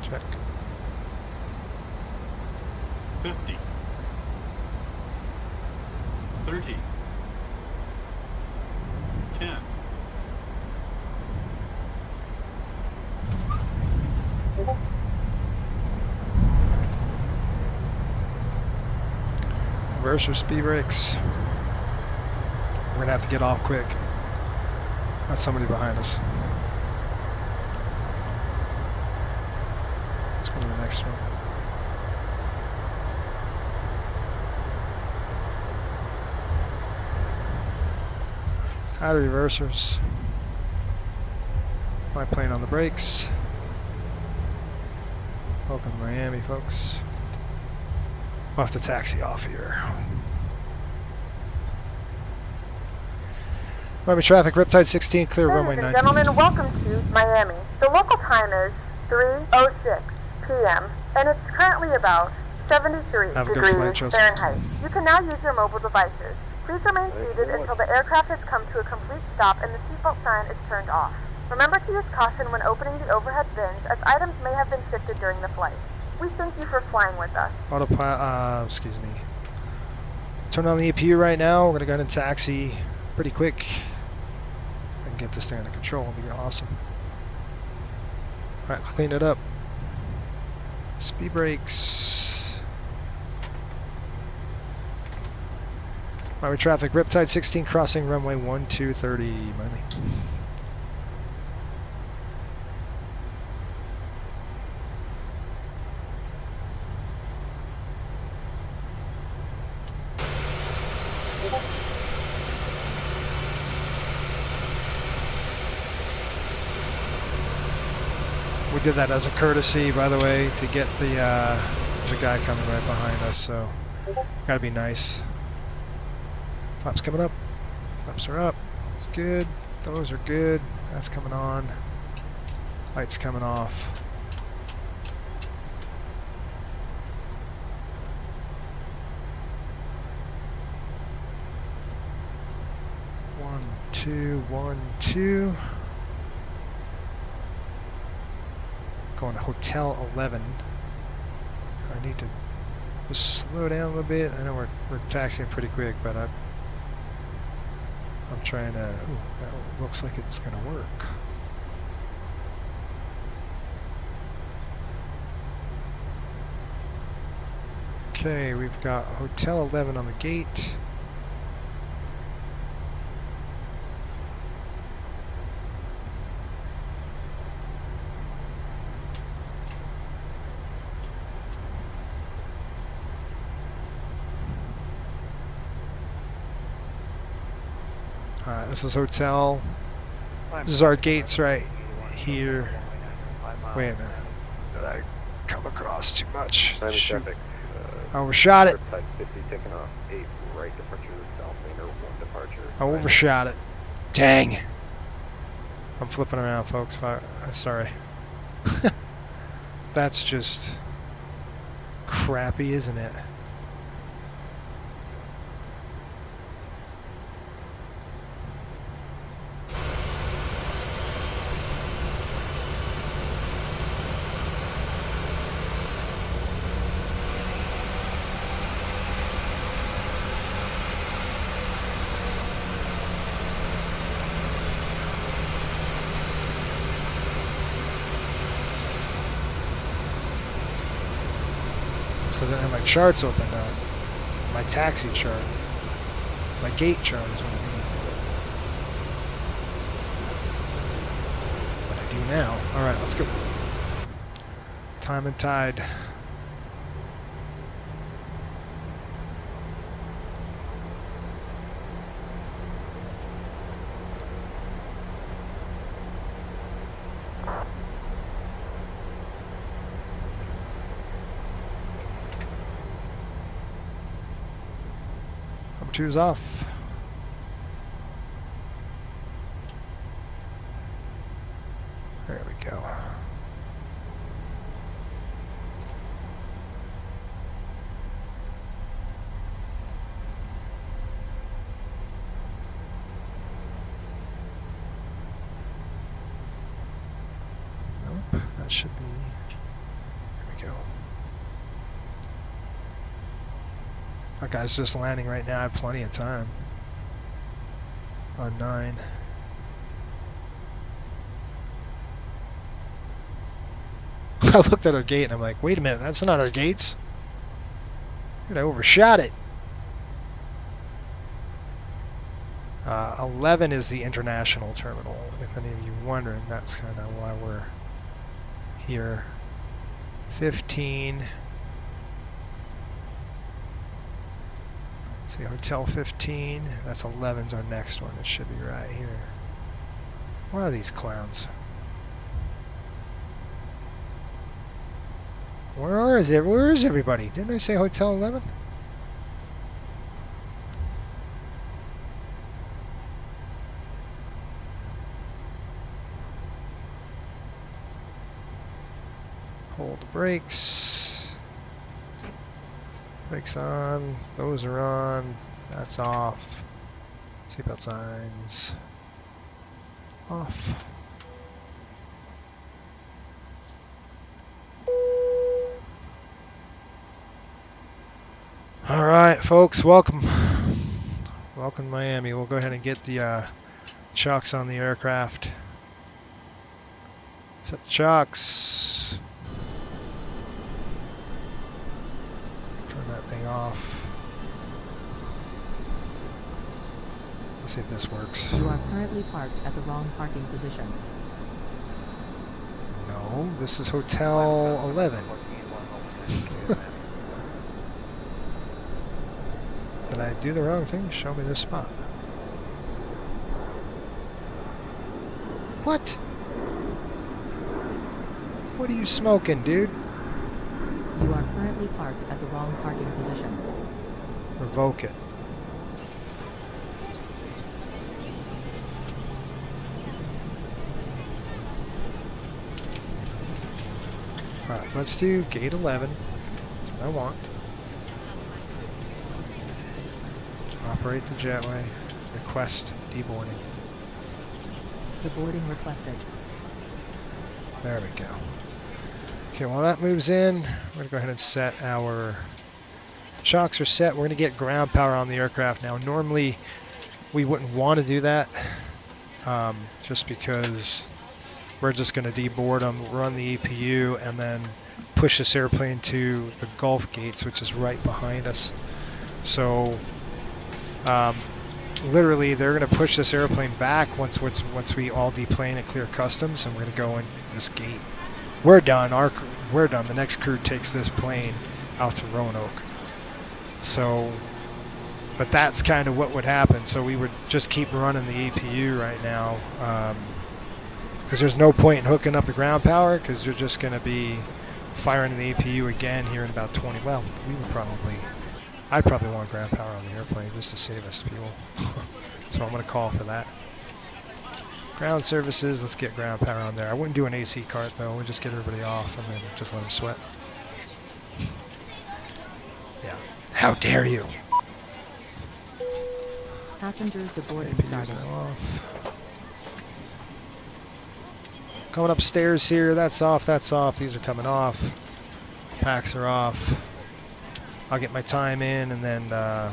Check. 50, 30, 10. Reverse or speed brakes. We're gonna have to get off quick. Got somebody behind us. Let's go to the next one. Out of reversers. My plane on the brakes. Welcome to Miami, folks. We'll have to taxi off here. Miami traffic, Riptide 16, clear runway 9. Ladies and gentlemen, welcome to Miami. The local time is 3:06 p.m. and it's currently about 73 Have a good degrees flight, Joseph. Fahrenheit. You can now use your mobile devices. Please remain seated until the aircraft has come to a complete stop and the seatbelt sign is turned off. Remember to use caution when opening the overhead bins, as items may have been shifted during the flight. We thank you for flying with us. Autopilot, excuse me. Turn on the APU right now. We're gonna go ahead and taxi pretty quick. If I can get this thing under control, it'll be awesome. Alright, clean it up. Speed brakes. Miami traffic, Riptide 16, crossing runway 1230, Miami. We did that as a courtesy, by the way, to get the guy coming right behind us, so gotta be nice. Flaps coming up. Flaps are up. It's good. Those are good. That's coming on. Lights coming off. One, two, 1, 2. Going to Hotel 11. I need to just slow down a little bit. I know we're taxiing pretty quick, but I'm trying to. Ooh, that looks like it's going to work. Okay, we've got Hotel 11 on the gate. Alright, this is hotel. This is our gates right here. Wait a minute. Did I come across too much? Miami Shoot. traffic. I overshot it. Riptide 50 taking off 8 right departure south lane or 1 departure. I overshot it. Dang. I'm flipping around, folks. Sorry. That's just crappy, isn't it? It's because I don't have my charts open now. My taxi chart. My gate chart is what I mean. What I do now. Alright, let's go. Time and tide. Number 2's off. There we go. Nope, that should be. There we go. Our guy's just landing right now. I have plenty of time. On 9. I looked at our gate and I'm like, wait a minute, that's not our gates. Dude, I overshot it. 11 is the international terminal. If any of you are wondering, that's kind of why we're here. 15. Let's see, Hotel 15. That's 11's our next one. It should be right here. Where are these clowns? Where is everybody? Didn't I say Hotel 11? Hold the brakes. Brakes on. Those are on. That's off. Seatbelt signs off. All right, folks, welcome. Welcome to Miami. We'll go ahead and get the chocks on the aircraft. Set the chocks. Turn that thing off. Let's see if this works. You are currently parked at the wrong parking position. No, this is Hotel 11. Did I do the wrong thing? Show me this spot. What? What are you smoking, dude? You are currently parked at the wrong parking position. Revoke it. Alright, let's do gate 11. That's what I want. Operate the jetway. Request deboarding. The boarding requested. There we go. Okay, while that moves in, we're going to go ahead and set our chocks are set. We're going to get ground power on the aircraft now. Normally, we wouldn't want to do that just because we're just going to deboard them, run the EPU, and then push this airplane to the Gulf gates, which is right behind us. So literally, they're going to push this airplane back once we all deplane and clear customs, and we're going to go in this gate. We're done. We're done. The next crew takes this plane out to Roanoke. So, but that's kind of what would happen. So we would just keep running the EPU right now, because there's no point in hooking up the ground power, because you're just going to be firing the EPU again here in about 20. Well, I'd probably want ground power on the airplane just to save us fuel. So I'm going to call for that. Ground services, let's get ground power on there. I wouldn't do an AC cart though. We'd just get everybody off and then just let them sweat. Yeah. How dare you? Passengers, the boarding started. Off. Coming upstairs here. That's off. That's off. These are coming off. Packs are off. I'll get my time in, and then that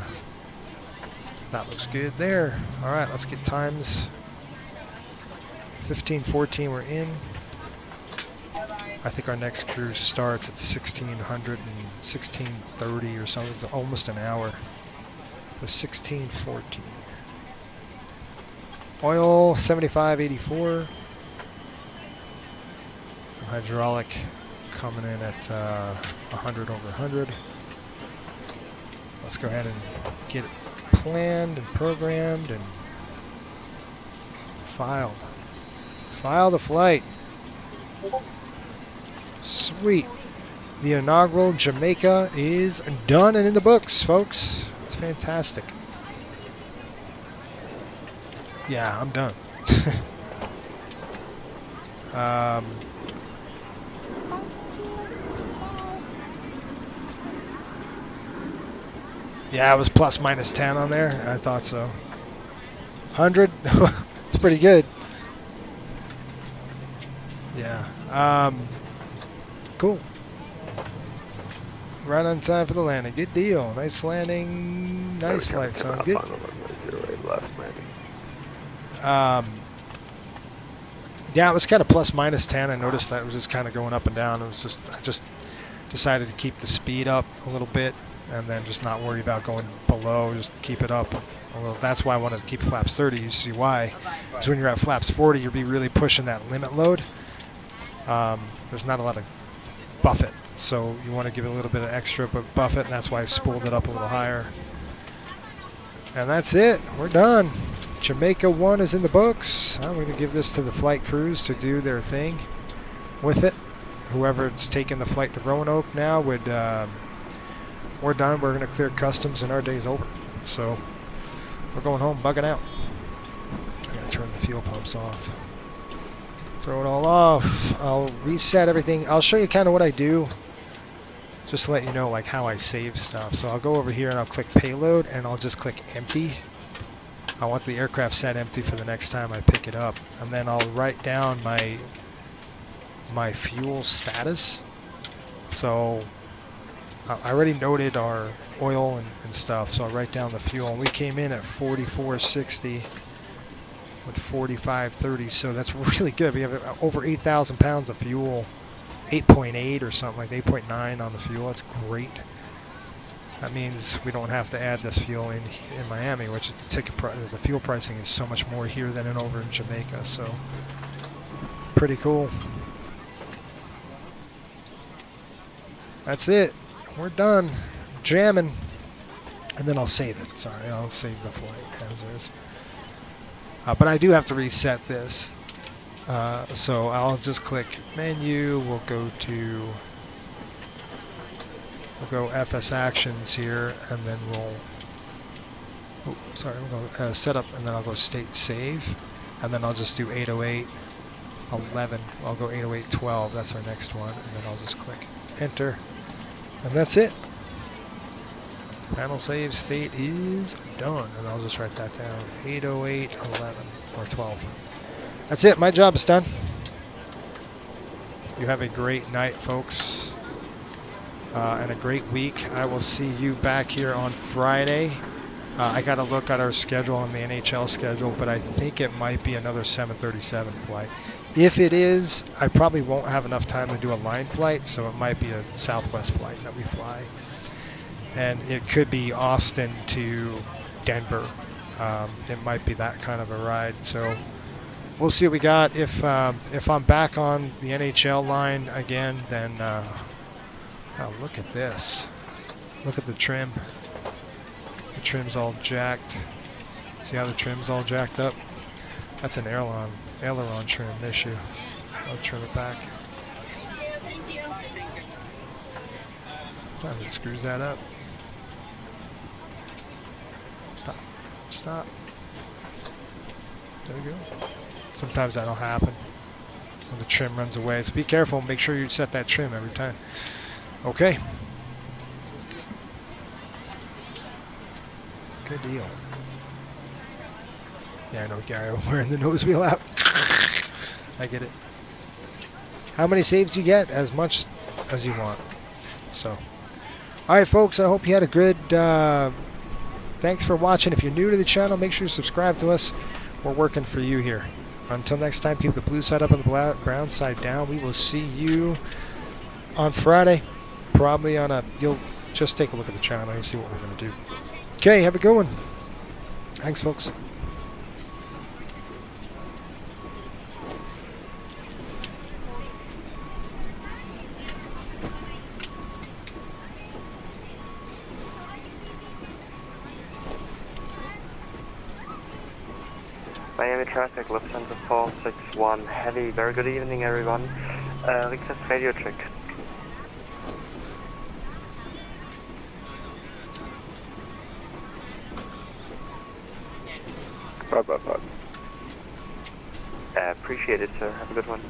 looks good there. All right, let's get times. 15:14, we're in. I think our next cruise starts at 1600 and 1630 or something. It's almost an hour. So 1614. Oil 75.84. Hydraulic coming in at 100 over 100. Let's go ahead and get it planned and programmed and filed. File the flight. Sweet. The inaugural Jamaica is done and in the books, folks. It's fantastic. Yeah, I'm done. Yeah, it was plus minus 10 on there. I thought so. 100? It's pretty good. Yeah. Cool. Right on time for the landing. Good deal. Nice landing. Nice flight, son. Good. Yeah, it was kind of plus minus 10. I noticed that it was just kind of going up and down. It was just, I just decided to keep the speed up a little bit and then just not worry about going below. Just keep it up a little. That's why I wanted to keep flaps 30. You see why? Because when you're at flaps 40, you'll be really pushing that limit load. There's not a lot of buffet, so you want to give it a little bit of extra buffet, and that's why I spooled it up a little higher. And that's it. We're done. Jamaica 1 is in the books. I'm going to give this to the flight crews to do their thing with it. Whoever's taking the flight to Roanoke now would, we're done. We're going to clear customs and our day's over. So we're going home, bugging out. I'm going to turn the fuel pumps off. Throw it all off. I'll reset everything. I'll show you kind of what I do. Just to let you know like how I save stuff. So I'll go over here and I'll click payload and I'll just click empty. I want the aircraft set empty for the next time I pick it up. And then I'll write down my fuel status. So I already noted our oil and stuff, so I'll write down the fuel. And we came in at 4460 with 4530, so that's really good. We have over 8,000 pounds of fuel, 8.8 or something, like 8.9 on the fuel. That's great. That means we don't have to add this fuel in Miami, which is the fuel pricing is so much more here than over in Jamaica. So pretty cool. That's it. We're done jamming, and then I'll save it. Sorry, I'll save the flight as is. But I do have to reset this. So I'll just click menu. We'll go FS actions here, and then we'll go setup, and then I'll go state save, and then I'll just do 808.11. I'll go 808.12. That's our next one, and then I'll just click enter, and that's it. Panel save state is done, and I'll just write that down. 808.11 or 12. That's it. My job is done. You have a great night, folks. And a great week. I will see you back here on Friday. I got to look at our schedule on the NHL schedule, but I think it might be another 737 flight. If it is, I probably won't have enough time to do a line flight, so it might be a Southwest flight that we fly. And it could be Austin to Denver. It might be that kind of a ride. So we'll see what we got. If I'm back on the NHL line again, then... oh, look at this. Look at the trim. The trim's all jacked. See how the trim's all jacked up? That's an aileron trim issue. I'll trim it back. Sometimes it screws that up. Stop. Stop. There we go. Sometimes that'll happen when the trim runs away. So be careful. Make sure you set that trim every time. Okay. Good deal. Yeah, I know, Gary. I'm wearing the nose wheel out. I get it. How many saves do you get? As much as you want. So, alright, folks. I hope you had a good... thanks for watching. If you're new to the channel, make sure you subscribe to us. We're working for you here. Until next time, keep the blue side up and the brown side down. We will see you on Friday. Probably on a... You'll just take a look at the channel and see what we're going to do. Okay, have a good one. Thanks, folks. Miami traffic, Lufthansa 461 heavy. Very good evening, everyone. Request radio check. Appreciate it, sir. Have a good one.